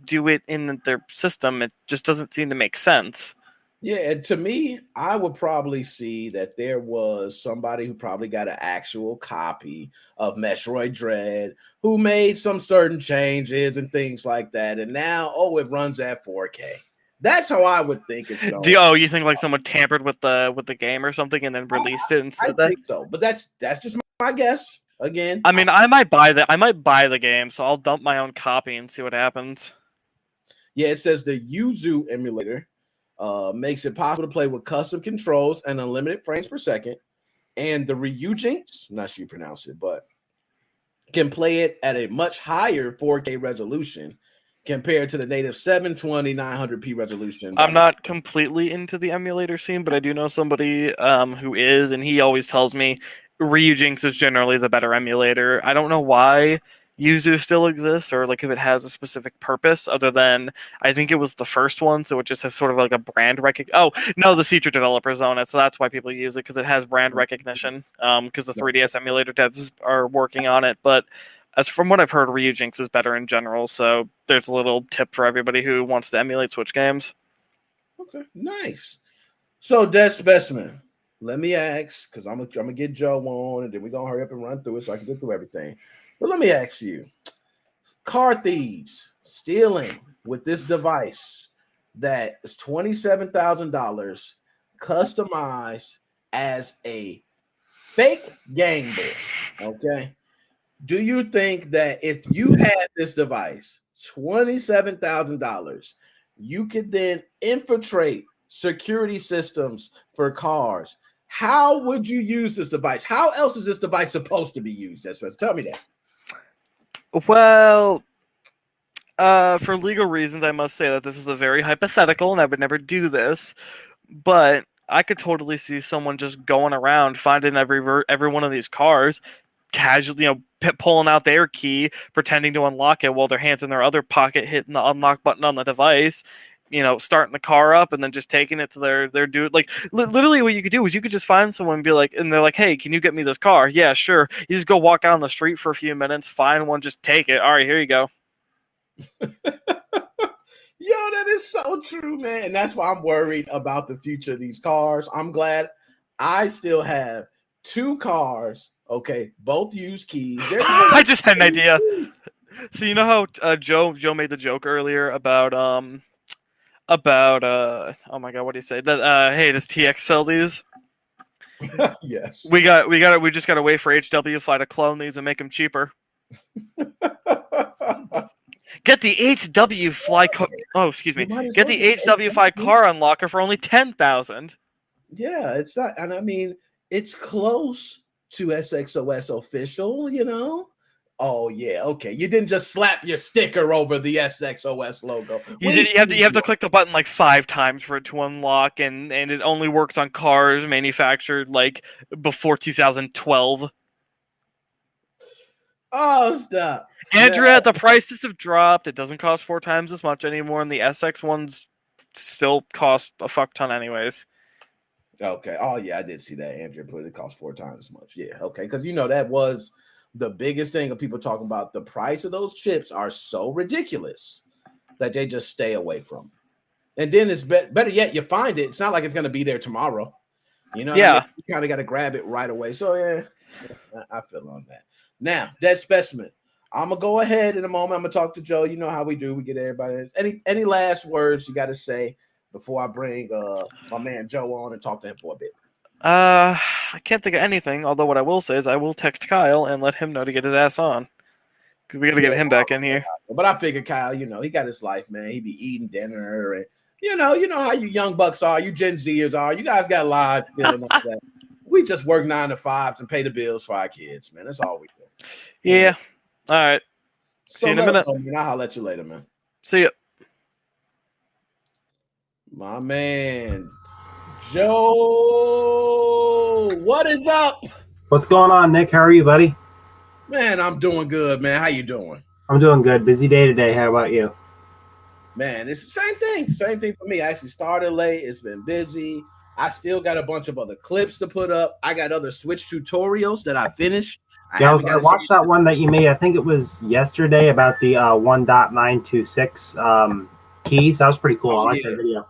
do it in their system, it just doesn't seem to make sense. Yeah, and to me, I would probably see that there was somebody who probably got an actual copy of Metroid Dread who made some certain changes and things like that, and now, it runs at 4K. That's how I would think it's going. You think like someone tampered with the game or something and then released it instead? I think so, but that's just my guess. Again, I mean, I might buy the game, so I'll dump my own copy and see what happens. Yeah, it says the Yuzu emulator makes it possible to play with custom controls and unlimited frames per second. And the Ryujinx, not sure you pronounce it, but can play it at a much higher 4K resolution compared to the native 720 900p resolution. I'm not completely into the emulator scene, but I do know somebody who is, and he always tells me Ryujinx is generally the better emulator. I don't know why Yuzu still exists, or like if it has a specific purpose other than I think it was the first one, so it just has sort of like a brand recognition. Oh no, the Citra developers own it, so that's why people use it, because it has brand recognition. Because the 3DS emulator devs are working on it, but as from what I've heard, Ryujinx is better in general. So there's a little tip for everybody who wants to emulate Switch games. Okay, nice. So Dead Specimen, let me ask, because I'm gonna get Joe on, and then we're gonna hurry up and run through it so I can get through everything. But let me ask you, car thieves stealing with this device that is $27,000 customized as a fake Game Boy, okay? Do you think that if you had this device, $27,000, you could then infiltrate security systems for cars? How would you use this device? How else is this device supposed to be used? Tell me that. Well, for legal reasons, I must say that this is a very hypothetical, and I would never do this. But I could totally see someone just going around finding every one of these cars, casually, pulling out their key, pretending to unlock it while their hands in their other pocket, hitting the unlock button on the device. Starting the car up and then just taking it to their dude. Like, literally what you could do is you could just find someone and be like, and they're like, hey, can you get me this car? Yeah, sure. You just go walk out on the street for a few minutes, find one, just take it. All right, here you go. Yo, that is so true, man. And that's why I'm worried about the future of these cars. I'm glad I still have 2 cars, okay, both use keys. I just had an idea. So you know how Joe made the joke earlier about oh my god, what do you say? That hey, does TX sell these? Yes. We just gotta wait for HW Fly to clone these and make them cheaper. Get the HW Fly Get the HW Fly car unlocker for only 10,000. Yeah, it's not, and I mean it's close to SXOS official, Oh yeah, okay. You didn't just slap your sticker over the SXOS logo. You have to click the button like 5 times for it to unlock, and it only works on cars manufactured like before 2012. Oh, stop. Andrea, the prices have dropped. It doesn't cost 4 times as much anymore, and the SX ones still cost a fuck ton anyways. Okay. Oh yeah, I did see that. Andrea put it cost 4 times as much. Yeah. Okay. Because that was the biggest thing of people talking about. The price of those chips are so ridiculous that they just stay away from. And then it's better yet, you find it. It's not like it's going to be there tomorrow. You know. Yeah. You kind of got to grab it right away. So yeah, I feel on that. Now, Dead Specimen. I'm gonna go ahead in a moment. I'm gonna talk to Joe. You know how we do. We get everybody. Any last words you got to say before I bring my man Joe on and talk to him for a bit? I can't think of anything. Although what I will say is I will text Kyle and let him know to get his ass on, because we got to get him back in here. But I figured Kyle, he got his life, man. He be eating dinner, and you know how you young bucks are, you Gen Zers are. You guys got lives. Like that. We just work 9 to 5s and pay the bills for our kids, man. That's all we do. Yeah. All right. So see you in a minute. I'll let you later, man. See ya. My man, Joe, what is up? What's going on, Nick? How are you, buddy? Man, I'm doing good, man. How you doing? I'm doing good. Busy day today. How about you? Man, it's the same thing. Same thing for me. I actually started late. It's been busy. I still got a bunch of other clips to put up. I got other Switch tutorials that I finished. I watched that one that you made. I think it was yesterday about the 1.926 keys. That was pretty cool. I like that video.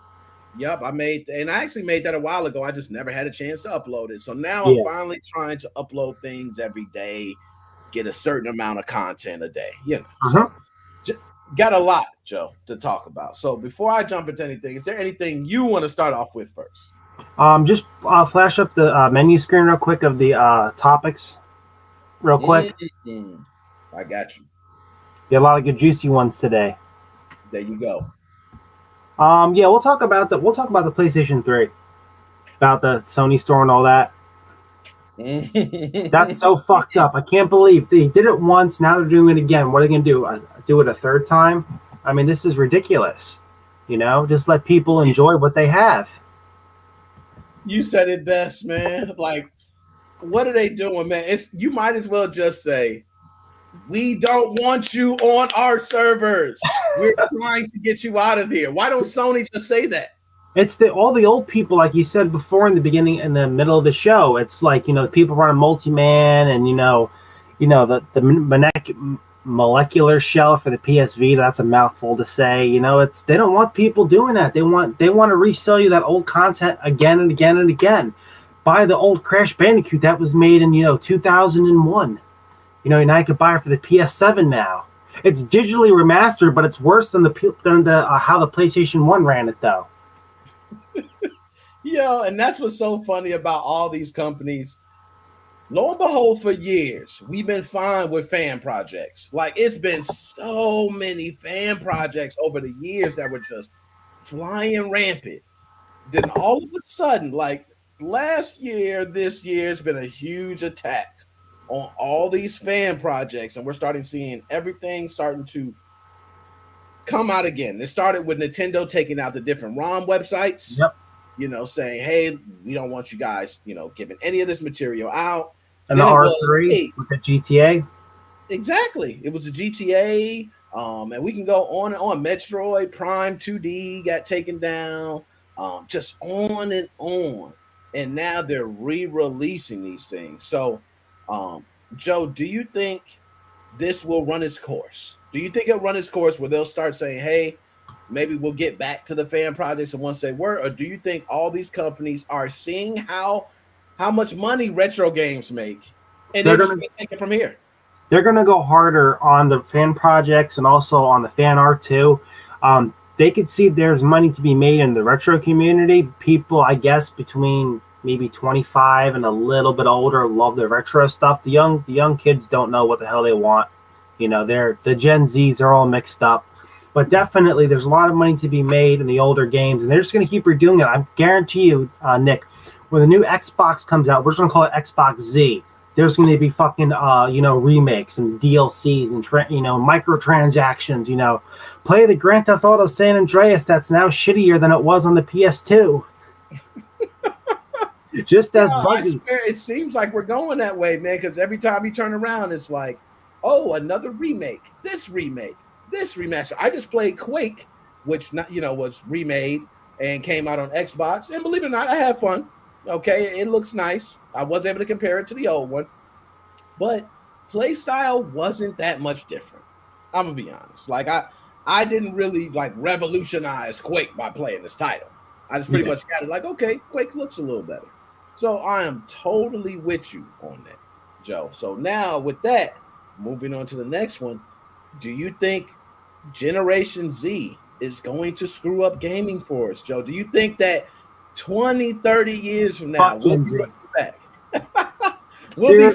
Yep, I actually made that a while ago. I just never had a chance to upload it. So now I'm finally trying to upload things every day, get a certain amount of content a day. So, got a lot, Joe, to talk about. So before I jump into anything, is there anything you want to start off with first? Just flash up the menu screen real quick of the topics real quick. I got you. Get a lot of good juicy ones today. There you go. We'll talk about the PlayStation 3, about the Sony store and all that. That's so fucked up. I can't believe they did it once. Now they're doing it again. What are they gonna do? Do it a third time? I mean, this is ridiculous. Just let people enjoy what they have. You said it best, man. Like, what are they doing, man? You might as well just say, we don't want you on our servers. We're trying to get you out of here. Why don't Sony just say that? It's all the old people, like you said before in the beginning, in the middle of the show. It's like, people running multi-man and, the molecular shell for the PS Vita. That's a mouthful to say. They don't want people doing that. They want to resell you that old content again and again and again. Buy the old Crash Bandicoot that was made in 2001. Now you can buy it for the PS7 now. It's digitally remastered, but it's worse than how the PlayStation 1 ran it though. And that's what's so funny about all these companies. Lo and behold, for years, we've been fine with fan projects. Like, it's been so many fan projects over the years that were just flying rampant. Then all of a sudden, like last year, this year's been a huge attack on all these fan projects, and we're seeing everything starting to come out again. It started with Nintendo taking out the different ROM websites. Yep. Saying, hey, we don't want you guys, giving any of this material out. And then the R3 with the GTA. Exactly. It was a GTA. And we can go on and on. Metroid Prime 2D got taken down. Just on and on. And now they're re-releasing these things. So, Joe, do you think this will run its course? Do you think it'll run its course where they'll start saying, hey, maybe we'll get back to the fan projects and once they were? Or do you think all these companies are seeing how much money retro games make, and they're just going to take it from here? They're going to go harder on the fan projects and also on the fan art too. They could see there's money to be made in the retro community. People, I guess, between maybe 25 and a little bit older love the retro stuff. The young kids don't know what the hell they want. The Gen Zs are all mixed up. But definitely, there's a lot of money to be made in the older games, and they're just going to keep redoing it. I guarantee you, Nick, when the new Xbox comes out, we're just going to call it Xbox Z. there's going to be fucking remakes and DLCs and microtransactions. Play the Grand Theft Auto San Andreas that's now shittier than it was on the PS2. Just as buggy. It seems like we're going that way, man, because every time you turn around, it's like, oh, another remake, this remaster. I just played Quake, which was remade and came out on Xbox, and believe it or not, I had fun. Okay, it looks nice. I was able to compare it to the old one, but play style wasn't that much different. I'm gonna be honest. Like I didn't really like revolutionize Quake by playing this title. I just pretty much got it like, okay, Quake looks a little better. So I am totally with you on that, Joe. So now with that, moving on to the next one, do you think Generation Z is going to screw up gaming for us, Joe? Do you think that 20, 30 years from now, we'll be looking back? We'll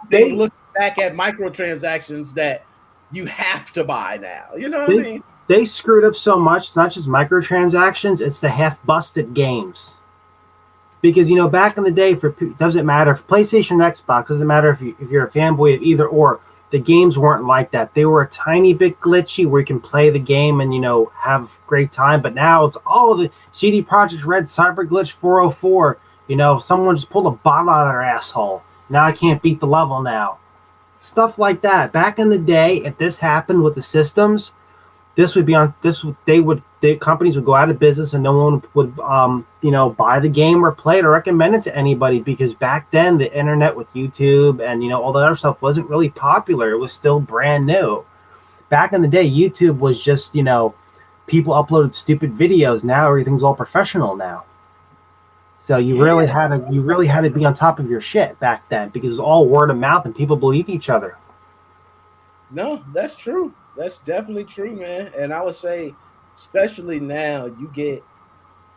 be looking back at microtransactions that you have to buy now. You know what I mean? They screwed up so much. It's not just microtransactions; it's the half-busted games. Because back in the day, doesn't matter for PlayStation, Xbox, doesn't matter if you're a fanboy of either or. The games weren't like that. They were a tiny bit glitchy where you can play the game and have a great time. But now it's all the CD Projekt Red Cyber Glitch 404. Someone just pulled a bottle out of their asshole. Now I can't beat the level now. Stuff like that. Back in the day, if this happened with the systems, this would be on this. The companies would go out of business and no one would buy the game or play it or recommend it to anybody, because back then the internet with YouTube and all the other stuff wasn't really popular. It was still brand new. Back in the day, YouTube was just people uploaded stupid videos. Now everything's all professional now. So you really had to be on top of your shit back then, because it was all word of mouth and people believed each other. No, that's true. That's definitely true, man. And I would say, especially now, you get,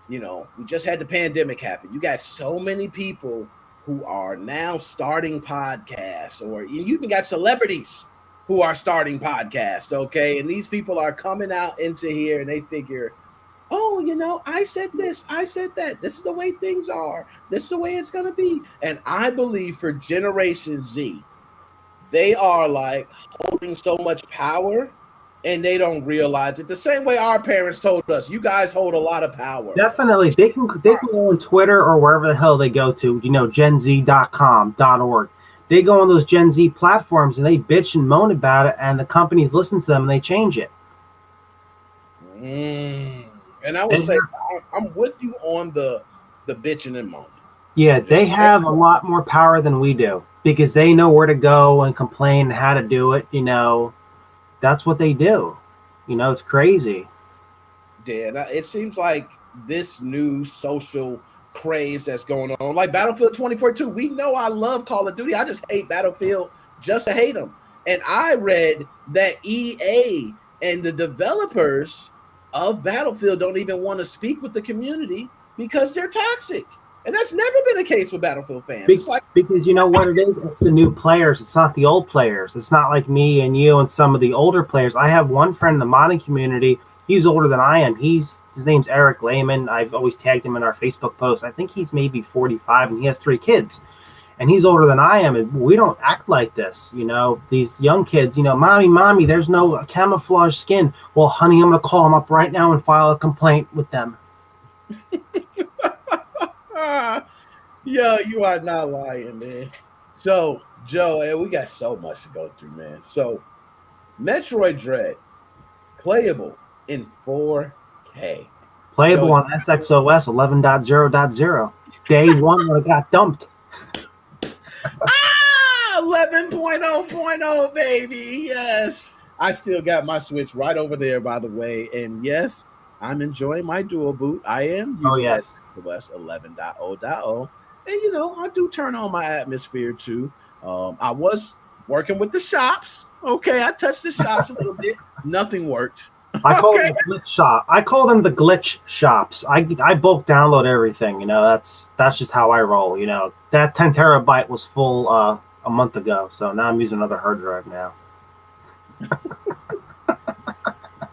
we just had the pandemic happen. You got so many people who are now starting podcasts, or you even got celebrities who are starting podcasts, okay? And these people are coming out into here and they figure, oh, I said this, I said that. This is the way things are. This is the way it's going to be. And I believe for Generation Z, they are like holding so much power and they don't realize it. The same way our parents told us, you guys hold a lot of power. Definitely. They can go on Twitter or wherever the hell they go to, genz.com.org. They go on those Gen Z platforms and they bitch and moan about it, and the companies listen to them and they change it. And I would say I'm with you on the bitching and moaning. Yeah, they have a lot more power than we do, because they know where to go and complain and how to do it. That's what they do. It's crazy. Yeah, it seems like this new social craze that's going on, like Battlefield 2042. We know I love Call of Duty. I just hate Battlefield just to hate them. And I read that EA and the developers of Battlefield don't even want to speak with the community because they're toxic. And that's never been the case with Battlefield fans. Because you know what it is? It's the new players. It's not the old players. It's not like me and you and some of the older players. I have one friend in the modding community. He's older than I am. His name's Eric Lehman. I've always tagged him in our Facebook posts. I think he's maybe 45 and he has 3 kids. And he's older than I am. And we don't act like this. These young kids, mommy, there's no camouflage skin. Well, honey, I'm going to call them up right now and file a complaint with them. Yo, you are not lying, man. So, Joe, we got so much to go through, man. So, Metroid Dread, playable in 4K. Playable on SXOS 11.0.0. Day one when it got dumped. 11.0.0, baby. Yes. I still got my Switch right over there, by the way. And yes, I'm enjoying my dual boot. I am using SXOS 11.0.0. And, I do turn on my atmosphere, too. I was working with the shops. Okay, I touched the shops a little bit. Nothing worked. I call them the glitch shop. I call them the glitch shops. I bulk download everything. That's just how I roll. That 10 terabyte was full a month ago, so now I'm using another hard drive now.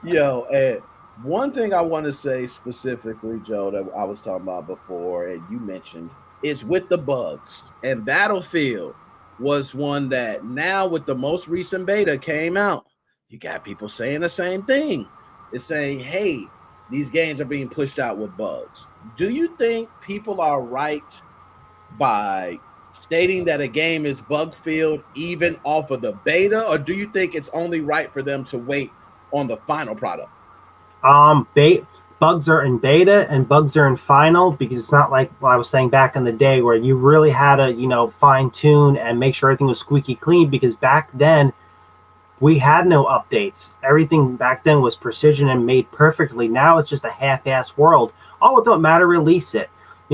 Yo, and one thing I want to say specifically, Joe, that I was talking about before, and you mentioned, is with the bugs and Battlefield. was one that now with the most recent beta came out, you got people saying the same thing. It's saying, hey, these games are being pushed out with bugs. Do you think people are right by stating that a game is bug-filled even off of the beta, or do you think it's only right for them to wait on the final product? Bugs are in beta and bugs are in final, because it's not like what I was saying back in the day where you really had to, fine-tune and make sure everything was squeaky clean, because back then we had no updates. Everything back then was precision and made perfectly. Now it's just a half-ass world. Oh, it don't matter, release it.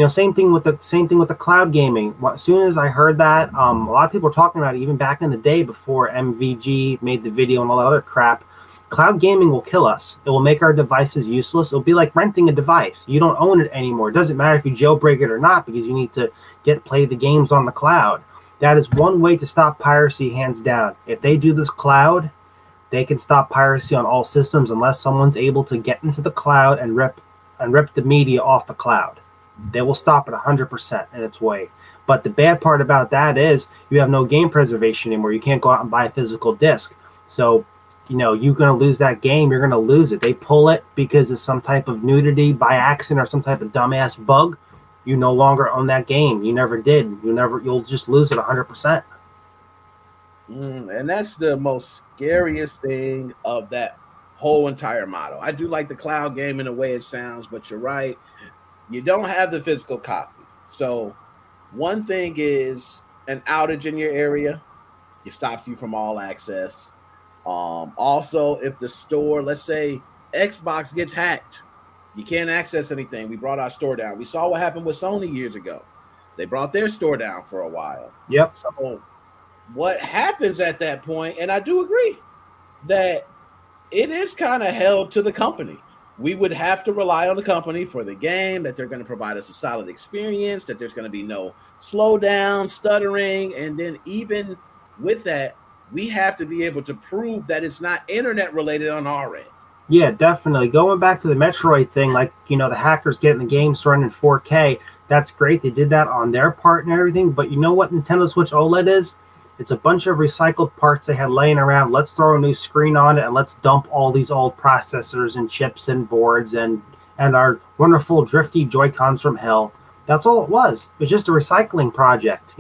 Same thing with the cloud gaming. As soon as I heard that, a lot of people were talking about it even back in the day before MVG made the video and all that other crap. Cloud gaming will kill us. It will make our devices useless. It'll be like renting a device. You don't own it anymore. It doesn't matter if you jailbreak it or not, because you need to play the games on the cloud. That is one way to stop piracy, hands down. If they do this cloud, they can stop piracy on all systems unless someone's able to get into the cloud and rip the media off the cloud. They will stop it 100% in its way. But the bad part about that is you have no game preservation anymore. You can't go out and buy a physical disc. So, you're going to lose that game. You're going to lose it. They pull it because of some type of nudity by accident or some type of dumbass bug. You no longer own that game. You never did. You'll just lose it 100%. And that's the most scariest thing of that whole entire model. I do like the cloud game in the way it sounds, but you're right. You don't have the physical copy. So one thing is an outage in your area. It stops you from all access. Also, if the store, let's say Xbox gets hacked, you can't access anything. We brought our store down. We saw what happened with Sony years ago. They brought their store down for a while. Yep. So what happens at that point, and I do agree that it is kind of held to the company. We would have to rely on the company for the game, that they're going to provide us a solid experience, that there's going to be no slowdown, stuttering, and then even with that, we have to be able to prove that it's not internet related on our end. Yeah, definitely. Going back to the Metroid thing, like, the hackers getting the games running in 4K, that's great. They did that on their part and everything. But you know what Nintendo Switch OLED is? It's a bunch of recycled parts they had laying around. Let's throw a new screen on it and let's dump all these old processors and chips and boards and our wonderful drifty Joy-Cons from hell. That's all it was. It was just a recycling project,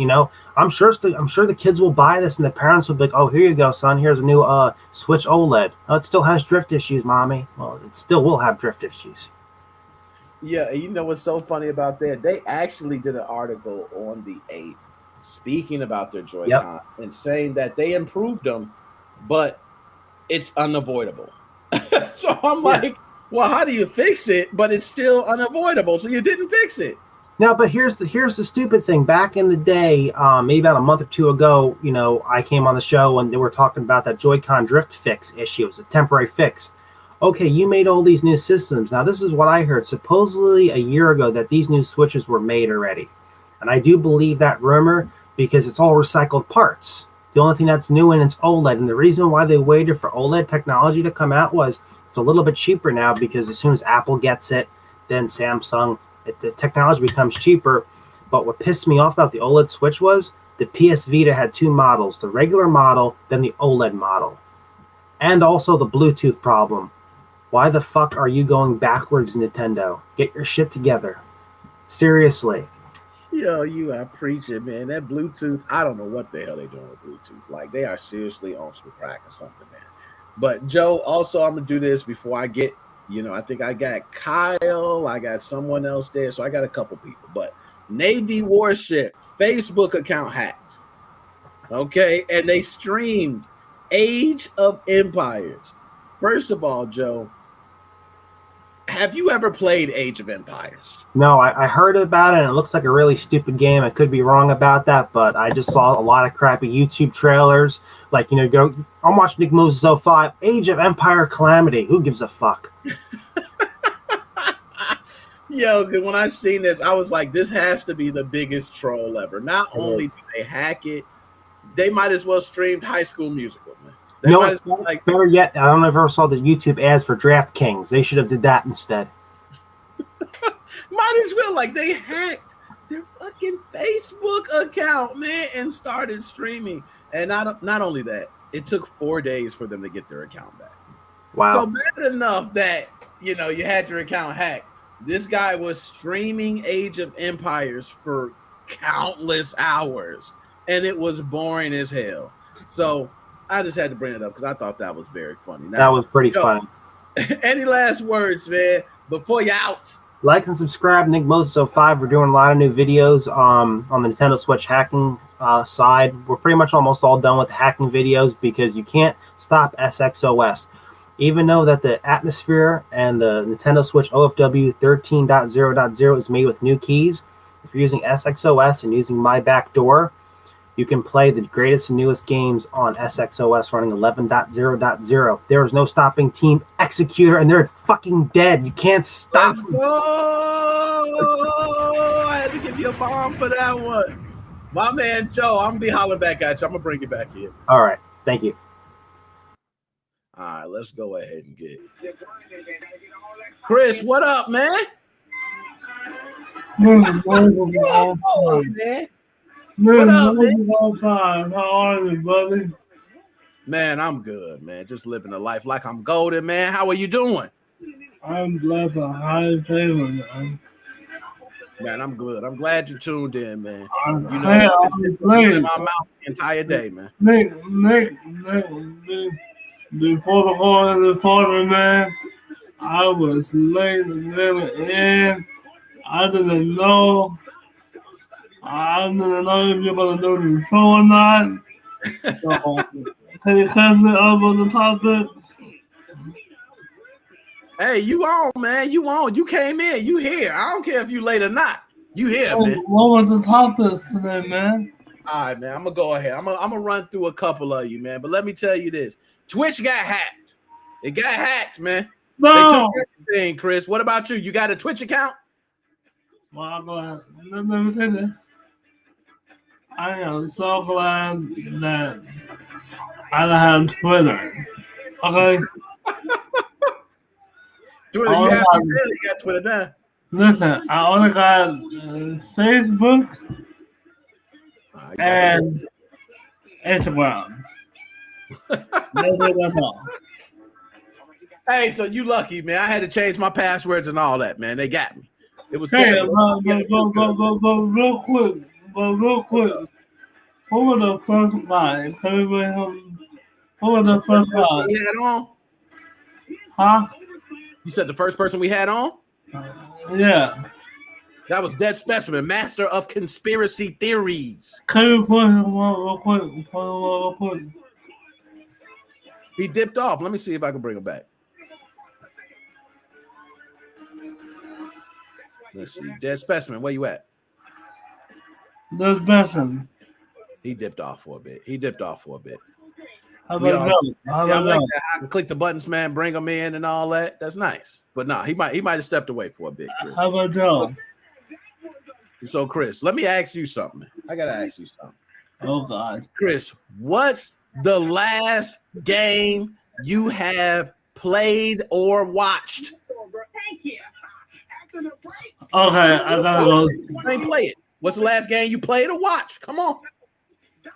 I'm sure the kids will buy this and the parents will be like, oh, here you go, son. Here's a new Switch OLED. Oh, it still has drift issues, Mommy. Well, it still will have drift issues. Yeah, you know what's so funny about that? They actually did an article on the 8th speaking about their Joy-Con and saying that they improved them, but it's unavoidable. So I'm like, well, how do you fix it? But it's still unavoidable. So you didn't fix it. No, but here's the stupid thing. Back in the day, maybe about a month or two ago, I came on the show and they were talking about that Joy-Con drift fix issue. It was a temporary fix. Okay, you made all these new systems. Now, this is what I heard. Supposedly a year ago that these new Switches were made already. And I do believe that rumor because it's all recycled parts. The only thing that's new in it's OLED. And the reason why they waited for OLED technology to come out was it's a little bit cheaper now, because as soon as Apple gets it, then Samsung, the technology becomes cheaper. But what pissed me off about the OLED Switch was the PS Vita had two models, the regular model, then the OLED model. And also the Bluetooth problem. Why the fuck are you going backwards, Nintendo? Get your shit together. Seriously. Yo, you are preaching, man. That Bluetooth, I don't know what the hell they're doing with Bluetooth. Like, they are seriously on some crack or something, man. But, Joe, also, I'm going to do this before I get, I think I got Kyle, I got someone else there, so I got a couple people. But Navy Warship Facebook account hacked. Okay? And they streamed Age of Empires. First of all, Joe, have you ever played Age of Empires? No, I heard about it, and it looks like a really stupid game. I could be wrong about that, but I just saw a lot of crappy YouTube trailers. Like, I'm watching Nickmoses05, Age of Empire Calamity. Who gives a fuck? Yo, when I seen this, I was like, this has to be the biggest troll ever. Not only do they hack it, they might as well stream High School Musical, man. Better yet, I don't know if I ever saw the YouTube ads for DraftKings. They should have did that instead. Might as well. Like, they hacked their fucking Facebook account, man, and started streaming. And not only that, it took 4 days for them to get their account back. Wow. So bad enough that, you had your account hacked. This guy was streaming Age of Empires for countless hours, and it was boring as hell. So I just had to bring it up because I thought that was very funny. Now, that was pretty funny. Any last words, man, before you out? Like and subscribe, Nickmoses05. We're doing a lot of new videos on the Nintendo Switch hacking side. We're pretty much almost all done with the hacking videos because you can't stop SXOS. Even though that the atmosphere and the Nintendo Switch OFW 13.0.0 is made with new keys, if you're using SXOS and using My Backdoor, you can play the greatest and newest games on SXOS running 11.0.0. There is no stopping Team Executor, and they're fucking dead. You can't stop them. Oh, I had to give you a bomb for that one. My man Joe, I'm going to be hollering back at you. I'm going to bring you back here. All right. Thank you. All right, let's go ahead and get it. Chris, what up, man? Man, What up, man? How are you, buddy? Man, I'm good, man. Just living a life like I'm golden, man. How are you doing? I'm glad to high payment, man. Man, I'm good. I'm glad you tuned in, man. I'm it's in my mouth the entire day, man. Nick, before the call in the corner, man, I was late in. I didn't know if you're going to do the show or not. So, can you catch me up on the topics? Hey, you on, man. You on. You came in. You here. I don't care if you late or not. You here, man. What was the topics today, man? All right, man. I'm going to go ahead. I'm going to run through a couple of you, man. But let me tell you this. Twitch got hacked. It got hacked, man. No. They took everything, Chris. What about you? You got a Twitch account? Well, I'm glad. Let me say this. I am so glad that I don't have Twitter. Okay? Twitter, you got Twitter now. Listen, I only got Facebook and Instagram. That's all. Hey, so you lucky, man. I had to change my passwords and all that, man. They got me. It was hey, cool. but real quick. Who was the first guy? Who was the first guy? We had on? Huh? You said the first person we had on? Yeah. That was Dead Specimen, master of conspiracy theories. Can you put him on real quick? He dipped off. Let me see if I can bring him back. Let's see. Dead Specimen, where you at? Dead Specimen. He dipped off for a bit. How about I like that. I can click the buttons, man, bring him in and all that. That's nice. But no, he might have stepped away for a bit. Chris. How about Joe? So, Chris, let me ask you something. I got to ask you something. Oh, God. Chris, what's the last game you have played or watched? Thank you. Okay, I gotta go. Play it. What's the last game you played or watched? Come on.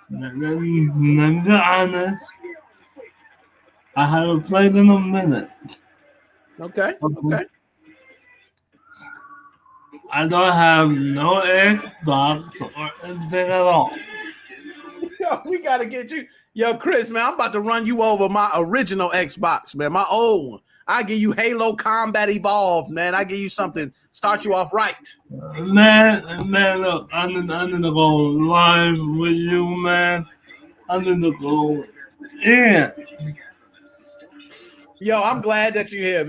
Let me be honest. I haven't played in a minute. Okay. I don't have no Xbox or anything at all. Yo, we gotta get you. Yo, Chris, man, I'm about to run you over my original Xbox, man, my old one. I give you Halo Combat Evolved, man. I give you something, start you off right. Man, look, I need to go live with you, man. I need to go in. Yo, I'm glad that you're here,